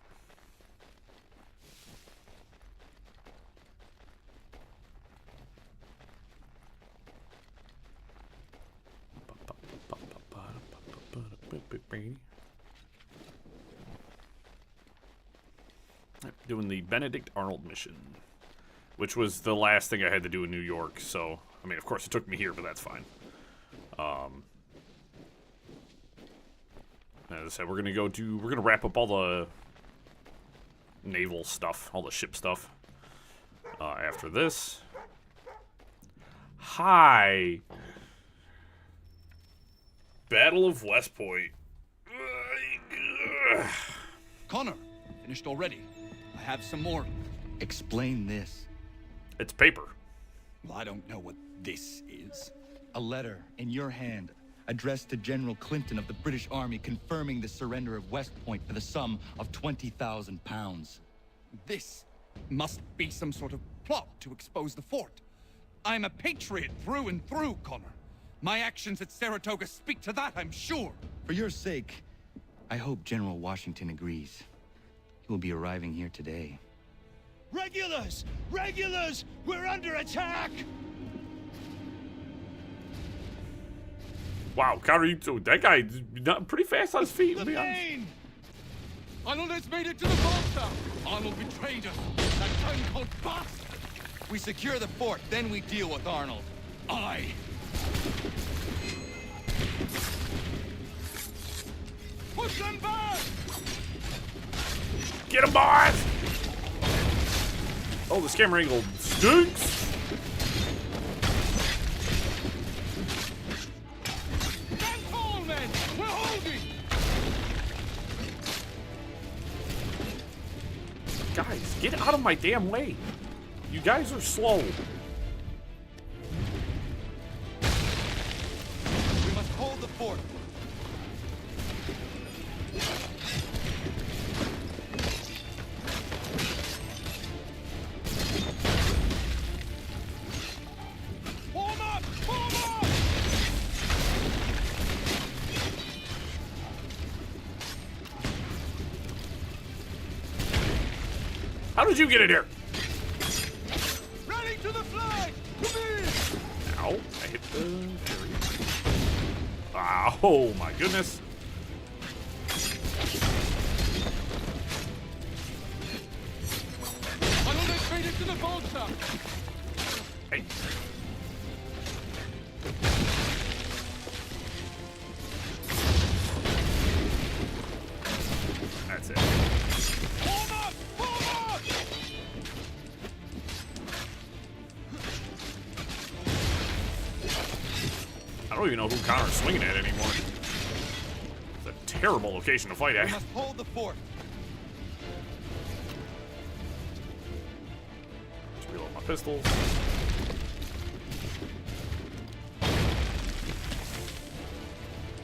Doing the Benedict Arnold mission, which was the last thing I had to do in New York, so, I mean, of course it took me here, but that's fine. As I said, we're gonna wrap up all the naval stuff, all the ship stuff, after this. Hi! Battle of West Point. Connor, finished already. I have some more. Explain this. It's paper. Well, I don't know what this is. A letter in your hand, addressed to General Clinton of the British Army confirming the surrender of West Point for the sum of 20,000 pounds. This must be some sort of plot to expose the fort. I'm a patriot through and through, Connor. My actions at Saratoga speak to that, I'm sure. For your sake, I hope General Washington agrees. He will be arriving here today. Regulars! Regulars! We're under attack! Wow, Connor, that guy pretty fast on his feet. The main! Arnold has made it to the vault. Arnold betrayed us. That turncoat bust! We secure the fort, then we deal with Arnold. Aye. Push them back! Get him, boys! Oh, this camera angle stinks. Stand tall, men! We're holding! Guys, get out of my damn way. You guys are slow. We must hold the fort. Form up! Form up! How did you get in here? Rally to the flag! Come in! Ow, I hit the area. Oh my goodness. Arnold has made it to the vault. Hey. That's it. Form up! Form up! I don't even know who Connor's swinging at anymore. It's a terrible location to fight at. We must hold the fort. Just reload my pistols.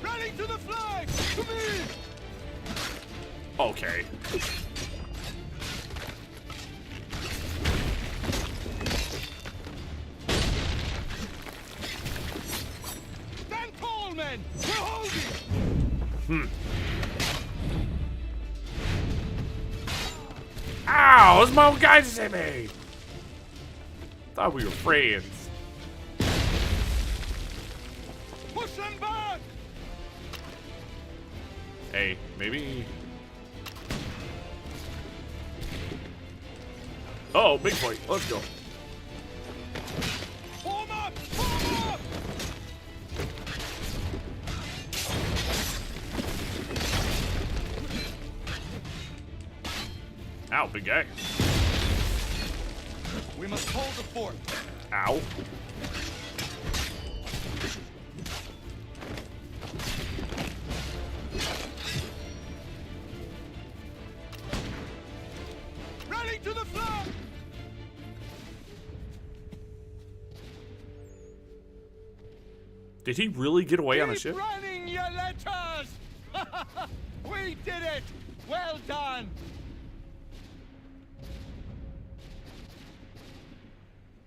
Rally to the flag! Come in! Okay. Stand tall, men! We're holding! Ow! Those my own guys at me! Thought we were friends. Push them back! Hey, maybe. Oh, big fight. Let's go. Form up! Form up! Ow, big guy. We must hold the fort. Ow. Rally to the flag! Did he really get away on a ship? Keep running, you letters! We did it! Well done!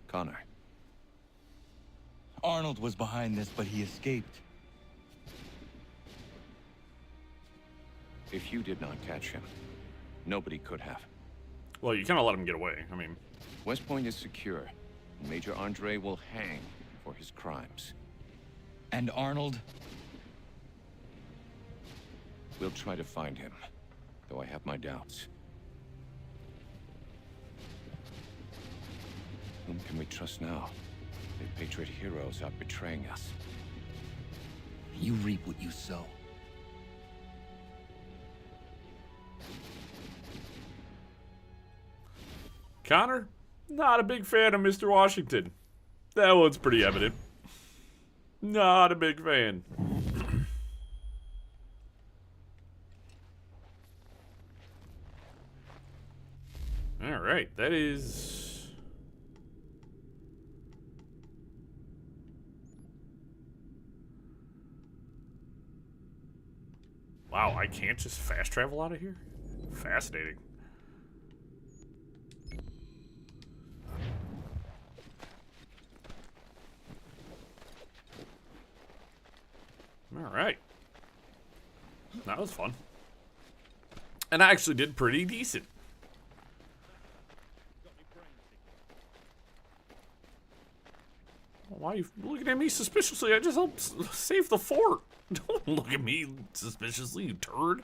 Connor. Arnold was behind this, but he escaped. If you did not catch him, nobody could have. Well, you kind of let him get away. I mean, West Point is secure. And Major Andre will hang for his crimes. And Arnold? We'll try to find him, though I have my doubts. Whom can we trust now? The Patriot heroes out betraying us. You reap what you sow. Connor, not a big fan of Mr. Washington. That one's pretty evident. Not a big fan. All right, that is... Wow, I can't just fast travel out of here? Fascinating. All right. That was fun. And I actually did pretty decent. Why are you looking at me suspiciously? I just helped save the fort. Don't look at me suspiciously, you turd.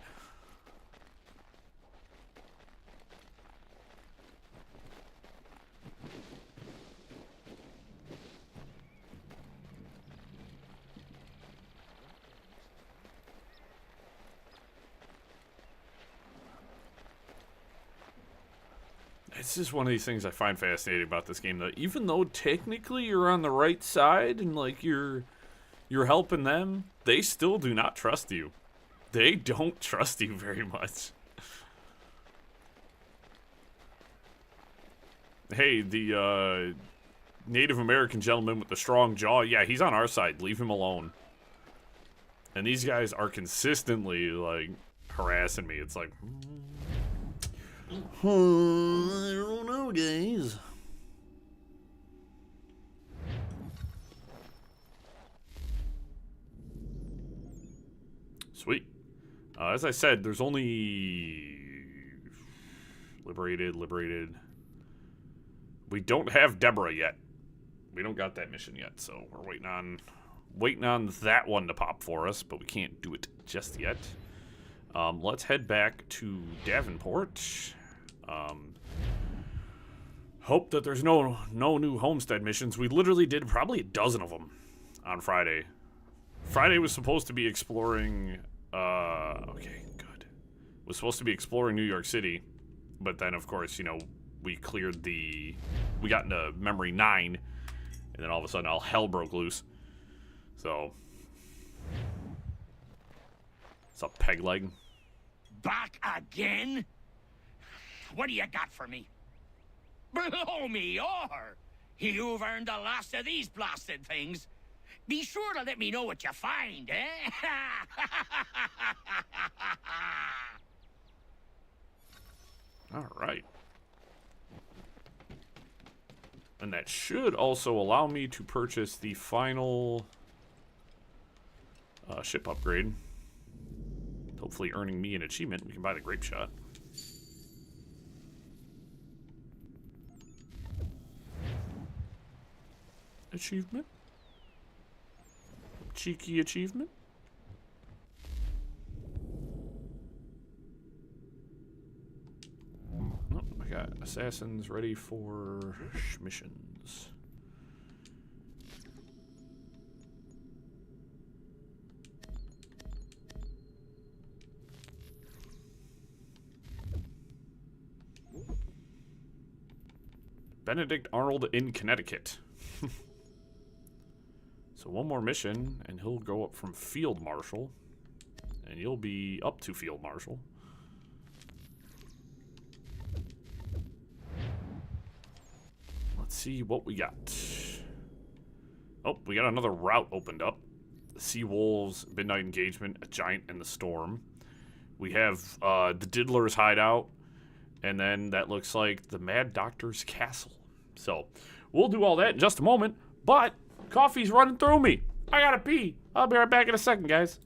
It's just one of these things I find fascinating about this game, though. Even though technically you're on the right side and like you're helping them, they still do not trust you. They don't trust you very much. Hey, the Native American gentleman with the strong jaw, yeah, he's on our side. Leave him alone. And these guys are consistently like harassing me. It's like, I don't know, guys. Sweet. As I said, there's only liberated. We don't have Deborah yet. We don't got that mission yet, so we're waiting on that one to pop for us, but we can't do it just yet. Let's head back to Davenport. Hope that there's no new homestead missions. We literally did probably a dozen of them on Friday. Friday was supposed to be exploring, okay, good. Was supposed to be exploring New York City, but then, of course, you know, we got into Memory 9, and then all of a sudden all hell broke loose. So, what's up, peg leg? Back again? What do you got for me? Blow me or you've earned the last of these blasted things. Be sure to let me know what you find, eh? All right. And that should also allow me to purchase the final ship upgrade. Hopefully earning me an achievement. We can buy the grape shot. Achievement? Cheeky achievement? Oh, I got assassins ready for missions. Benedict Arnold in Connecticut. So one more mission, and he'll go up from Field Marshal, and you'll be up to Field Marshal. Let's see what we got. Oh, we got another route opened up. The Sea Wolves, Midnight Engagement, a Giant in the Storm. We have the Diddler's Hideout, and then that looks like the Mad Doctor's Castle. So we'll do all that in just a moment, but coffee's running through me. I gotta pee. I'll be right back in a second, guys.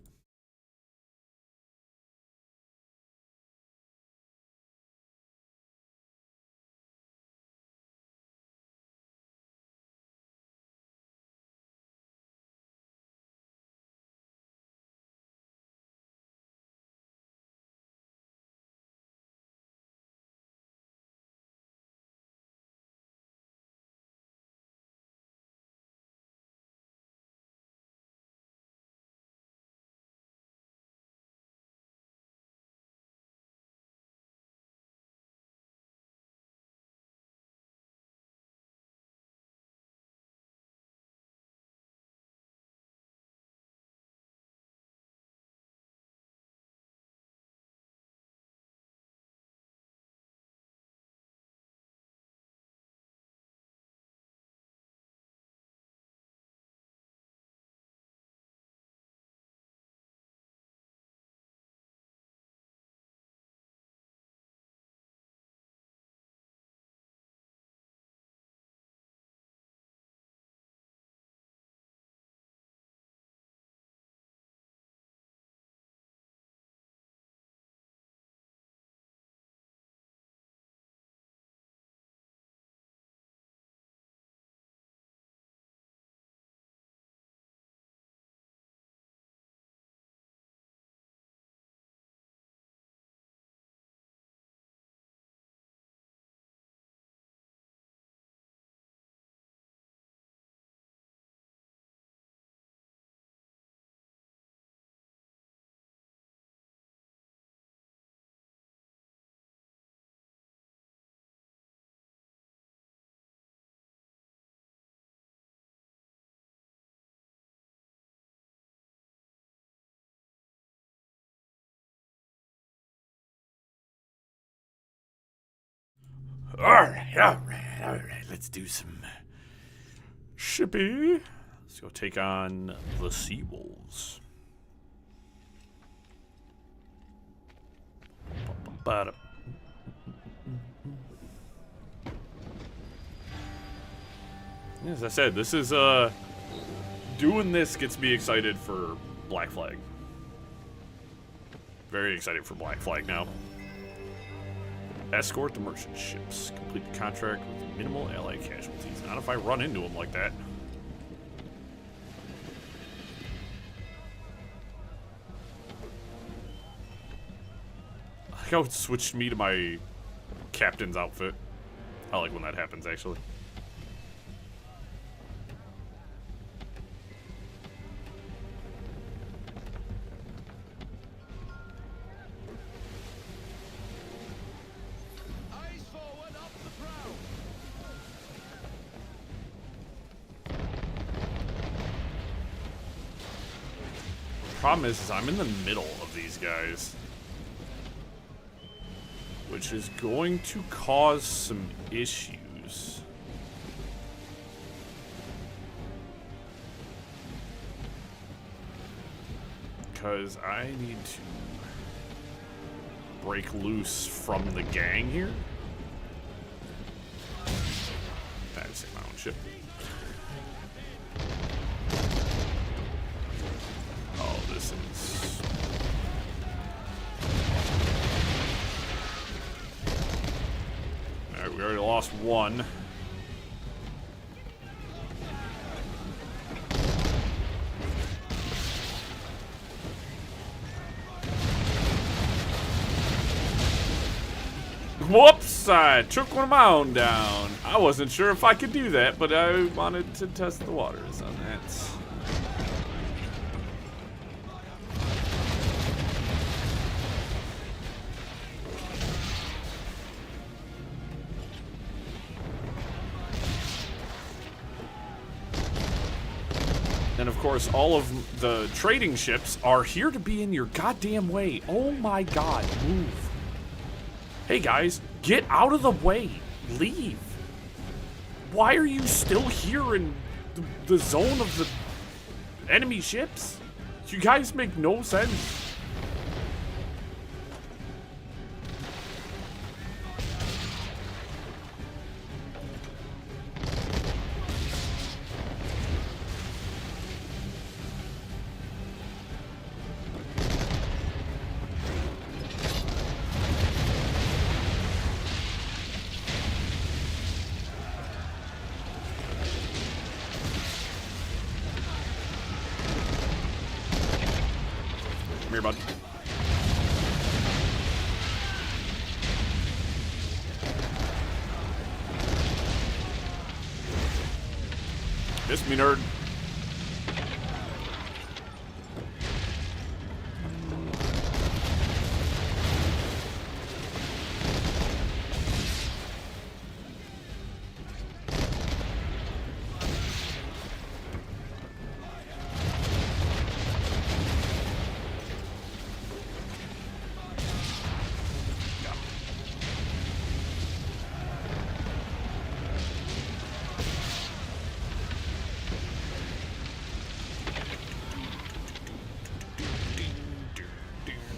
Alright. Let's do some shippy. Let's go take on the Sea Wolves. As I said, this is doing this gets me excited for Black Flag. Very excited for Black Flag now. Escort the merchant ships. Complete the contract with minimal allied casualties. Not if I run into them like that. I like how it switched me to my captain's outfit. I like when that happens, actually. Problem is I'm in the middle of these guys, which is going to cause some issues. Because I need to break loose from the gang here. I just take my own ship. Oh, this is... Alright, we already lost one. Whoops! I took one of my own down. I wasn't sure if I could do that, but I wanted to test the waters on that. And of course, all of the trading ships are here to be in your goddamn way. Oh my god, move. Hey guys, get out of the way. Leave. Why are you still here in the zone of the enemy ships? You guys make no sense. Come here, bud. Miss me, nerd.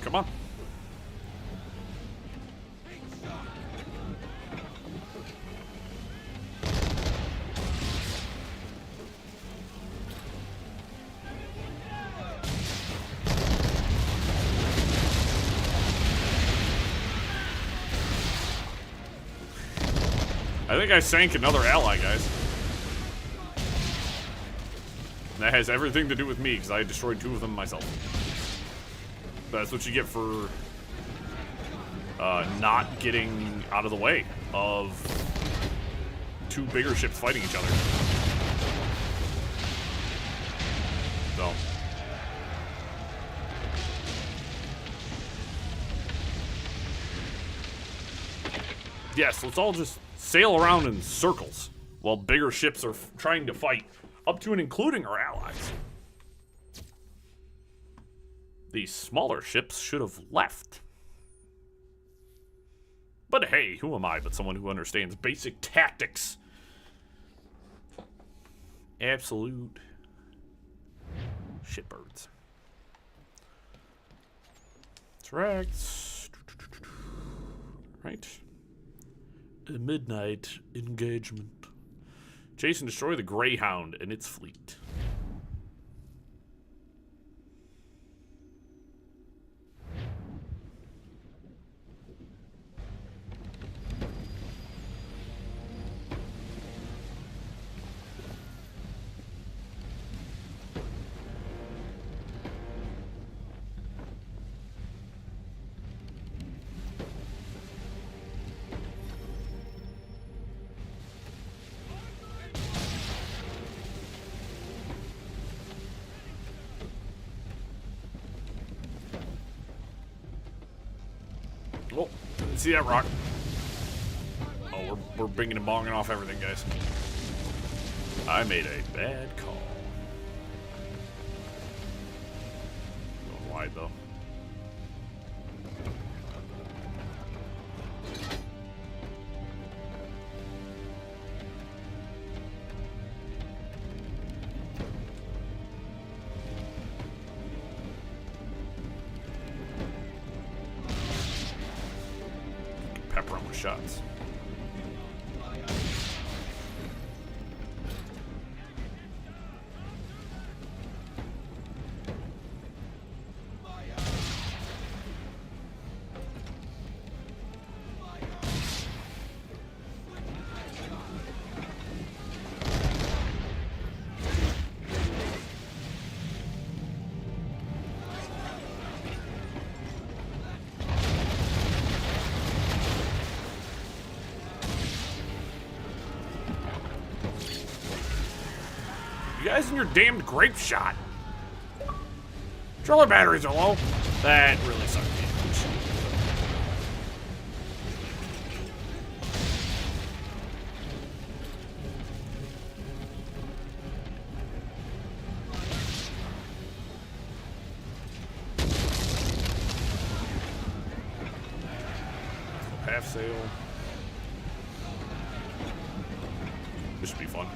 Come on. I think I sank another ally, guys. And that has everything to do with me, because I destroyed 2 of them myself. That's what you get for not getting out of the way of 2 bigger ships fighting each other. So. Yes, let's all just sail around in circles while bigger ships are trying to fight, up to and including our allies. These smaller ships should have left. But hey, who am I but someone who understands basic tactics? Absolute shitbirds. Correct. Right. A midnight engagement. Chase and destroy the Greyhound and its fleet. Oh, didn't see that rock. Oh, we're binging and bonging off everything, guys. I made a bad call. Going wide, though. Pepper him with shots. You guys and your damned grape shot. Controller batteries are low. That really sucked. Half sail. This should be fun.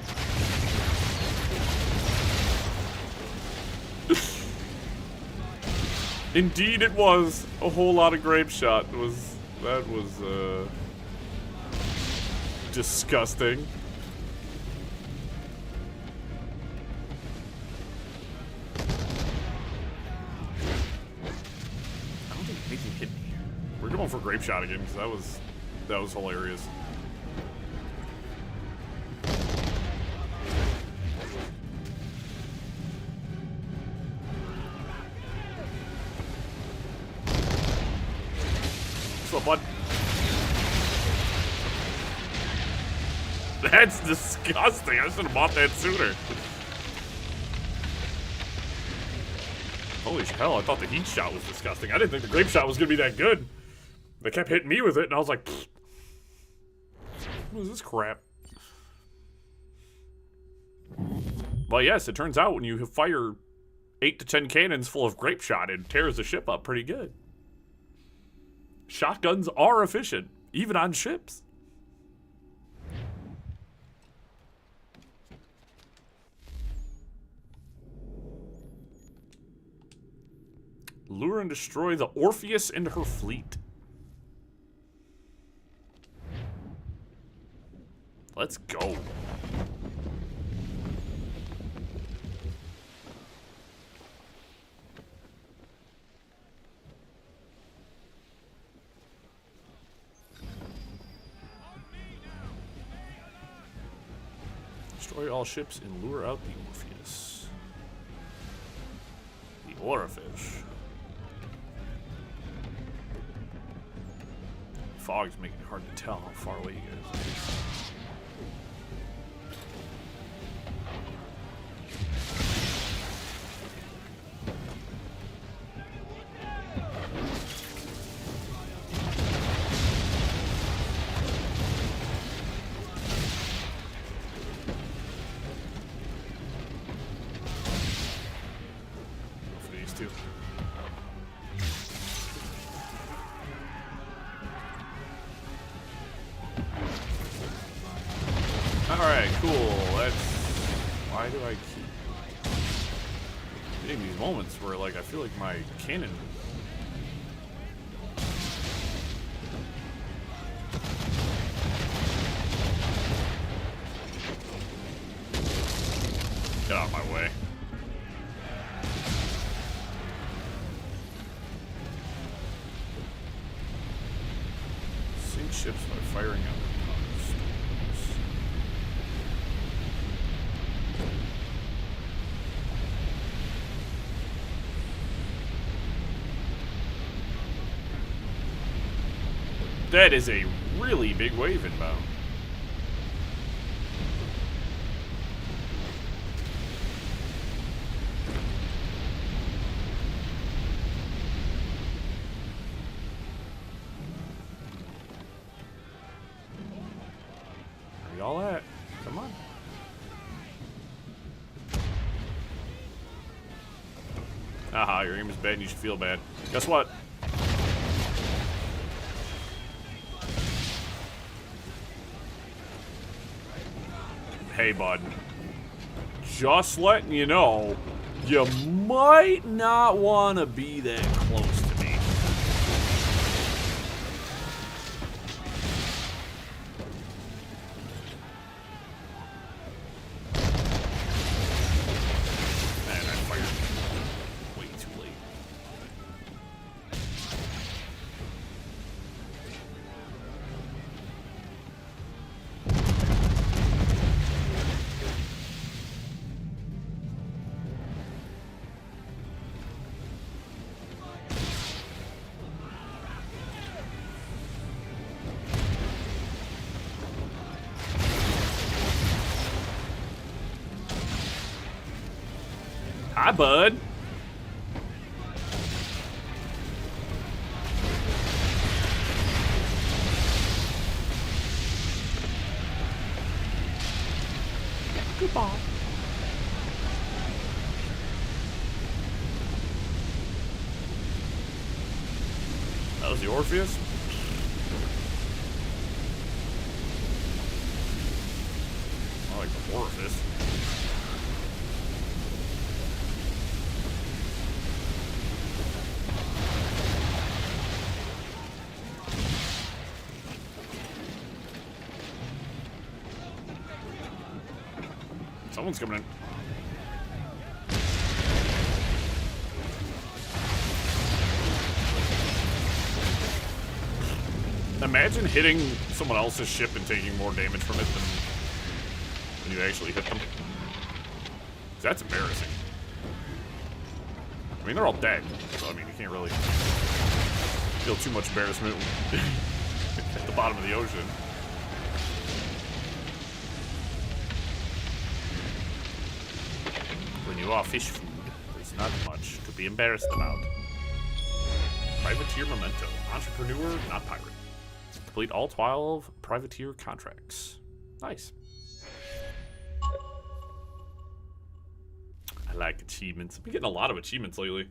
Indeed, it was a whole lot of grape shot. That was disgusting. I don't think anything hit me. We're going for grape shot again because that was hilarious. Bud. That's disgusting. I should have bought that sooner. Holy hell, I thought the heat shot was disgusting. I didn't think the grape shot was going to be that good. They kept hitting me with it, and I was like, pfft. What is this crap? But yes, it turns out when you fire 8 to 10 cannons full of grape shot, it tears the ship up pretty good. Shotguns are efficient, even on ships. Lure and destroy the Orpheus and her fleet. Let's go. Destroy all ships and lure out the Orpheus. The Orifish. Fog's making it hard to tell how far away you guys are. Alright, cool. That's... Why do I keep getting these moments where, like, I feel like my cannon... Get out of my way. Sink ships by firing out their power stores. That is a really big wave inbound. Where y'all at? Come on. Aha, your aim is bad and you should feel bad. Guess what? Hey, bud. Just letting you know, you might not want to be that close to me. Man, I fired way too late. Hi, bud. Goodbye. That was the Orpheus? I like the Orifice. Someone's coming in. Imagine hitting someone else's ship and taking more damage from it than when you actually hit them. That's embarrassing. I mean, they're all dead, so I mean, you can't really feel too much embarrassment at the bottom of the ocean. When you are fish food, there's not much to be embarrassed about. Privateer memento. Entrepreneur, not pirate. Complete all 12 privateer contracts. Nice. I like achievements. I've been getting a lot of achievements lately.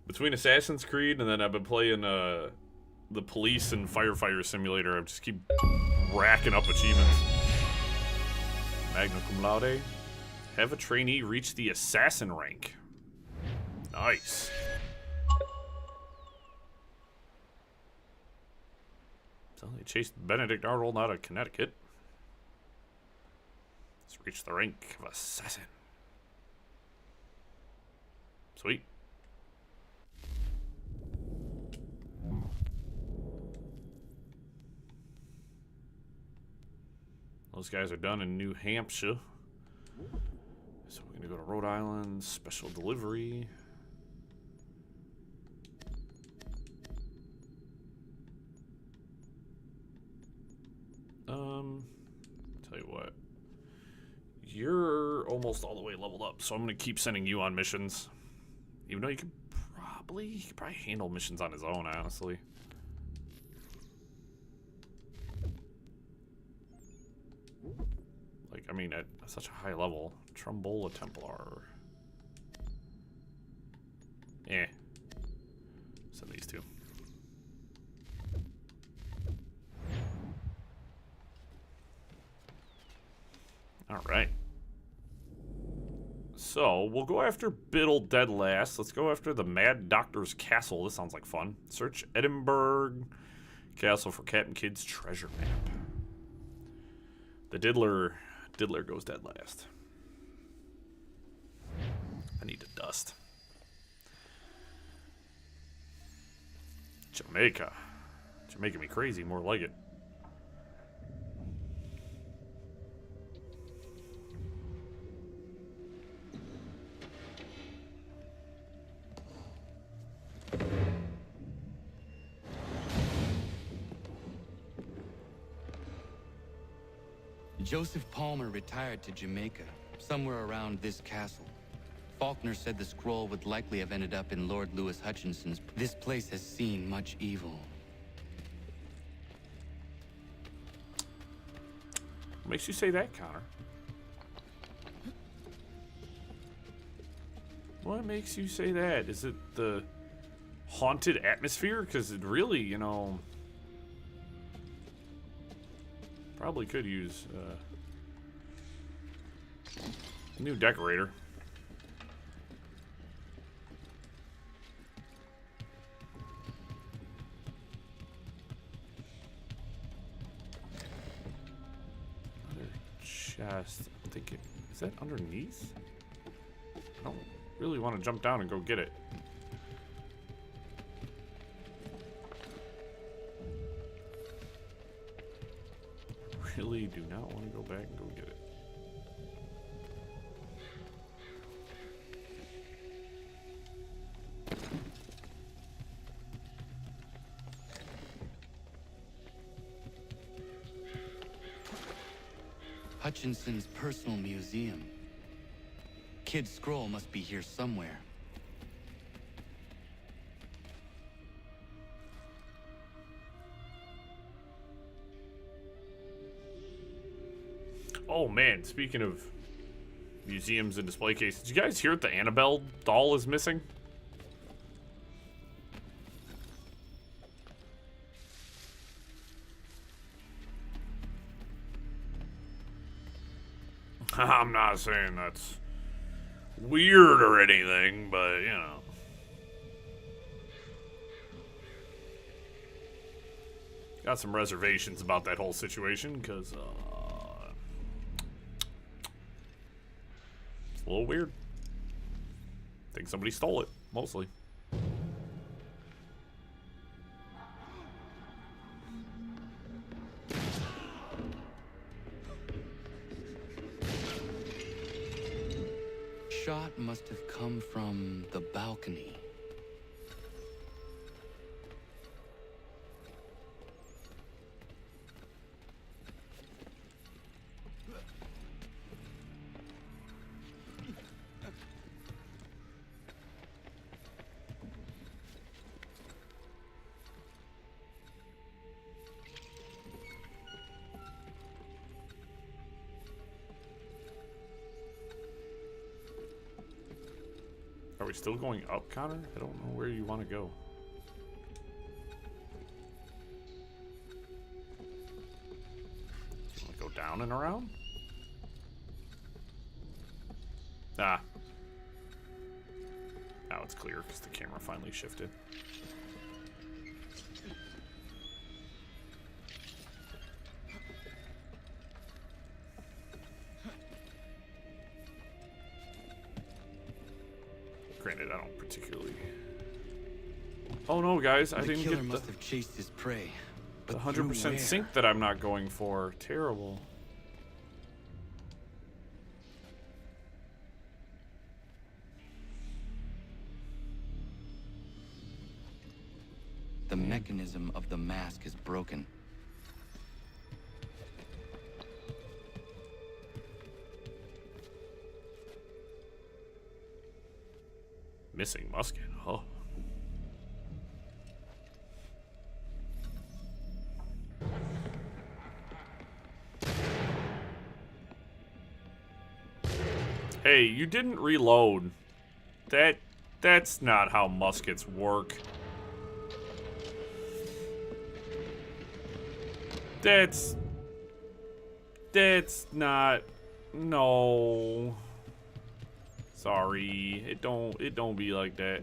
Between Assassin's Creed and then I've been playing the police and firefighter simulator. I just keep racking up achievements. Magna cum laude. Have a trainee reach the assassin rank. Nice. So they chased Benedict Arnold out of Connecticut. Let's reach the rank of assassin. Sweet. Those guys are done in New Hampshire. So we're gonna go to Rhode Island, special delivery. Tell you what. You're almost all the way leveled up, so I'm gonna keep sending you on missions. Even though he could probably handle missions on his own, honestly. Like, I mean, at such a high level. Trumbola Templar. Eh. Send these two. All right. So, we'll go after Biddle dead last. Let's go after the Mad Doctor's Castle. This sounds like fun. Search Edinburgh Castle for Captain Kidd's treasure map. The Diddler goes dead last. I need to dust. Jamaica. You're making me crazy, more like it. Joseph Palmer retired to Jamaica, somewhere around this castle. Faulkner said the scroll would likely have ended up in Lord Louis Hutchinson's. This place has seen much evil. What makes you say that, Connor? What makes you say that? Is it the haunted atmosphere? Because it really, you know, probably could use a new decorator. Another chest. I'm thinking, is that underneath? I don't really want to jump down and go get it. Really do not want to go back and go get it. Hutchinson's personal museum. Kidd's scroll must be here somewhere. Oh man, speaking of museums and display cases, did you guys hear that the Annabelle doll is missing? I'm not saying that's weird or anything, but you know. Got some reservations about that whole situation, because it's a little weird. Think somebody stole it, mostly. Shot must have come from the balcony. Are we still going up, Connor? I don't know where you want to go. Do you want to go down and around? Ah. Now it's clear because the camera finally shifted. Granted, I don't particularly. Oh no, guys! I didn't get must have chased his prey. The 100% sync that I'm not going for. Terrible. The mechanism of the mask is broken. Missing musket. Oh. Hey, you didn't reload. That's not how muskets work. That's not No. Sorry. It don't be like that.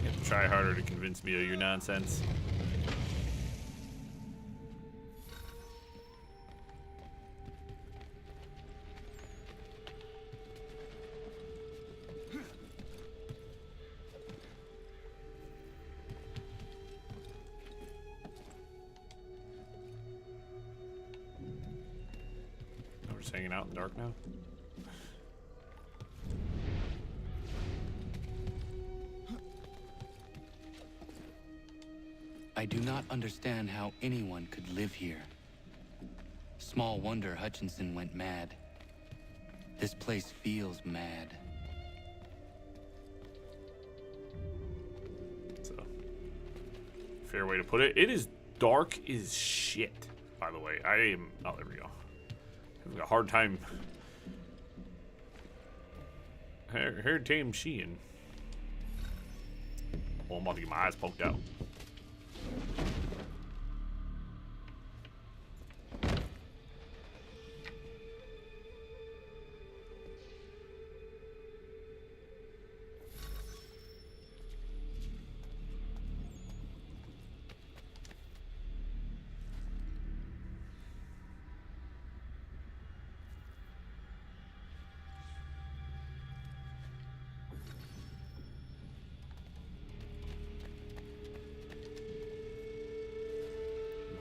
You have to try harder to convince me of your nonsense. We're just hanging out in the dark now. I do not understand how anyone could live here. Small wonder Hutchinson went mad. This place feels mad. That's a fair way to put it. It is dark as shit, by the way. I am... Oh, there we go. Having a hard time... Her damn Sheehan. Oh, I'm about to get my eyes poked out.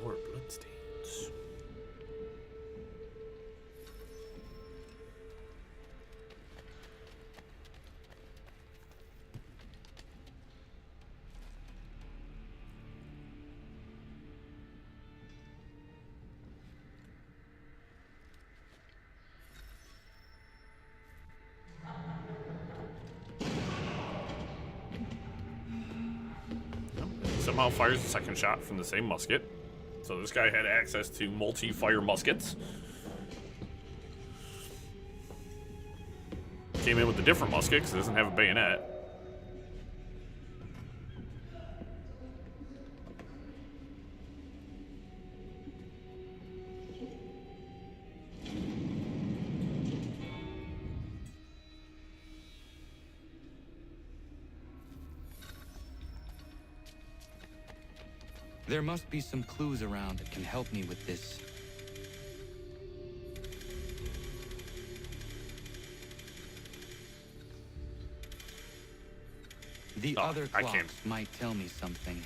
More bloodstains. Somehow fires the second shot from the same musket. So this guy had access to multi-fire muskets. Came in with a different musket because it doesn't have a bayonet. There must be some clues around that can help me with this. The other clocks might tell me something.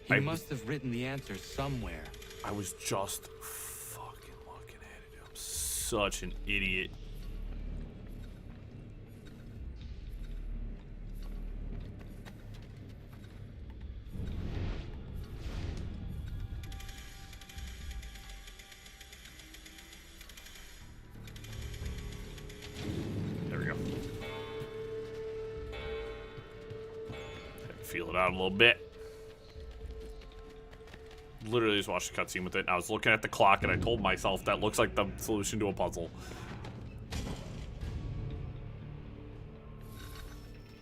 He must have written the answer somewhere. I was just fucking looking at it. I'm such an idiot. There we go. Feel it out a little bit. Literally just watched the cutscene with it. I was looking at the clock and I told myself that looks like the solution to a puzzle.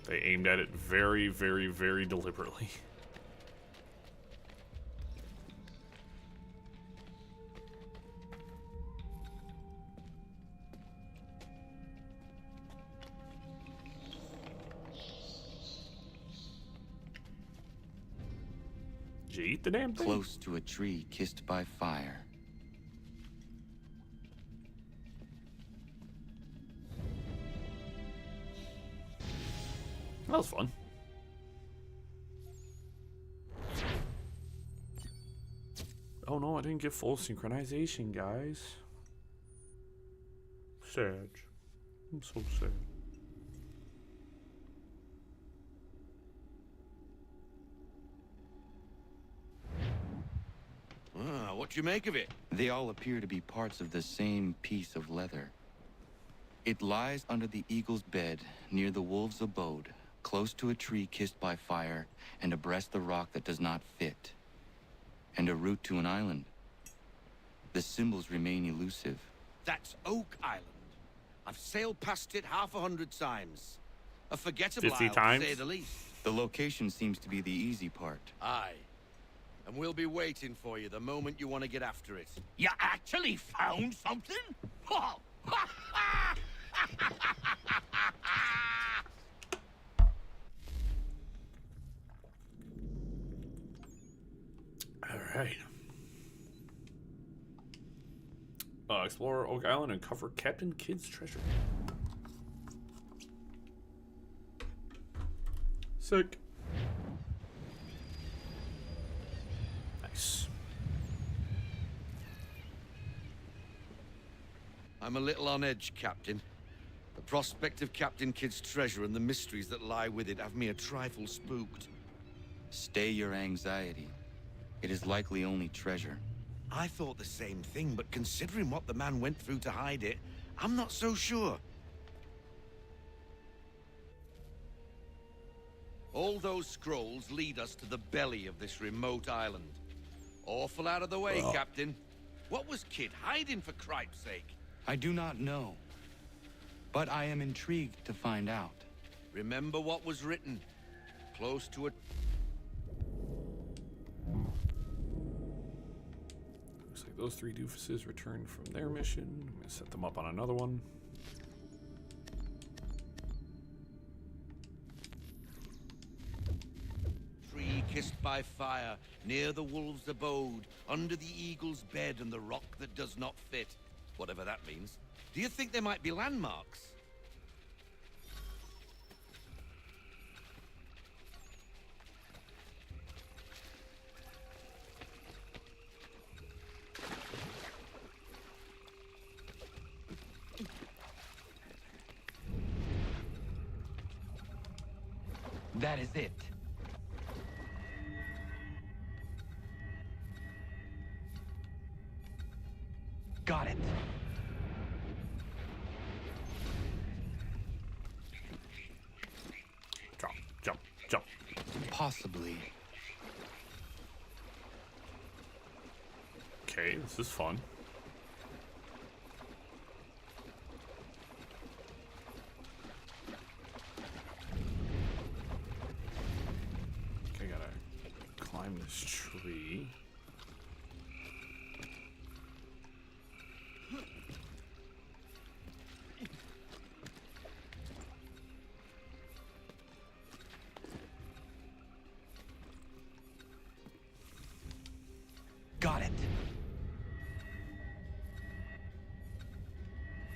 They aimed at it very, very, very deliberately. Did you eat the damn thing? Close to a tree kissed by fire. That was fun. Oh no, I didn't get full synchronization, guys. Sad. I'm so sad. What you make of it? They all appear to be parts of the same piece of leather. It lies under the eagle's bed, near the wolf's abode, close to a tree kissed by fire, and abreast the rock that does not fit. And a route to an island. The symbols remain elusive. That's Oak Island. I've sailed past it half 100 times. A forgettable 50 isle, times? to say the least. The location seems to be the easy part. Aye. And we'll be waiting for you the moment you want to get after it. You actually found something? Oh. All right. Explore Oak Island and cover Captain Kidd's treasure. Sick. Nice. I'm a little on edge, Captain. The prospect of Captain Kidd's treasure and the mysteries that lie with it have me a trifle spooked. Stay your anxiety. It is likely only treasure. I thought the same thing, but considering what the man went through to hide it, I'm not so sure. All those scrolls lead us to the belly of this remote island. Awful out of the way, Captain. What was Kidd hiding, for cripe's sake? I do not know. But I am intrigued to find out. Remember what was written. Close to a... Looks like those 3 doofuses returned from their mission. I'm gonna set them up on another one. Tree kissed by fire, near the wolf's abode, under the eagle's bed and the rock that does not fit. Whatever that means. Do you think there might be landmarks? That is it. Got it. Jump, jump, jump. Possibly. Okay, this is fun. Okay, gotta climb this tree. Got it.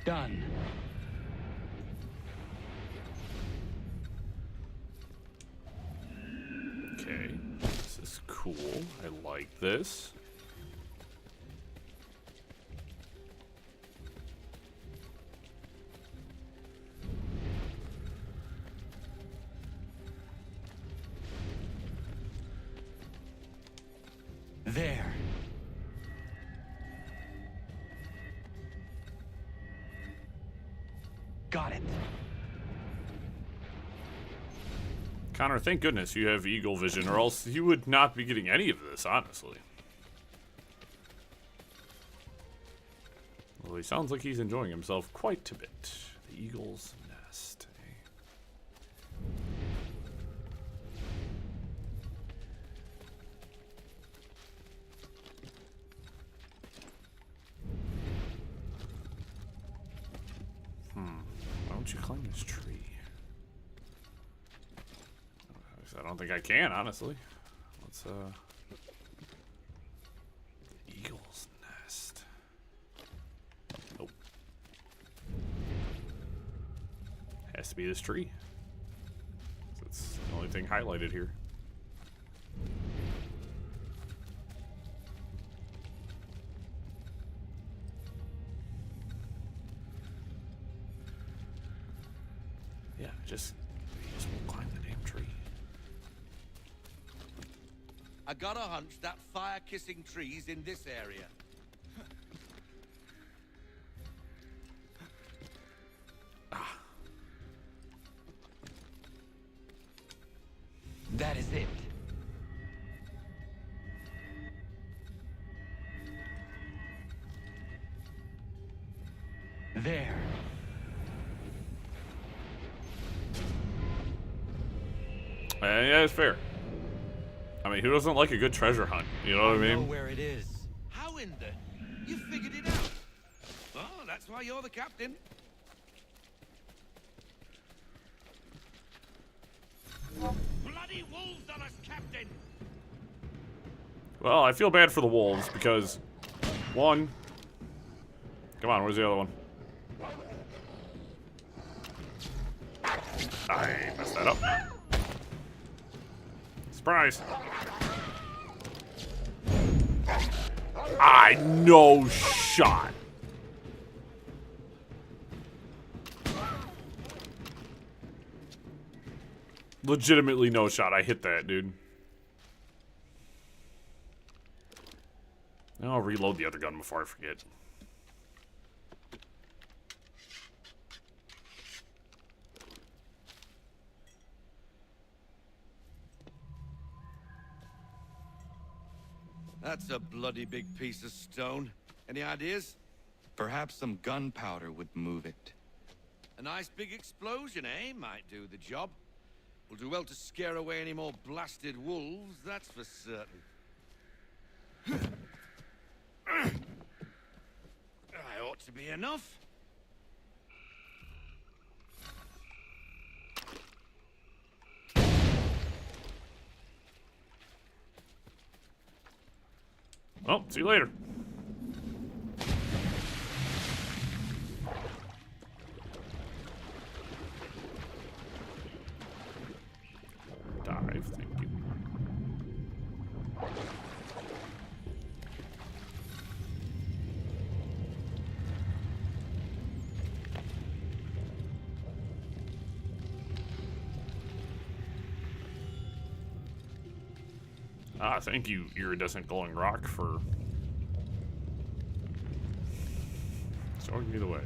Done. Okay, this is cool. I like this. There. Got it. Connor, thank goodness you have eagle vision, or else you would not be getting any of this, honestly. Well, he sounds like he's enjoying himself quite a bit. The eagle's nest. Why don't you climb this tree? I don't think I can, honestly. Let's, Eagle's nest. Nope. Has to be this tree. That's the only thing highlighted here. Yeah, just won't climb the damn tree. I got a hunch that fire-kissing tree's in this area. That is it. Yeah, it's fair. I mean, who doesn't like a good treasure hunt? You know what I mean? Know where it is. How in the... You figured it out. Oh, that's why you're the captain. Bloody wolves on us, Captain! Well, I feel bad for the wolves because, one... Come on, where's the other one? I messed that up. Surprise. No shot. Legitimately no shot. I hit that, dude. Now I'll reload the other gun before I forget. That's a bloody big piece of stone. Any ideas? Perhaps some gunpowder would move it. A nice big explosion, eh? Might do the job. We'll do well to scare away any more blasted wolves, that's for certain. That ought to be enough. Well, see you later. Dive, thank you. Ah, thank you, iridescent glowing rock, for showing me the way.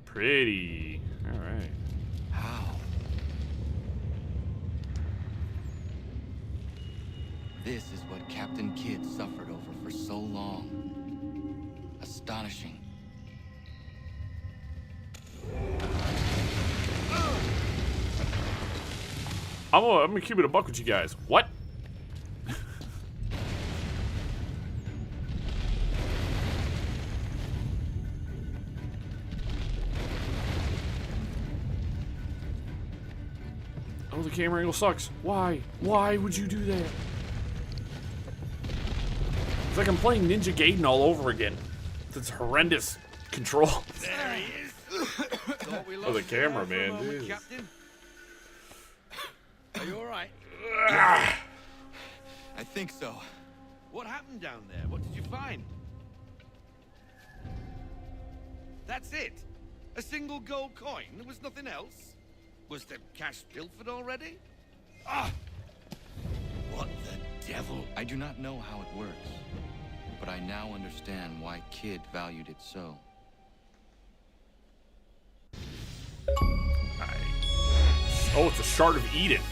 Pretty. All right. How? This is what Captain Kidd suffered over for so long. Astonishing. I'm gonna keep it a buck with you guys. What? Oh, the camera angle sucks. Why? Why would you do that? It's like I'm playing Ninja Gaiden all over again. It's horrendous control. There he is. Oh, the camera, man. Dude. Captain. Are you all right? I think so. What happened down there? What did you find? That's it? A single gold coin? There was nothing else? Was the cash pilfered already? Ah! What the devil? I do not know how it works, but I now understand why Kidd valued it so. Oh, it's a Shard of Eden.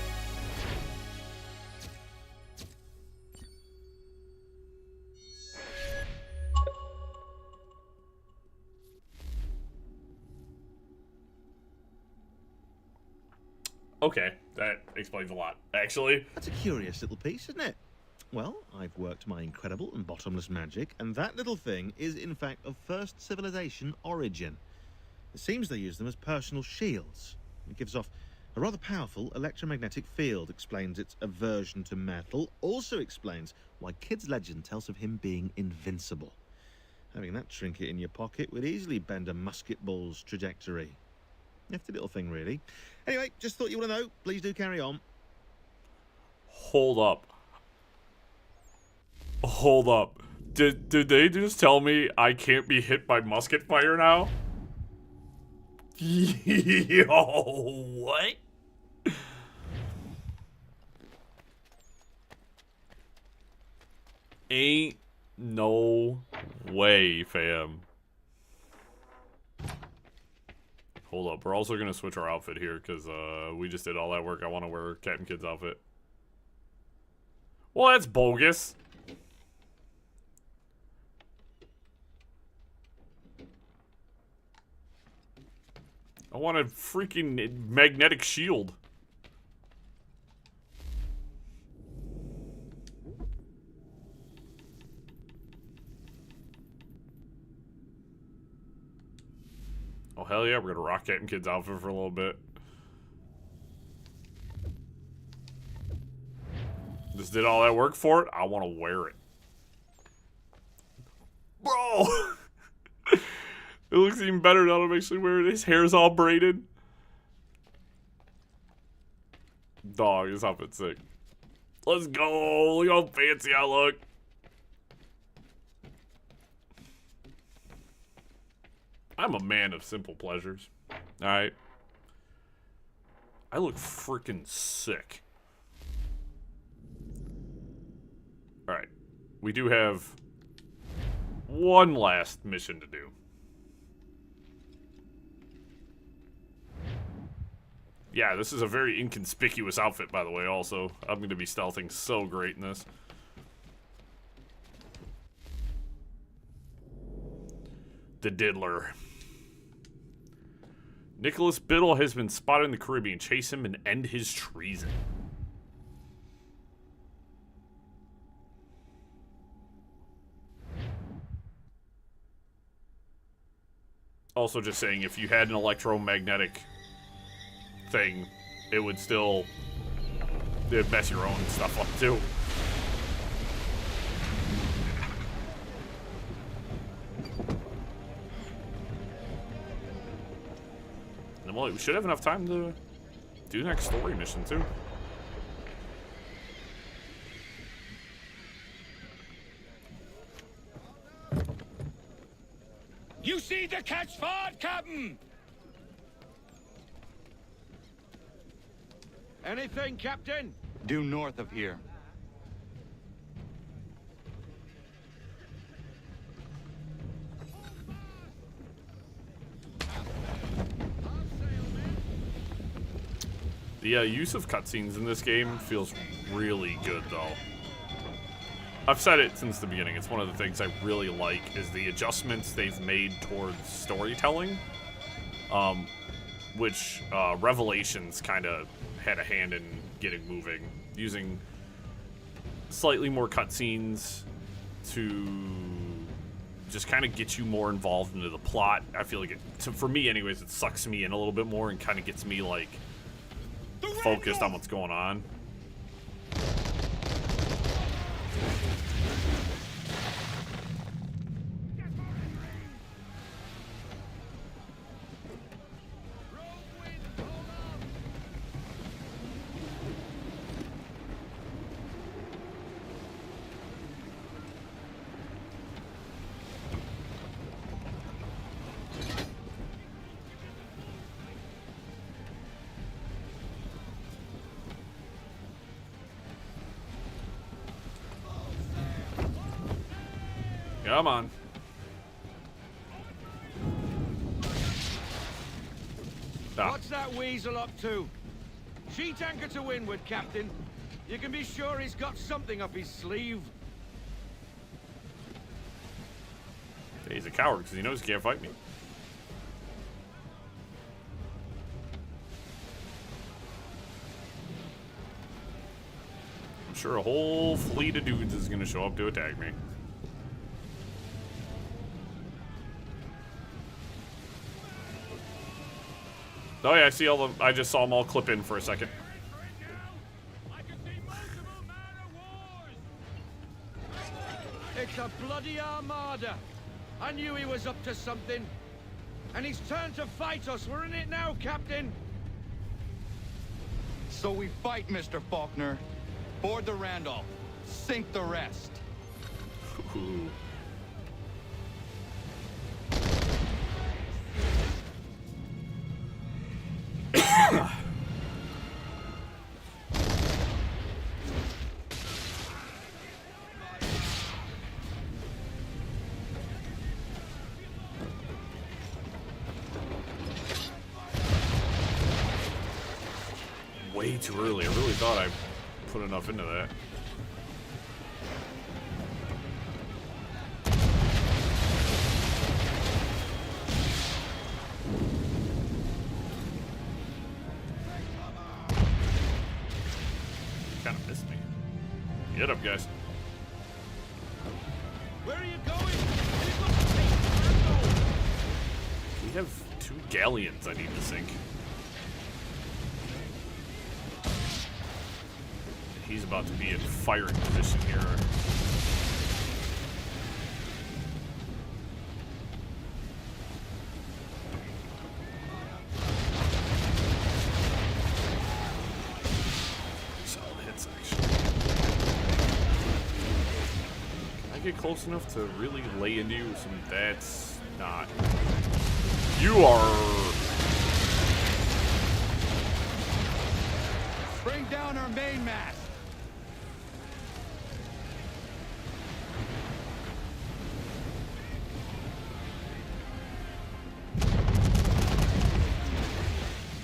Okay, that explains a lot, actually. That's a curious little piece, isn't it? Well, I've worked my incredible and bottomless magic, and that little thing is in fact of first civilization origin. It seems they use them as personal shields. It gives off a rather powerful electromagnetic field, explains its aversion to metal, also explains why Kidd's legend tells of him being invincible. Having that trinket in your pocket would easily bend a musket ball's trajectory. Nifty little thing, really. Anyway, just thought you want to know. Please do carry on. Hold up. Did they just tell me I can't be hit by musket fire now? Yo, what? Ain't no way, fam. Hold up, we're also gonna switch our outfit here because we just did all that work. I want to wear Captain Kidd's outfit. Well, that's bogus. I want a freaking magnetic shield. Oh, hell yeah, we're gonna rock Captain Kidd's outfit for a little bit. Just did all that work for it. I want to wear it. Bro! It looks even better now that I'm actually wearing it. His hair's all braided. Dog, his outfit's sick. Let's go! Look how fancy I look. I'm a man of simple pleasures. Alright. I look freaking sick. Alright. We do have one last mission to do. Yeah, this is a very inconspicuous outfit, by the way, also. I'm going to be stealthing so great in this. The Diddler. Nicholas Biddle has been spotted in the Caribbean. Chase him and end his treason. Also just saying, if you had an electromagnetic thing, it would still... it'd mess your own stuff up, too. And well, we should have enough time to do the next story mission, too. You see the catch ford, Captain? Anything, Captain? Due north of here. The use of cutscenes in this game feels really good, though. I've said it since the beginning. It's one of the things I really like is the adjustments they've made towards storytelling, which Revelations kind of had a hand in getting moving, using slightly more cutscenes to just kind of get you more involved into the plot. I feel like for me anyways, it sucks me in a little bit more and kind of gets me like focused on what's going on. Come on. What's that weasel up to? Sheet anchor to windward, Captain. You can be sure he's got something up his sleeve. He's a coward because he knows he can't fight me. I'm sure a whole fleet of dudes is going to show up to attack me. Oh yeah, I see all the. I just saw them all clip in for a second. It's a bloody armada. I knew he was up to something. And he's turned to fight us. We're in it now, Captain. So we fight, Mr. Faulkner. Board the Randolph. Sink the rest. Ooh. too early. I really thought I put enough into that. Kind of missed me. Get up, guys. Where are you going? We have 2 galleons I need to sink. He's about to be in firing position here. Solid hits, actually. Can I get close enough to really lay into you some? That's not. You are. Bring down our main mast.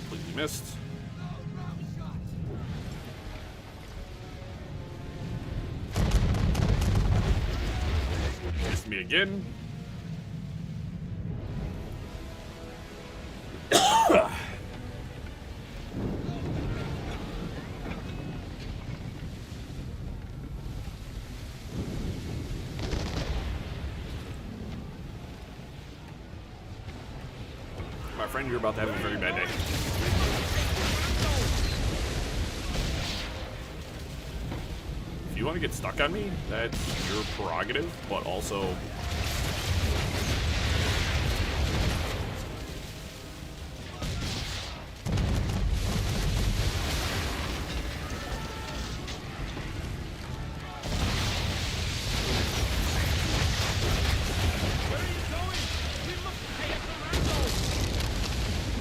Completely missed. Missed me again. My friend, you're about to have a very bad day. If you want to get stuck on me, that's your prerogative, but also...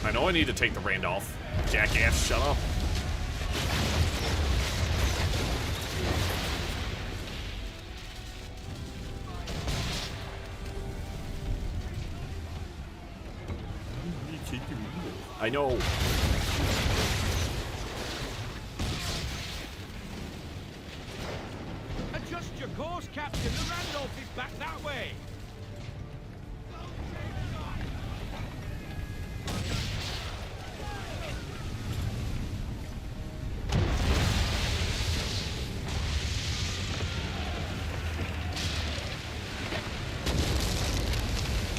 I know I need to take the Randolph. Jackass, shut up. I know. Adjust your course, Captain. The Randolph is back that way.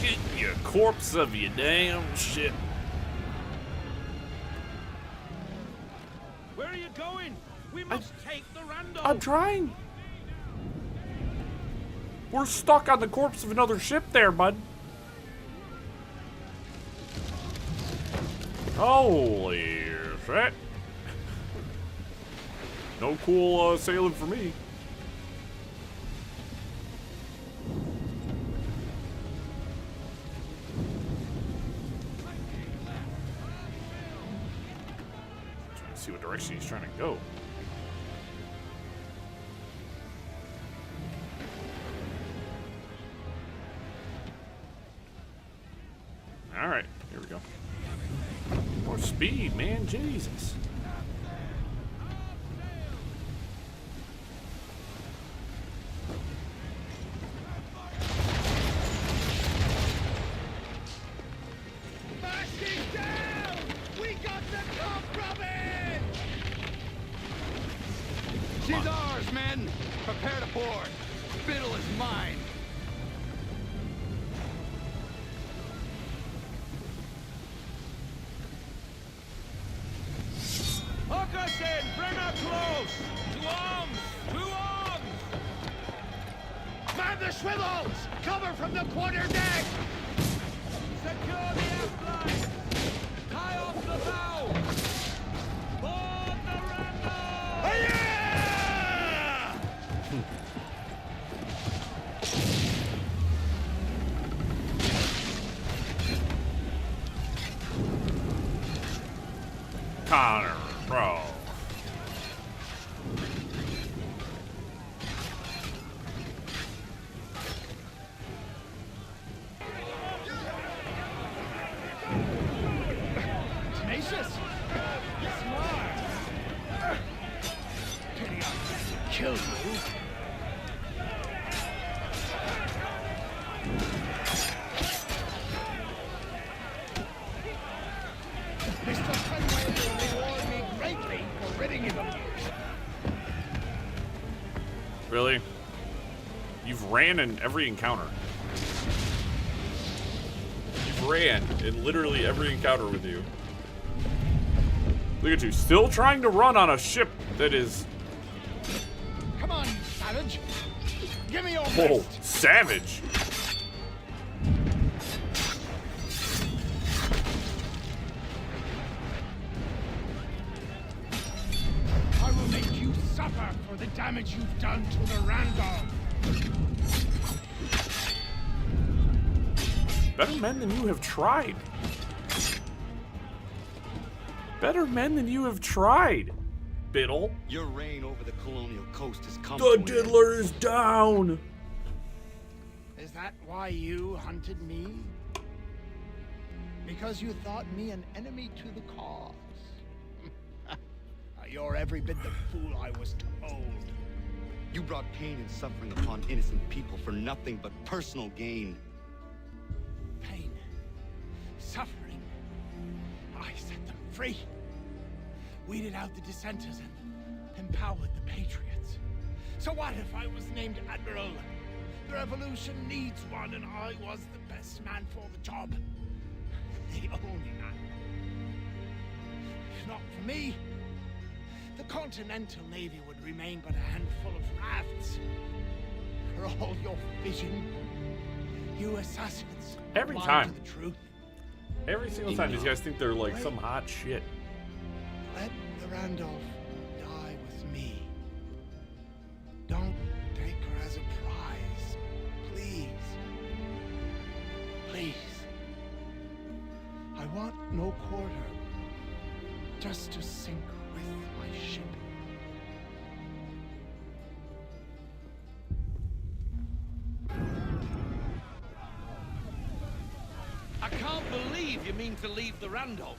Get your corpse of your damn shit. Where are you going? We must take the Randolph. I'm trying. We're stuck on the corpse of another ship there, bud. Holy shit. No cool sailing for me. Trying to see what direction he's trying to go. All right, here we go. More speed, man, Jesus. Mashing down! We got the top from it! She's ours, men. Prepare to board. Biddle is mine. Hook us in! Bring her close! To arms! To arms! Man the swivels! Cover from the quarter deck! Secure the aft line! Tie off the bow! Board the Randolph! Yeah! Connor, bro. Tenacious! Smart! ran in every encounter. You've ran in literally every encounter with you. Look at you, still trying to run on a ship that is... Come on, savage. Give me your Whoa, best. savage. I will make you suffer for the damage you've done to the Randolph. Better men than you have tried. Better men than you have tried, Biddle. Your reign over the colonial coast has come The to an end. diddler is down. Is that why you hunted me? Because you thought me an enemy to the cause? You're every bit the fool I was told. You brought pain and suffering upon innocent people for nothing but personal gain. Pain, suffering. I set them free. Weeded out the dissenters and empowered the patriots. So what if I was named Admiral? The revolution needs one, and I was the best man for the job. The only man. If not for me, the Continental Navy would remain but a handful of rafts. For all your vision, you assassins. Every blind time. to the truth. Every single time these guys think they're like some hot shit. Let the Randolph die with me. Don't take her as a prize. Please. Please. I want no quarter. Just to sink with my ship. I can't believe you mean to leave the Randolph.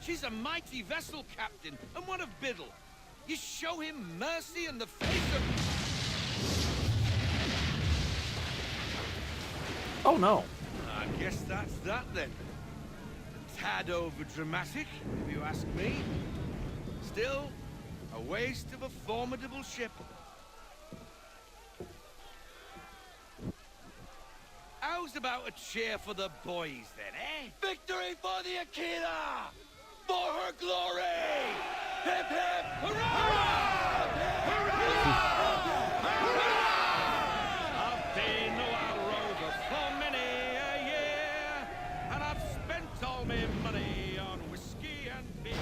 She's a mighty vessel, Captain, and one of Biddle. You show him mercy in the face of... Oh no. I guess that's that then. A tad over dramatic, if you ask me. Still, a waste of a formidable ship. How's about a cheer for the boys then, eh? Victory for the Akira! For her glory! Hip hip! Hurrah! I've been a wild rover for many a year, and I've spent all my money on whiskey and beer.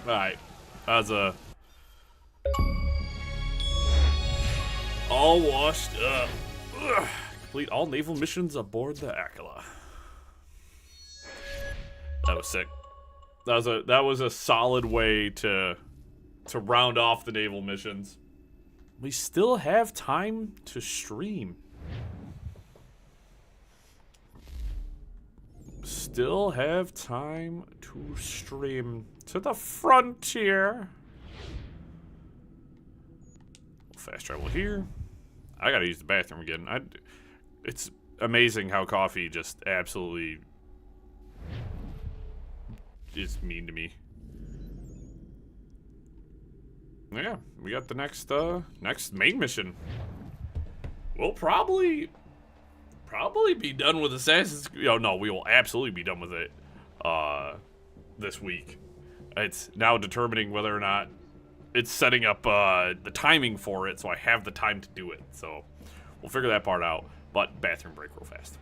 Alright. That's a... all washed up. Ugh. Complete all naval missions aboard the Aquila. That was sick. That was a solid way to round off the naval missions. We still have time to stream. Still have time to stream to the frontier. Fast travel here. I gotta use the bathroom again. It's amazing how coffee just absolutely is mean to me. Yeah, we got the next main mission. We'll probably be done with Assassin's Creed. Oh no, we will absolutely be done with it this week. It's now determining whether or not it's setting up the timing for it, so I have the time to do it. So we'll figure that part out. But bathroom break real fast.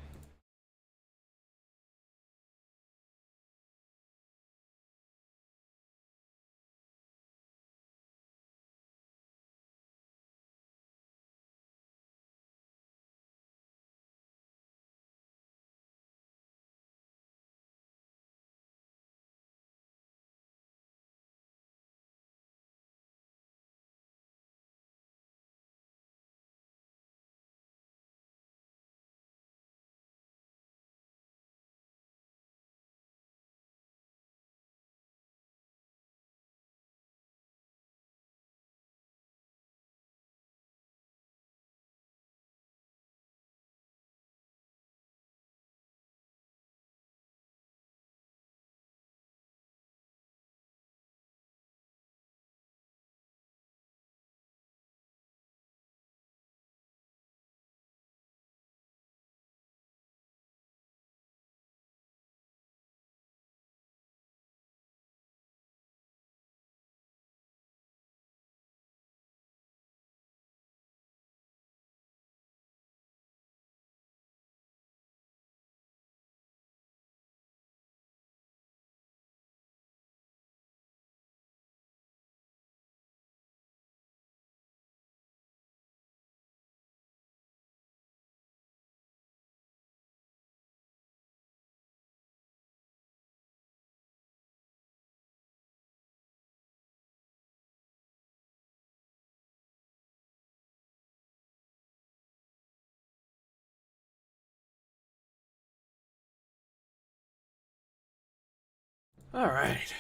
Alright,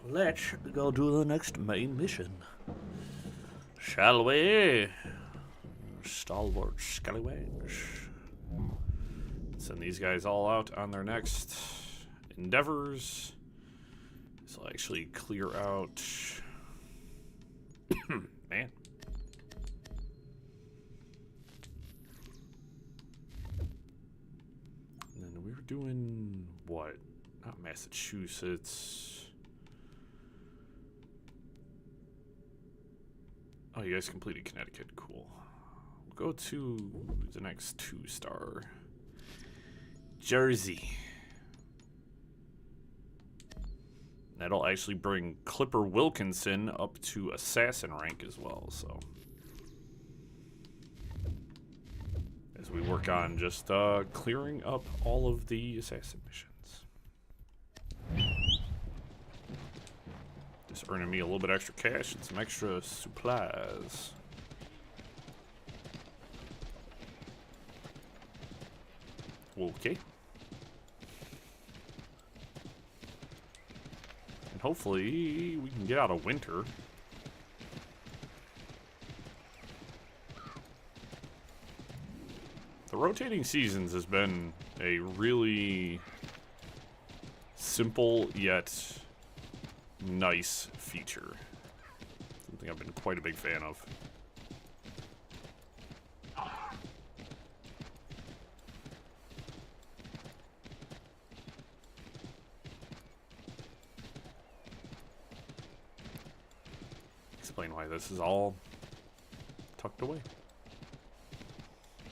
let's go do the next main mission. Shall we? Stalwart scallywags. Send these guys all out on their next endeavors. This will actually clear out. Man. And then we were doing what? Not Massachusetts. Oh, you guys completed Connecticut. Cool. We'll go to the next 2-star. Jersey. That'll actually bring Clipper Wilkinson up to assassin rank as well, so. As we work on just clearing up all of the assassin missions. Just earning me a little bit extra cash and some extra supplies. Okay. And hopefully we can get out of winter. The rotating seasons has been a really simple yet nice feature. Something I've been quite a big fan of. Explain why this is all tucked away.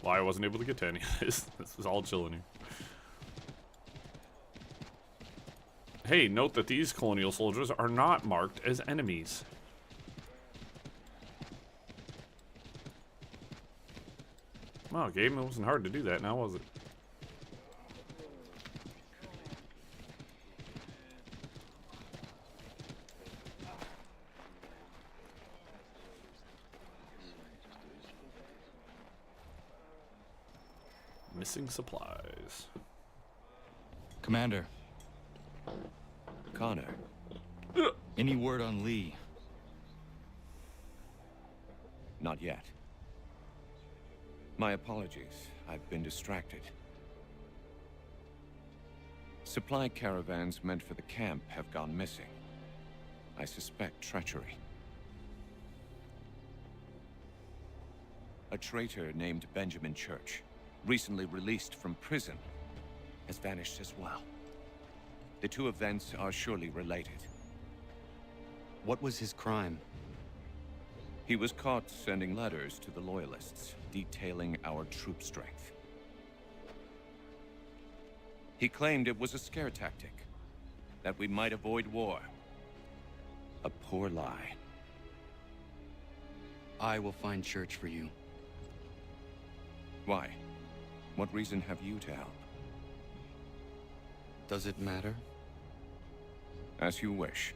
Why I wasn't able to get to any of this. This was all chilling here. Hey, note that these colonial soldiers are not marked as enemies. Wow, game, it wasn't hard to do that now, was it? Missing supplies. Commander. Connor. Any word on Lee? Not yet. My apologies. I've been distracted. Supply caravans meant for the camp have gone missing. I suspect treachery. A traitor named Benjamin Church, recently released from prison, has vanished as well. The two events are surely related. What was his crime? He was caught sending letters to the Loyalists, detailing our troop strength. He claimed it was a scare tactic, that we might avoid war. A poor lie. I will find Church for you. Why? What reason have you to help? Does it matter? As you wish.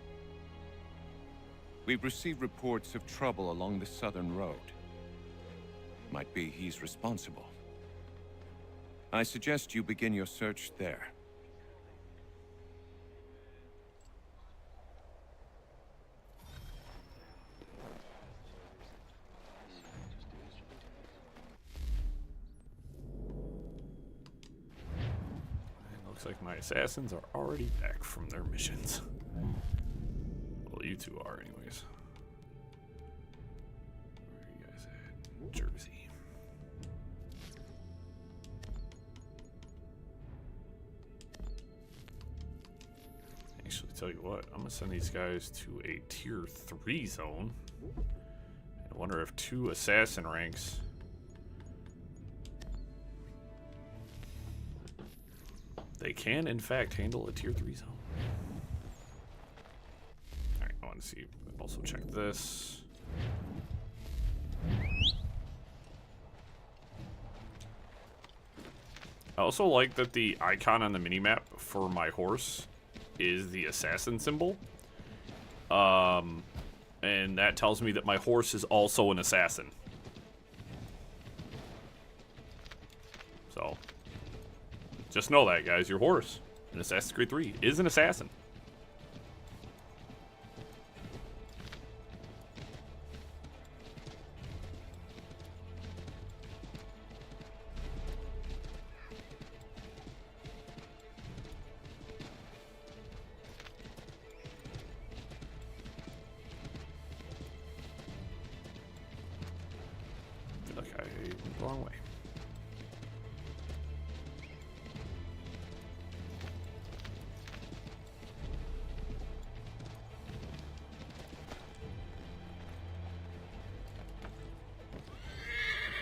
We've received reports of trouble along the southern road. Might be he's responsible. I suggest you begin your search there. Looks like my assassins are already back from their missions. Well, you two are anyways. Where are you guys at? Jersey. Actually, tell you what, I'm gonna send these guys to a tier 3 zone. I wonder if 2 assassin ranks they can, in fact, handle a tier 3 zone. Alright, I want to see. Also, check this. I also like that the icon on the minimap for my horse is the assassin symbol. And that tells me that my horse is also an assassin. So, just know that, guys. Your horse in Assassin's Creed 3 is an assassin. went the wrong way.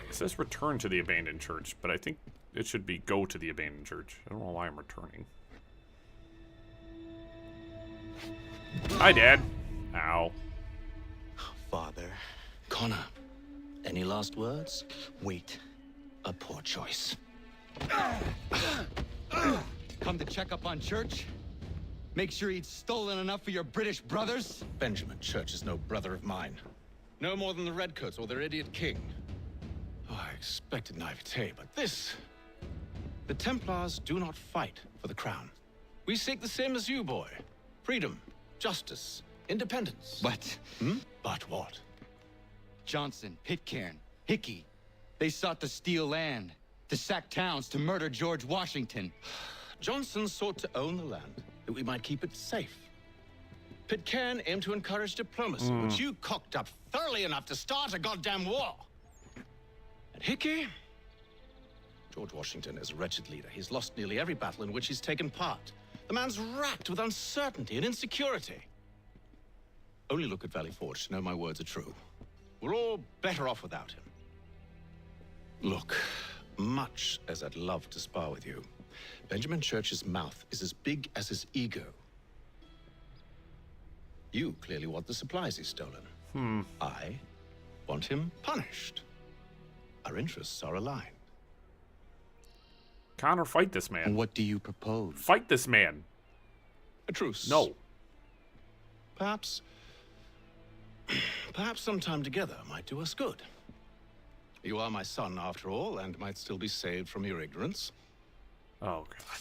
It says return to the abandoned church, but I think it should be go to the abandoned church. I don't know why I'm returning. Hi, Dad. Ow. Father. Connor, any last words? Wait. A poor choice. Come to check up on Church? Make sure he'd stolen enough for your British brothers? Benjamin Church is no brother of mine. No more than the Redcoats or their idiot king. Oh, I expected naivete, but this... The Templars do not fight for the crown. We seek the same as you, boy. Freedom, justice, independence. But... But what? Johnson, Pitcairn, Hickey. They sought to steal land, to sack towns, to murder George Washington. Johnson sought to own the land, that we might keep it safe. Pitcairn aimed to encourage diplomacy, which you cocked up thoroughly enough to start a goddamn war. And Hickey? George Washington is a wretched leader. He's lost nearly every battle in which he's taken part. The man's racked with uncertainty and insecurity. Only look at Valley Forge to know my words are true. We're all better off without him. Look, much as I'd love to spar with you, Benjamin Church's mouth is as big as his ego. You clearly want the supplies he's stolen. I want him punished. Our interests are aligned. Connor, fight this man. What do you propose? Fight this man. A truce. No. Perhaps some time together might do us good. You are my son, after all, and might still be saved from your ignorance. Oh, God.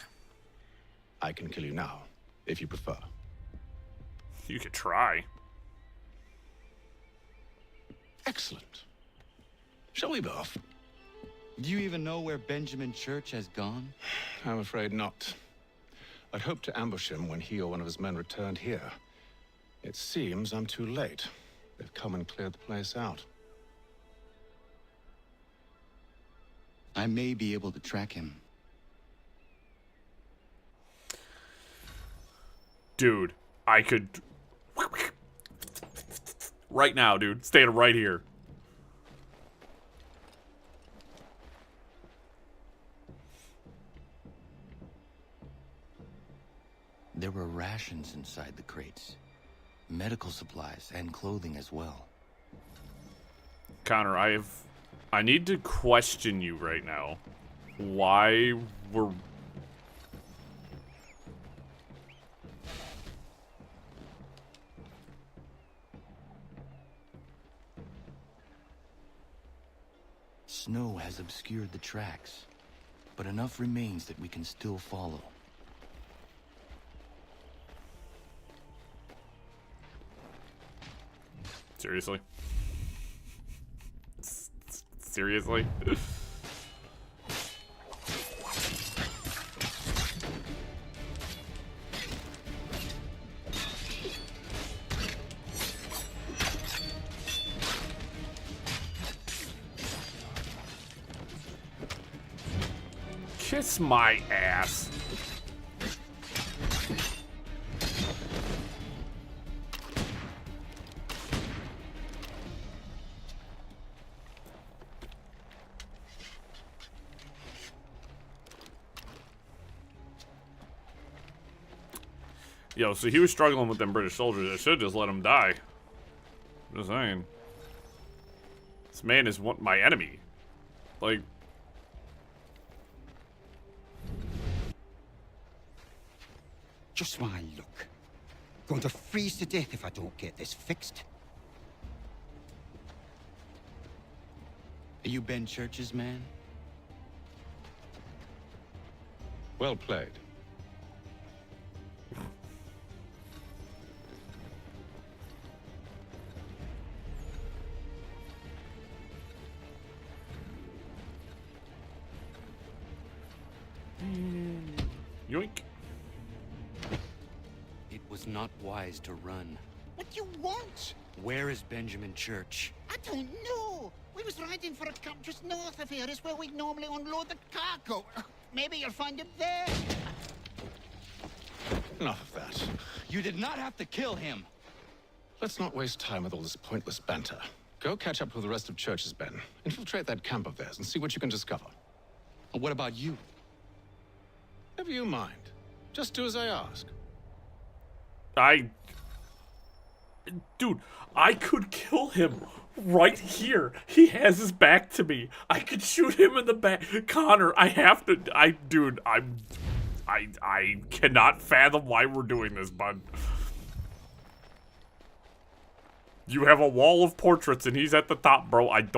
I can kill you now, if you prefer. You could try. Excellent. Shall we both? Do you even know where Benjamin Church has gone? I'm afraid not. I'd hoped to ambush him when he or one of his men returned here. It seems I'm too late. They've come and cleared the place out. I may be able to track him. Dude, I could... Right now, dude. Standing right here. There were rations inside the crates. Medical supplies and clothing as well. Connor, I need to question you right now. Why were... Snow has obscured the tracks, but enough remains that we can still follow. Seriously? Seriously? Kiss my ass. Yo, so he was struggling with them British soldiers. I should just let him die. Just saying. This man is my enemy. Like... Just my luck. Going to freeze to death if I don't get this fixed. Are you Ben Church's man? Well played. Yoink. It was not wise to run. What do you want? Where is Benjamin Church? I don't know. We was riding for a camp just north of here. Is where we'd normally unload the cargo. Maybe you'll find him there. Enough of that. You did not have to kill him. Let's not waste time with all this pointless banter. Go catch up with the rest of Church's men. Infiltrate that camp of theirs and see what you can discover. And what about you? Never you mind. Just do as I ask. Dude, I could kill him right here. He has his back to me. I could shoot him in the back. Connor, I have to. Dude, I cannot fathom why we're doing this, bud. You have a wall of portraits and he's at the top, bro. I'm.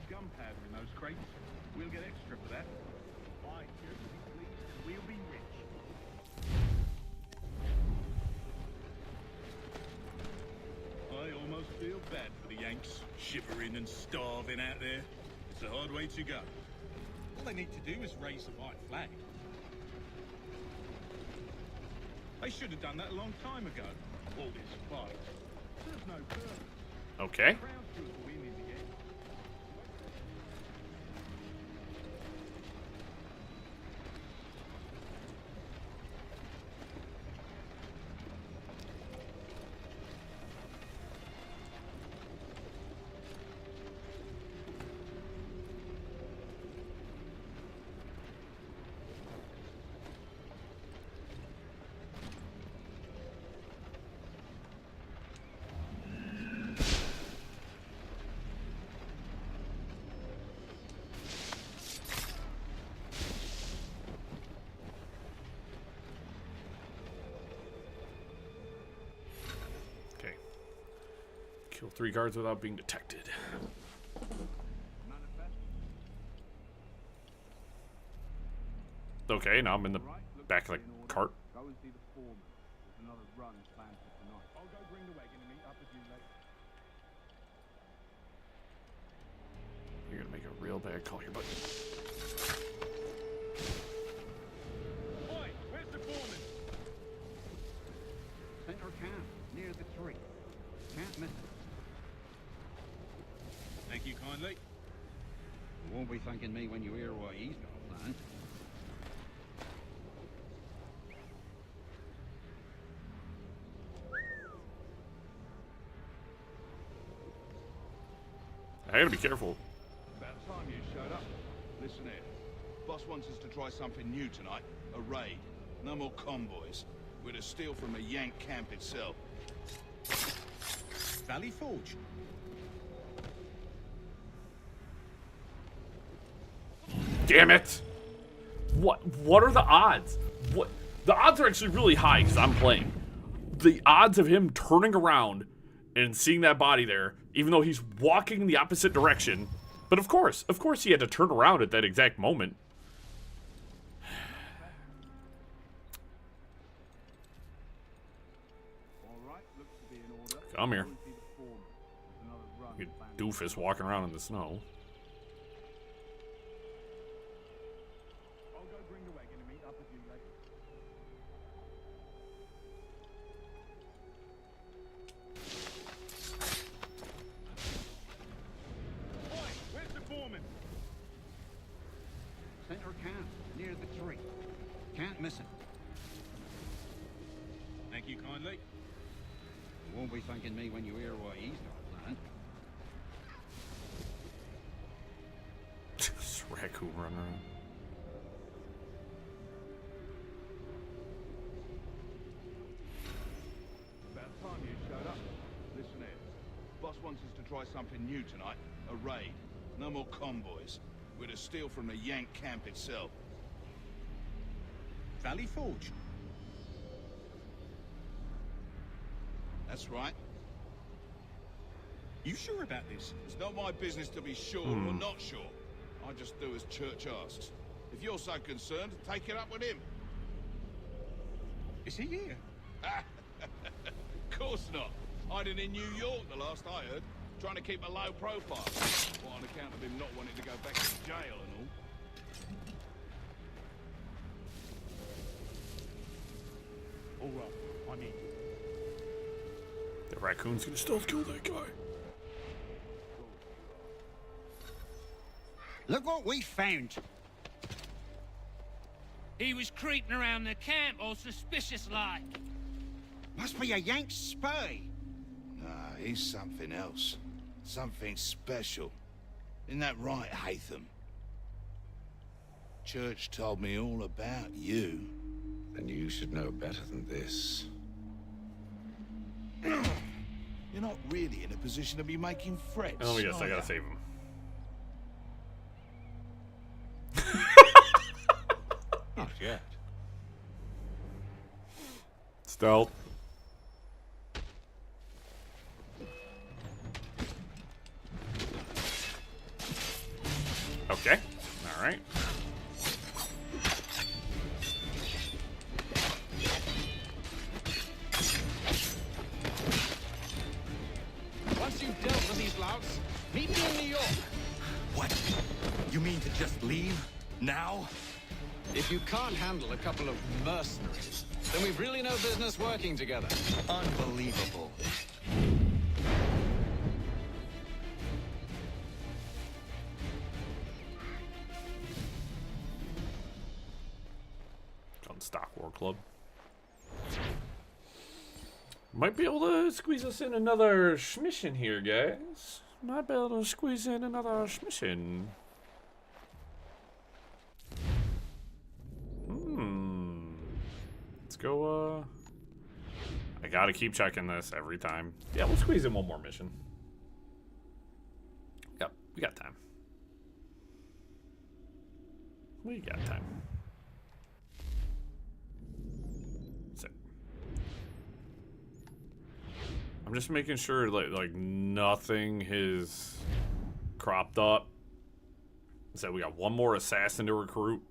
Gunpowder in those crates. We'll get extra for that. Aye, you're to be pleased and we'll be rich. I almost feel bad for the Yanks, shivering and starving out there. It's a hard way to go. All they need to do is raise the white flag. They should have done that a long time ago. All this fight serves no purpose. Okay. Crowd should win in the end. Kill 3 guards without being detected. Okay, now I'm in the back of the cart. Go and see the foreman. There's another run planned for tonight. I'll go bring the wagon and meet up with you later. You're gonna make a real bad call here, buddy. Oi, where's the foreman? Center camp, near the tree. Can't miss it. Thank you kindly. You won't be thanking me when you hear what he's got planned. I gotta be careful. About time you showed up. Listen here. Boss wants us to try something new tonight. A raid. No more convoys. We're to steal from a Yank camp itself. Valley Forge. Damn it! What are the odds? The odds are actually really high because I'm playing. The odds of him turning around and seeing that body there, even though he's walking in the opposite direction. But of course he had to turn around at that exact moment. Come here. You doofus walking around in the snow. I'll go bring the wagon and meet up with you later. Oi, where's the foreman? Center camp, near the tree. Can't miss it. Thank you kindly. You won't be thanking me when you hear what he's got planned. This raccoon running around. About time you showed up. Listen here. Boss wants us to try something new tonight. A raid. No more convoys. We're to steal from the Yank camp itself. Valley Forge. That's right. You sure about this? It's not my business to be sure or not sure. I just do as Church asks. If you're so concerned, take it up with him. Is he here? course not. Hiding in New York, the last I heard. Trying to keep a low profile. Well, on account of him not wanting to go back to jail and all. All right, I need you. The raccoon's gonna stealth kill that guy. Look what we found. He was creeping around the camp all suspicious-like. Must be a Yank spy. Nah, he's something else. Something special. Isn't that right, Hatham? Church told me all about you. Then you should know better than this. You're not really in a position to be making threats. Oh, yes, I are gotta ya? save him. Not yet. Stealth. Okay. All right. Once you've dealt with these louts, meet me in New York. What? You mean to just leave? Now? If you can't handle a couple of mercenaries, then we've really no business working together. Unbelievable. On Stock War Club. Might be able to squeeze us in another mission here, guys. Might be able to squeeze in another mission. Let's go, I gotta keep checking this every time. Yeah, we'll squeeze in one more mission. Yep, we got time. We got time. That's it. I'm just making sure like nothing has cropped up. So we got one more assassin to recruit.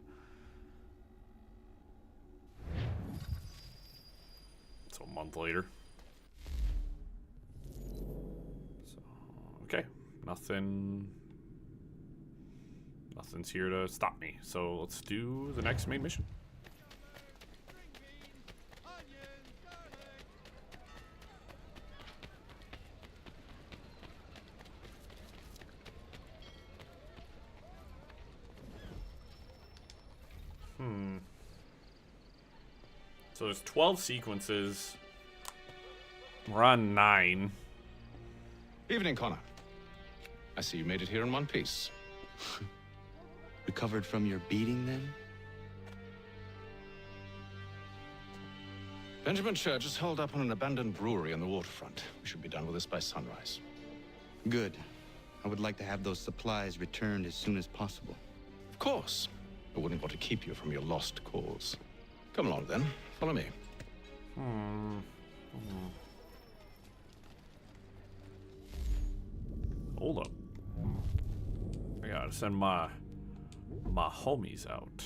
So a month later. So okay, nothing's here to stop me. So let's do the next main mission. So there's 12 sequences. We're on 9. Evening, Connor. I see you made it here in one piece. Recovered from your beating, then? Benjamin Church is holed up on an abandoned brewery on the waterfront. We should be done with this by sunrise. Good. I would like to have those supplies returned as soon as possible. Of course. I wouldn't want to keep you from your lost cause. Come along, then. Follow me. Hold up. I gotta send my homies out.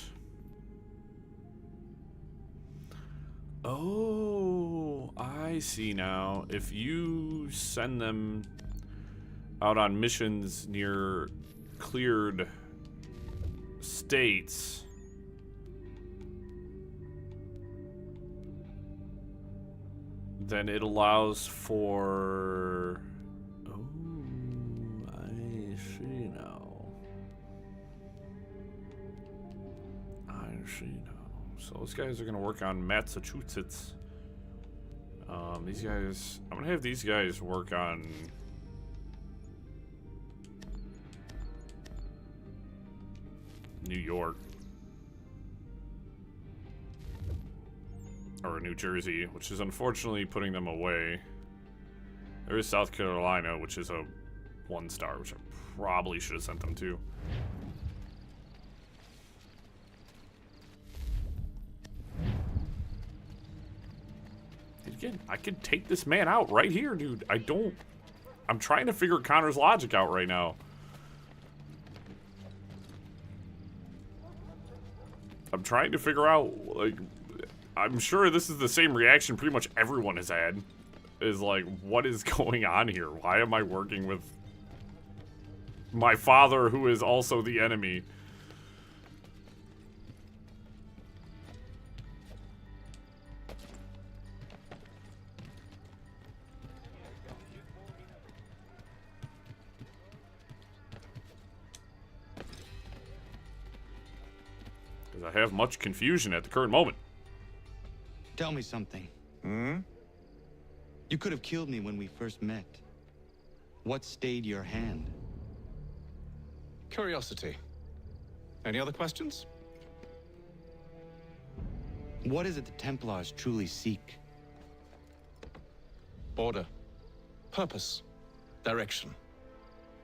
Oh, I see now. If you send them out on missions near cleared states, then it allows for... Oh, I see now. I see now. So those guys are going to work on Massachusetts. These guys... I'm going to have these guys work on... New York. Or New Jersey, which is unfortunately putting them away. There is South Carolina, which is a 1-star, which I probably should have sent them to. Again, I could take this man out right here, dude. I'm trying to figure Connor's logic out right now. I'm trying to figure out, like, I'm sure this is the same reaction pretty much everyone has had. is like, what is going on here? Why am I working with my father, who is also the enemy? Because I have much confusion at the current moment. Tell me something. Hmm? You could have killed me when we first met. What stayed your hand? Curiosity. Any other questions? What is it the Templars truly seek? Order. Purpose. Direction.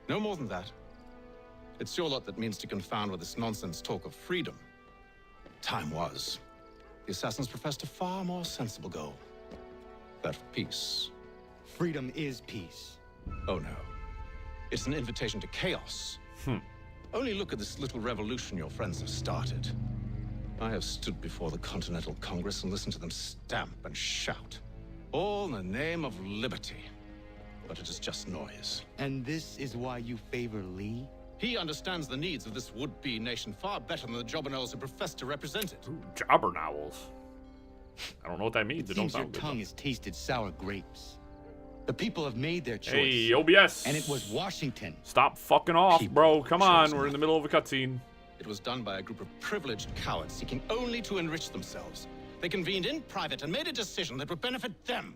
No more than that. It's your lot that means to confound with this nonsense talk of freedom. Time was. The assassins professed a far more sensible goal. That of peace. Freedom is peace. Oh no. It's an invitation to chaos. Only look at this little revolution your friends have started. I have stood before the Continental Congress and listened to them stamp and shout. All in the name of liberty. But it is just noise. And this is why you favor Lee? He understands the needs of this would-be nation far better than the Jobberknolls who profess to represent it. Jobberknolls? I don't know what that means. It don't Seems your sound good. tongue has tasted sour grapes. The people have made their choice. Hey, OBS. And it was Washington. Stop fucking off, bro. Come on, we're in the middle of a cutscene. It was done by a group of privileged cowards seeking only to enrich themselves. They convened in private and made a decision that would benefit them.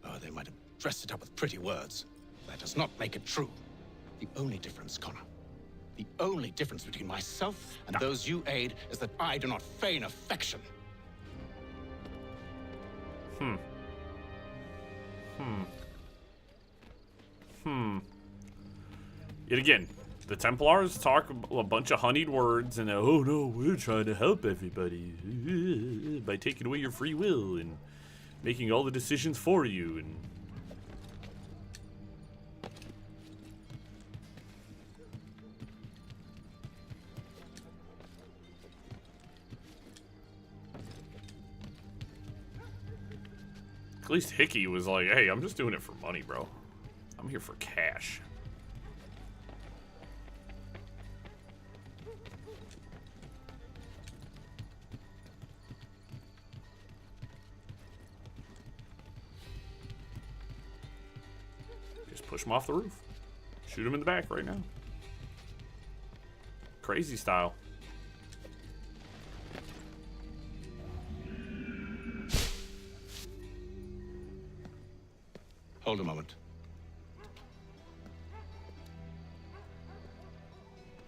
Oh, they might have dressed it up with pretty words. That does not make it true. The only difference, Connor, the only difference between myself and those you aid is that I do not feign affection. Yet again, the Templars talk a bunch of honeyed words and oh no, we're trying to help everybody by taking away your free will and making all the decisions for you and at least Hickey was like, hey, I'm just doing it for money, bro. I'm here for cash. Just push him off the roof. Shoot him in the back right now. Crazy style. Hold a moment.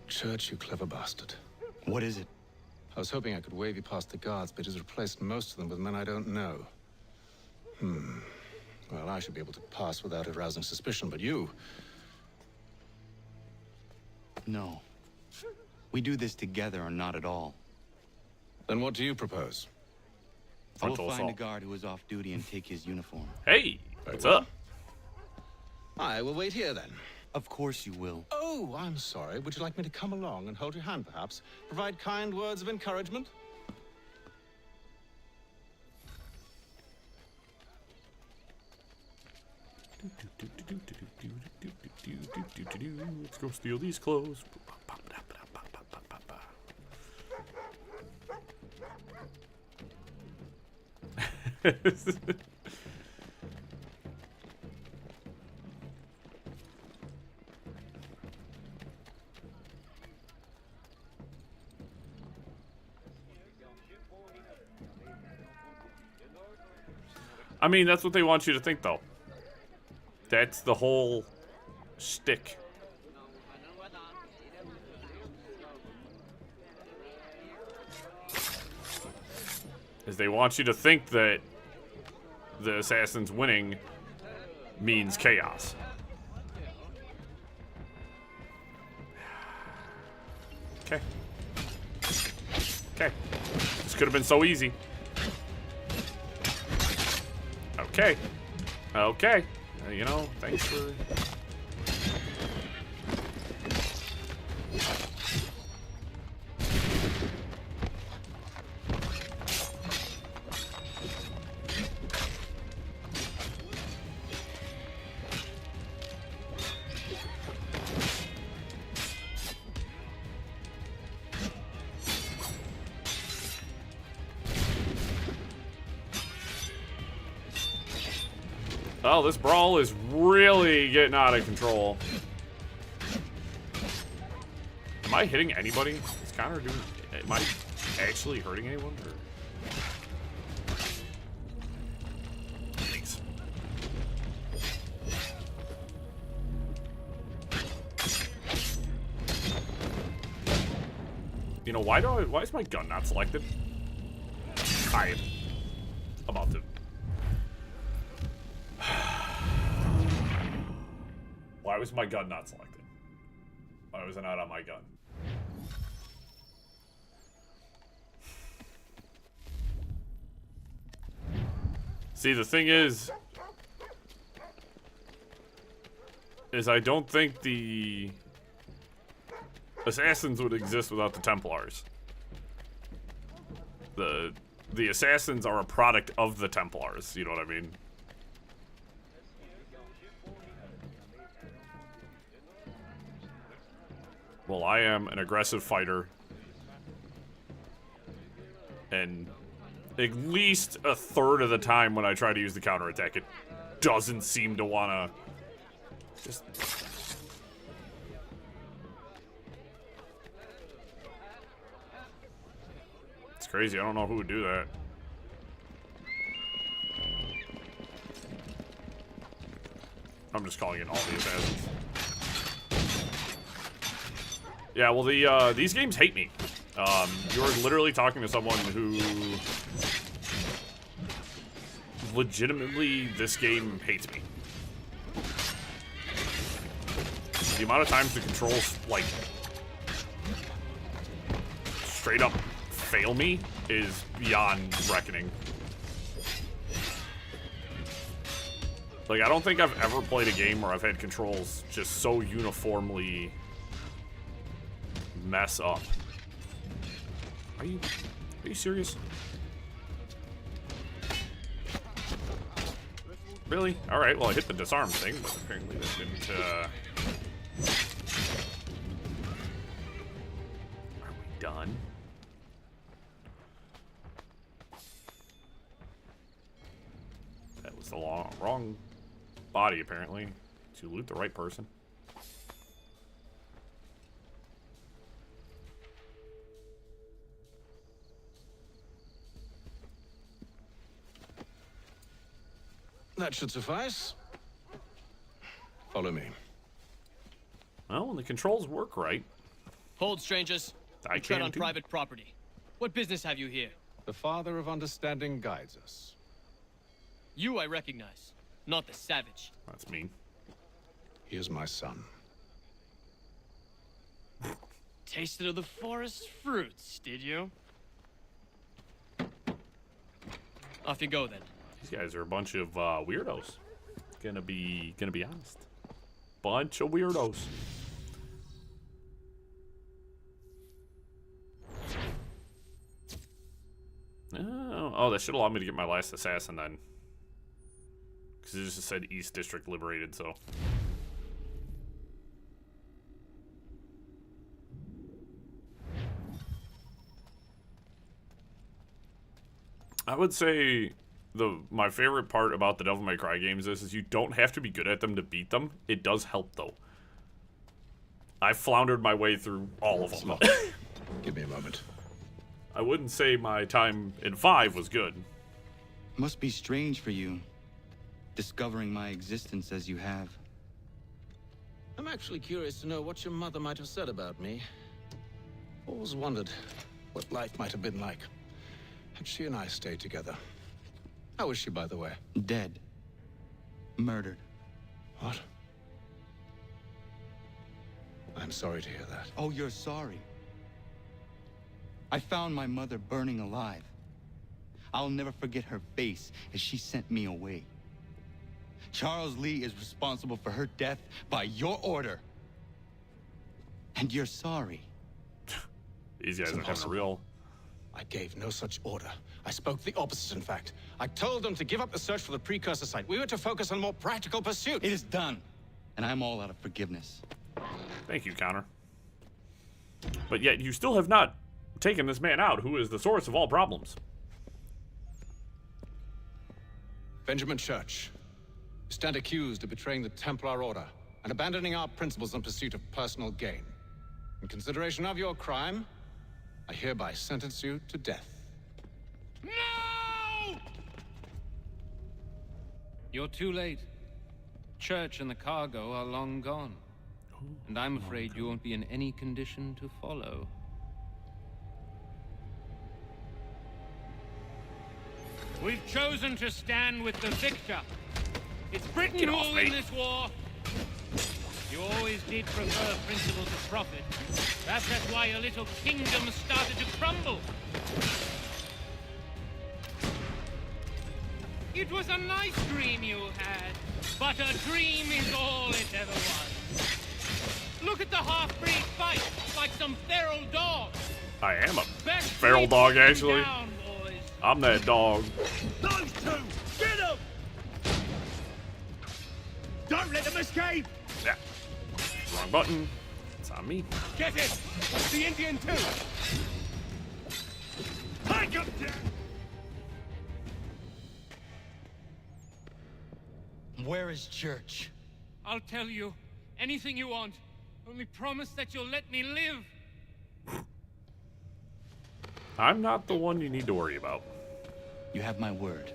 Church, you clever bastard. What is it? I was hoping I could wave you past the guards, but he's replaced most of them with men I don't know. Well, I should be able to pass without arousing suspicion, but you... No. We do this together or not at all. Then what do you propose? I will find a guard who is off duty and take his uniform. Hey, what's up? I will wait here then. Of course you will. Oh, I'm sorry. Would you like me to come along and hold your hand, perhaps? Provide kind words of encouragement? Let's go steal these clothes. I mean, that's what they want you to think, though. That's the whole shtick. Is they want you to think that the assassins winning means chaos. Okay. Okay. This could have been so easy. Okay. Okay. You know, thanks for... Oh, this brawl is really getting out of control. Am I hitting anybody? Is Connor doing... Am I actually hurting anyone? Or... Thanks. You know, why is my gun not selected? I'm about to... Why was my gun not selected? Why was it not on my gun? See, the thing is I don't think the assassins would exist without the Templars. The assassins are a product of the Templars, you know what I mean? Well, I am an aggressive fighter. And at least a third of the time when I try to use the counterattack, it doesn't seem to wanna just... It's crazy, I don't know who would do that. I'm just calling in all the assassins. Yeah, well, these games hate me. You're literally talking to someone who... Legitimately, this game hates me. The amount of times the controls, like... straight up fail me is beyond reckoning. Like, I don't think I've ever played a game where I've had controls just so uniformly mess up. Are you serious? Really? Alright, well I hit the disarm thing, but apparently that didn't, Are we done? That was the wrong body, apparently, to loot the right person. That should suffice. Follow me. Well, when the controls work right. Hold, strangers. I You tread can on too. private property. What business have you here? The Father of Understanding guides us. You I recognize, not the savage. That's mean. He is my son. Tasted of the forest fruits, did you? Off you go then. These guys are a bunch of weirdos. Gonna be honest. Bunch of weirdos. Oh, that should allow me to get my last assassin then. Because it just said East District liberated, so. I would say my favorite part about the Devil May Cry games is you don't have to be good at them to beat them. It does help, though. I floundered my way through all of them. Give me a moment. I wouldn't say my time in 5 was good. Must be strange for you, discovering my existence as you have. I'm actually curious to know what your mother might have said about me. Always wondered what life might have been like had she and I stayed together. How is she, by the way? Dead. Murdered. What? I'm sorry to hear that. Oh, you're sorry. I found my mother burning alive. I'll never forget her face as she sent me away. Charles Lee is responsible for her death by your order. And you're sorry. These guys are having a real... I gave no such order. I spoke the opposite, in fact. I told them to give up the search for the precursor site. We were to focus on more practical pursuits. It is done. And I'm all out of forgiveness. Thank you, Connor. But yet, you still have not taken this man out, who is the source of all problems. Benjamin Church. stand accused of betraying the Templar Order and abandoning our principles in pursuit of personal gain. In consideration of your crime, I hereby sentence you to death. No! You're too late. Church and the cargo are long gone. And I'm afraid you won't be in any condition to follow. We've chosen to stand with the victor. It's Britain who will win this war. You always did prefer principle to profit. Perhaps that's why your little kingdom started to crumble. It was a nice dream you had, but a dream is all it ever was. Look at the half-breed fight, like some feral dog. I am a feral dog, actually. Down, boys. I'm that dog. Those two! Get them! Don't let them escape! Yeah. Wrong button. It's on me. Get it! The Indian too! Take him down! Where is Church? I'll tell you anything you want. Only promise that you'll let me live. I'm not the one you need to worry about. You have my word.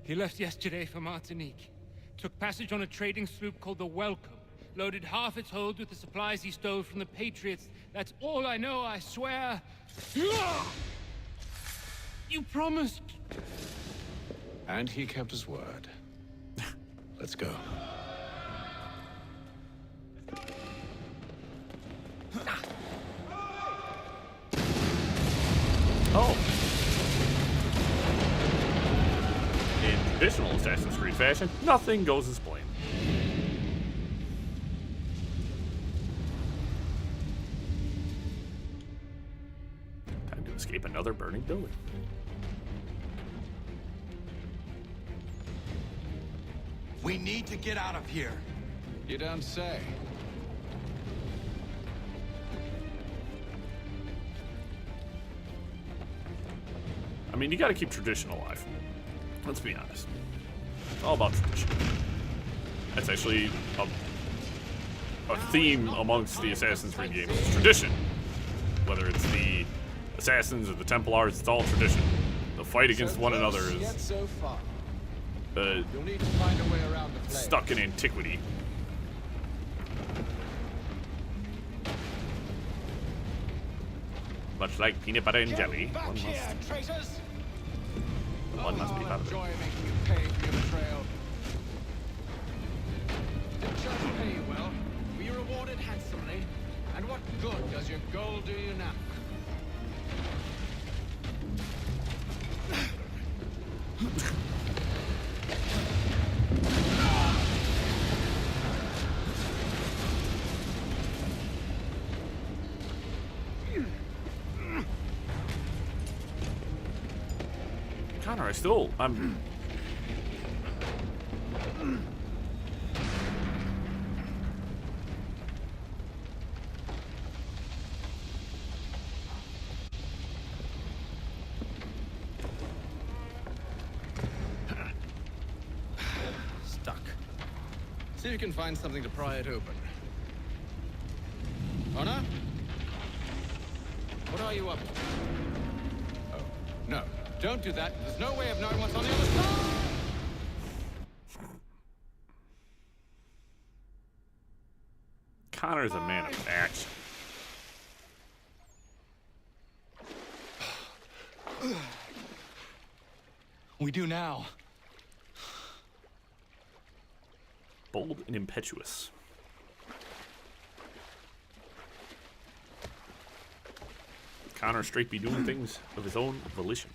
He left yesterday for Martinique. Took passage on a trading sloop called the Welcome. Loaded half its hold with the supplies he stole from the Patriots. That's all I know, I swear. You promised. And he kept his word. Let's go. Oh. In traditional Assassin's Creed fashion, nothing goes as planned. Time to escape another burning building. We need to get out of here. You don't say. I mean, you gotta keep tradition alive. Let's be honest. It's all about tradition. That's actually a theme amongst the Assassin's Creed games. It's tradition. Whether it's the Assassins or the Templars, it's all tradition. The fight against one another is You'll need to find a way around the flames. stuck in antiquity. Much like peanut butter and jelly, one must be part of it. Enjoy making you pay for your betrayal. Did Church pay you well? Were you rewarded handsomely? And what good does your gold do you now? Connor, I'm Stuck. See if you can find something to pry it open. Honor? What are you up to? Oh, no. Don't do that. There's no way of knowing what's on the other side. Connor's a man of action. We do now. Bold and impetuous. Connor straight be doing things of his own volition.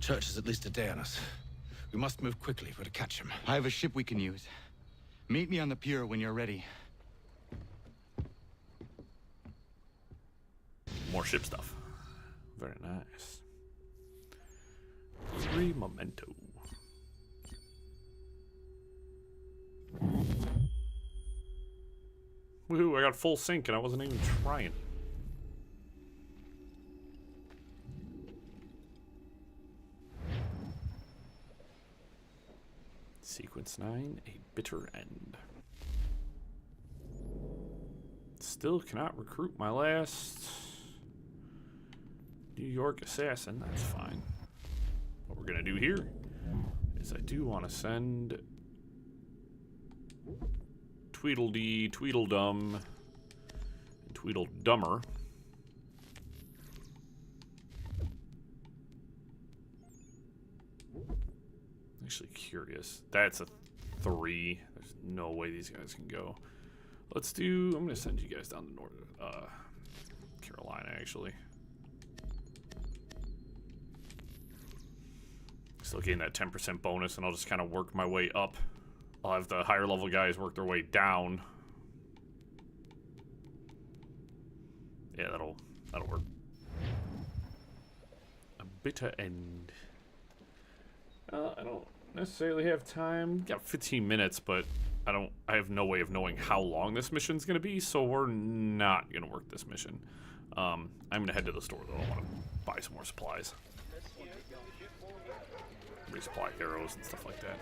Church is at least a day on us. We must move quickly if we're to catch him. I have a ship we can use. Meet me on the pier when you're ready. More ship stuff. Very nice. Free memento. Woohoo, I got full sync and I wasn't even trying. Sequence 9, a bitter end. Still cannot recruit my last New York assassin. That's fine. What we're gonna do here is I do want to send Tweedledee, Tweedledum, and Tweedledummer. Actually curious. That's a 3. There's no way these guys can go. Let's do, I'm gonna send you guys down to North Carolina actually. Still getting that 10% bonus, and I'll just kind of work my way up. I'll have the higher level guys work their way down. Yeah, that'll work. A bitter end. I don't necessarily have time. Got 15 minutes, but I have no way of knowing how long this mission's gonna be, so we're not gonna work this mission. I'm gonna head to the store though. I want to buy some more supplies. Resupply arrows and stuff like that.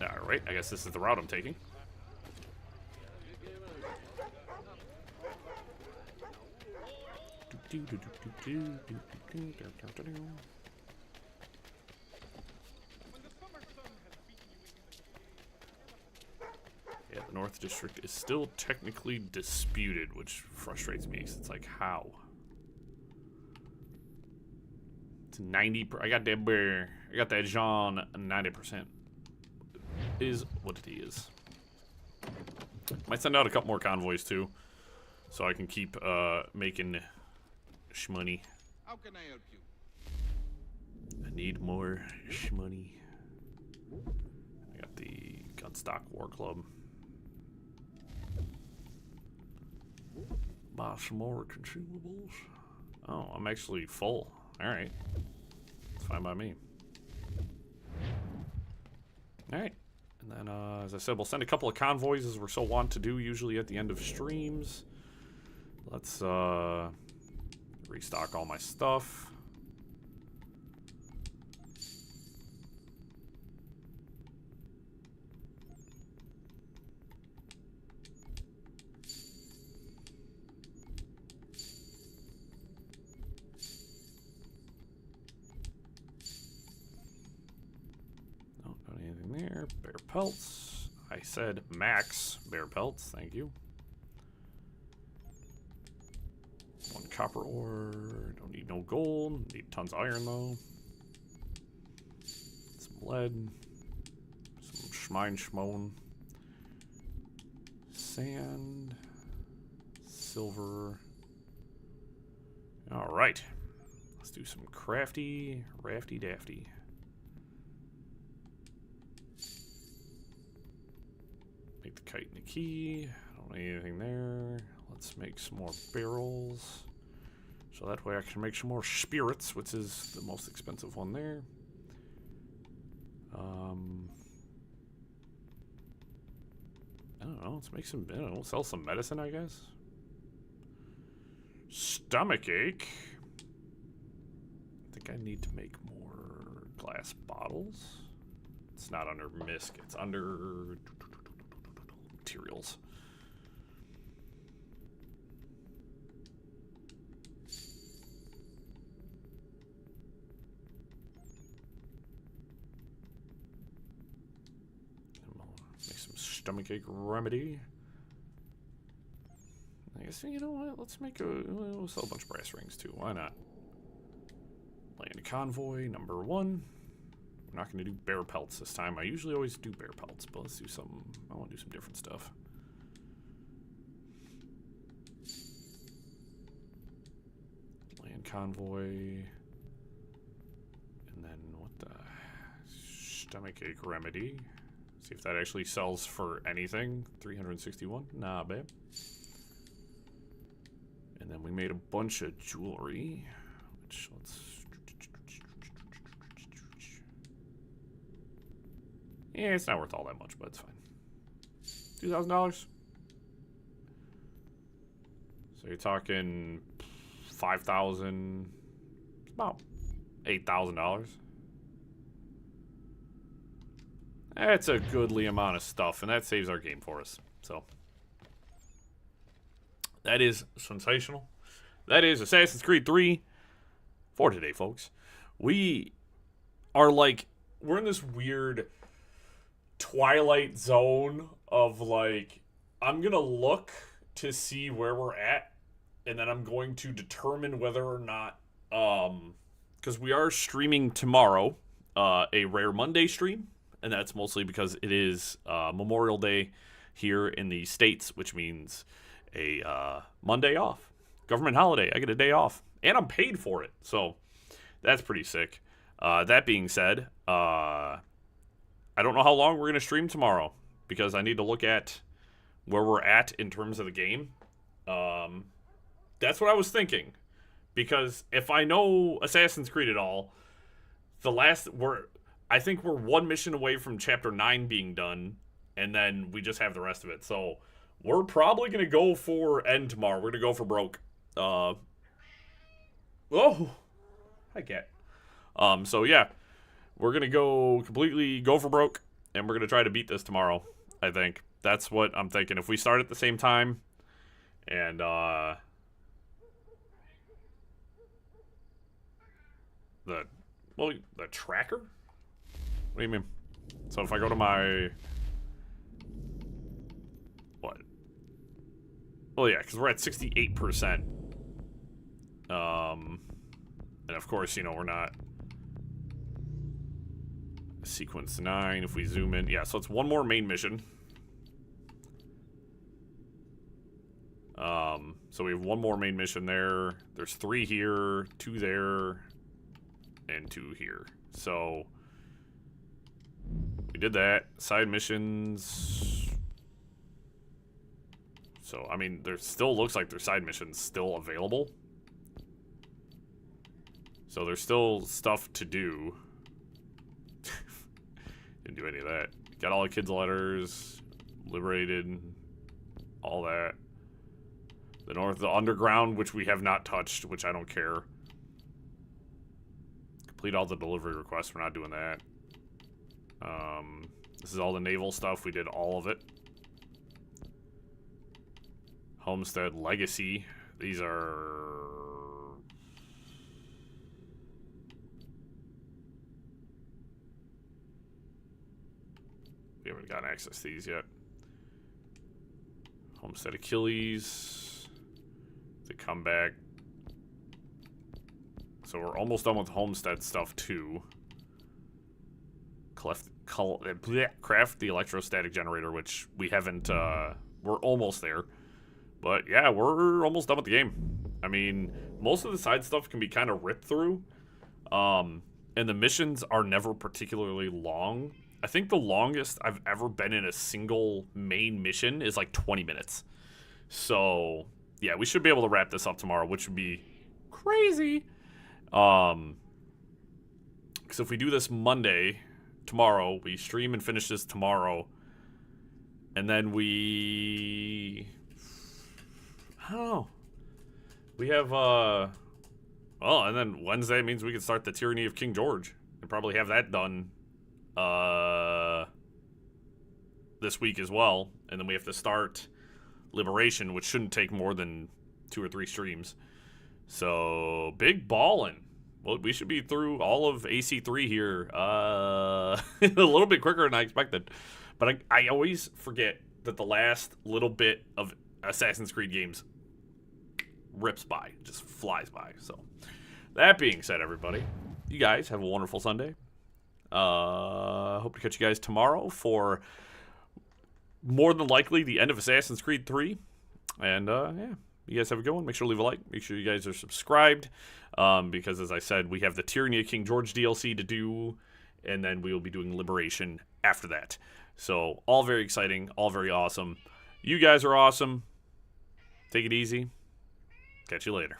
Alright, I guess this is the route I'm taking. Yeah, the North District is still technically disputed, which frustrates me, because it's like, how? It's 90. I got that bear. I got that Jean 90%. Is what it is. Might send out a couple more convoys too, so I can keep making shmoney. How can I help you? I need more shmoney. I got the Gunstock War Club. Buy some more consumables. Oh, I'm actually full. Alright. It's fine by me. Alright. And then, as I said, we'll send a couple of convoys, as we're so wont to do usually at the end of streams. Let's restock all my stuff. There, bear pelts. I said max bear pelts, thank you. 1 copper ore, don't need no gold, need tons of iron though. Some lead, some schmone, sand, silver. Alright, let's do some crafty, rafty dafty. Make the kite and the key. I don't need anything there. Let's make some more barrels. So that way I can make some more spirits, which is the most expensive one there. I don't know. Let's make some, I don't know, sell some medicine, I guess. Stomachache. I think I need to make more glass bottles. It's not under MISC. It's under materials. Make some stomachache remedy. I guess, you know what? Let's make we'll sell a bunch of brass rings too. Why not? Land convoy number 1. We're not going to do bear pelts this time. I usually always do bear pelts, but let's do some. I want to do some different stuff. Land convoy. And then what the stomachache remedy. See if that actually sells for anything. 361. Nah, babe. And then we made a bunch of jewelry. Which let's. Yeah, it's not worth all that much, but it's fine. $2,000. So you're talking 5,000. It's about $8,000. That's a goodly amount of stuff, and that saves our game for us. So, that is sensational. That is Assassin's Creed 3 for today, folks. We are like, we're in this weird twilight zone of like, I'm going to look to see where we're at, and then I'm going to determine whether or not, because we are streaming tomorrow, a Rare Monday stream, and that's mostly because it is Memorial Day here in the States, which means a Monday off. Government holiday. I get a day off, and I'm paid for it, so that's pretty sick. That being said, I don't know how long we're going to stream tomorrow, because I need to look at where we're at in terms of the game. That's what I was thinking, because if I know Assassin's Creed at all, I think we're one mission away from Chapter 9 being done, and then we just have the rest of it. So we're probably going to go for end tomorrow. We're going to go for broke. Oh, I get. So yeah, we're going to completely go for broke, and we're going to try to beat this tomorrow, I think. That's what I'm thinking. If we start at the same time, and the tracker? What do you mean? So if I go to my... What? Well, yeah, because we're at 68%. And of course, you know, we're not... Sequence 9, if we zoom in. Yeah, so it's one more main mission. So we have one more main mission there. There's 3 here, 2 there, and 2 here. So... we did that. Side missions. So, I mean, there still looks like there's side missions still available. So there's still stuff to do. Didn't do any of that. Got all the kids' letters. Liberated. All that. The underground, which we have not touched, which I don't care. Complete all the delivery requests. We're not doing that. This is all the naval stuff. We did all of it. Homestead Legacy. These are... we haven't gotten access to these yet. Homestead Achilles. The comeback. So we're almost done with Homestead stuff too. Craft the electrostatic generator, which we haven't, we're almost there. But yeah, we're almost done with the game. I mean, most of the side stuff can be kind of ripped through. And the missions are never particularly long. I think the longest I've ever been in a single main mission is like 20 minutes. So, yeah, we should be able to wrap this up tomorrow, which would be crazy. Because if we do this tomorrow, we stream and finish this tomorrow, and then I don't know. We have, well, and then Wednesday means we can start the Tyranny of King George, and probably have that done, this week as well, and then we have to start Liberation, which shouldn't take more than 2 or 3 streams. So, big ballin'. Well, we should be through all of AC3 here a little bit quicker than I expected. But I always forget that the last little bit of Assassin's Creed games rips by, just flies by. So, that being said, everybody, you guys have a wonderful Sunday. Hope to catch you guys tomorrow for more than likely the end of Assassin's Creed 3. And, yeah. You guys have a good one. Make sure to leave a like. Make sure you guys are subscribed. Because, as I said, we have the Tyranny of King George DLC to do. And then we will be doing Liberation after that. So, all very exciting. All very awesome. You guys are awesome. Take it easy. Catch you later.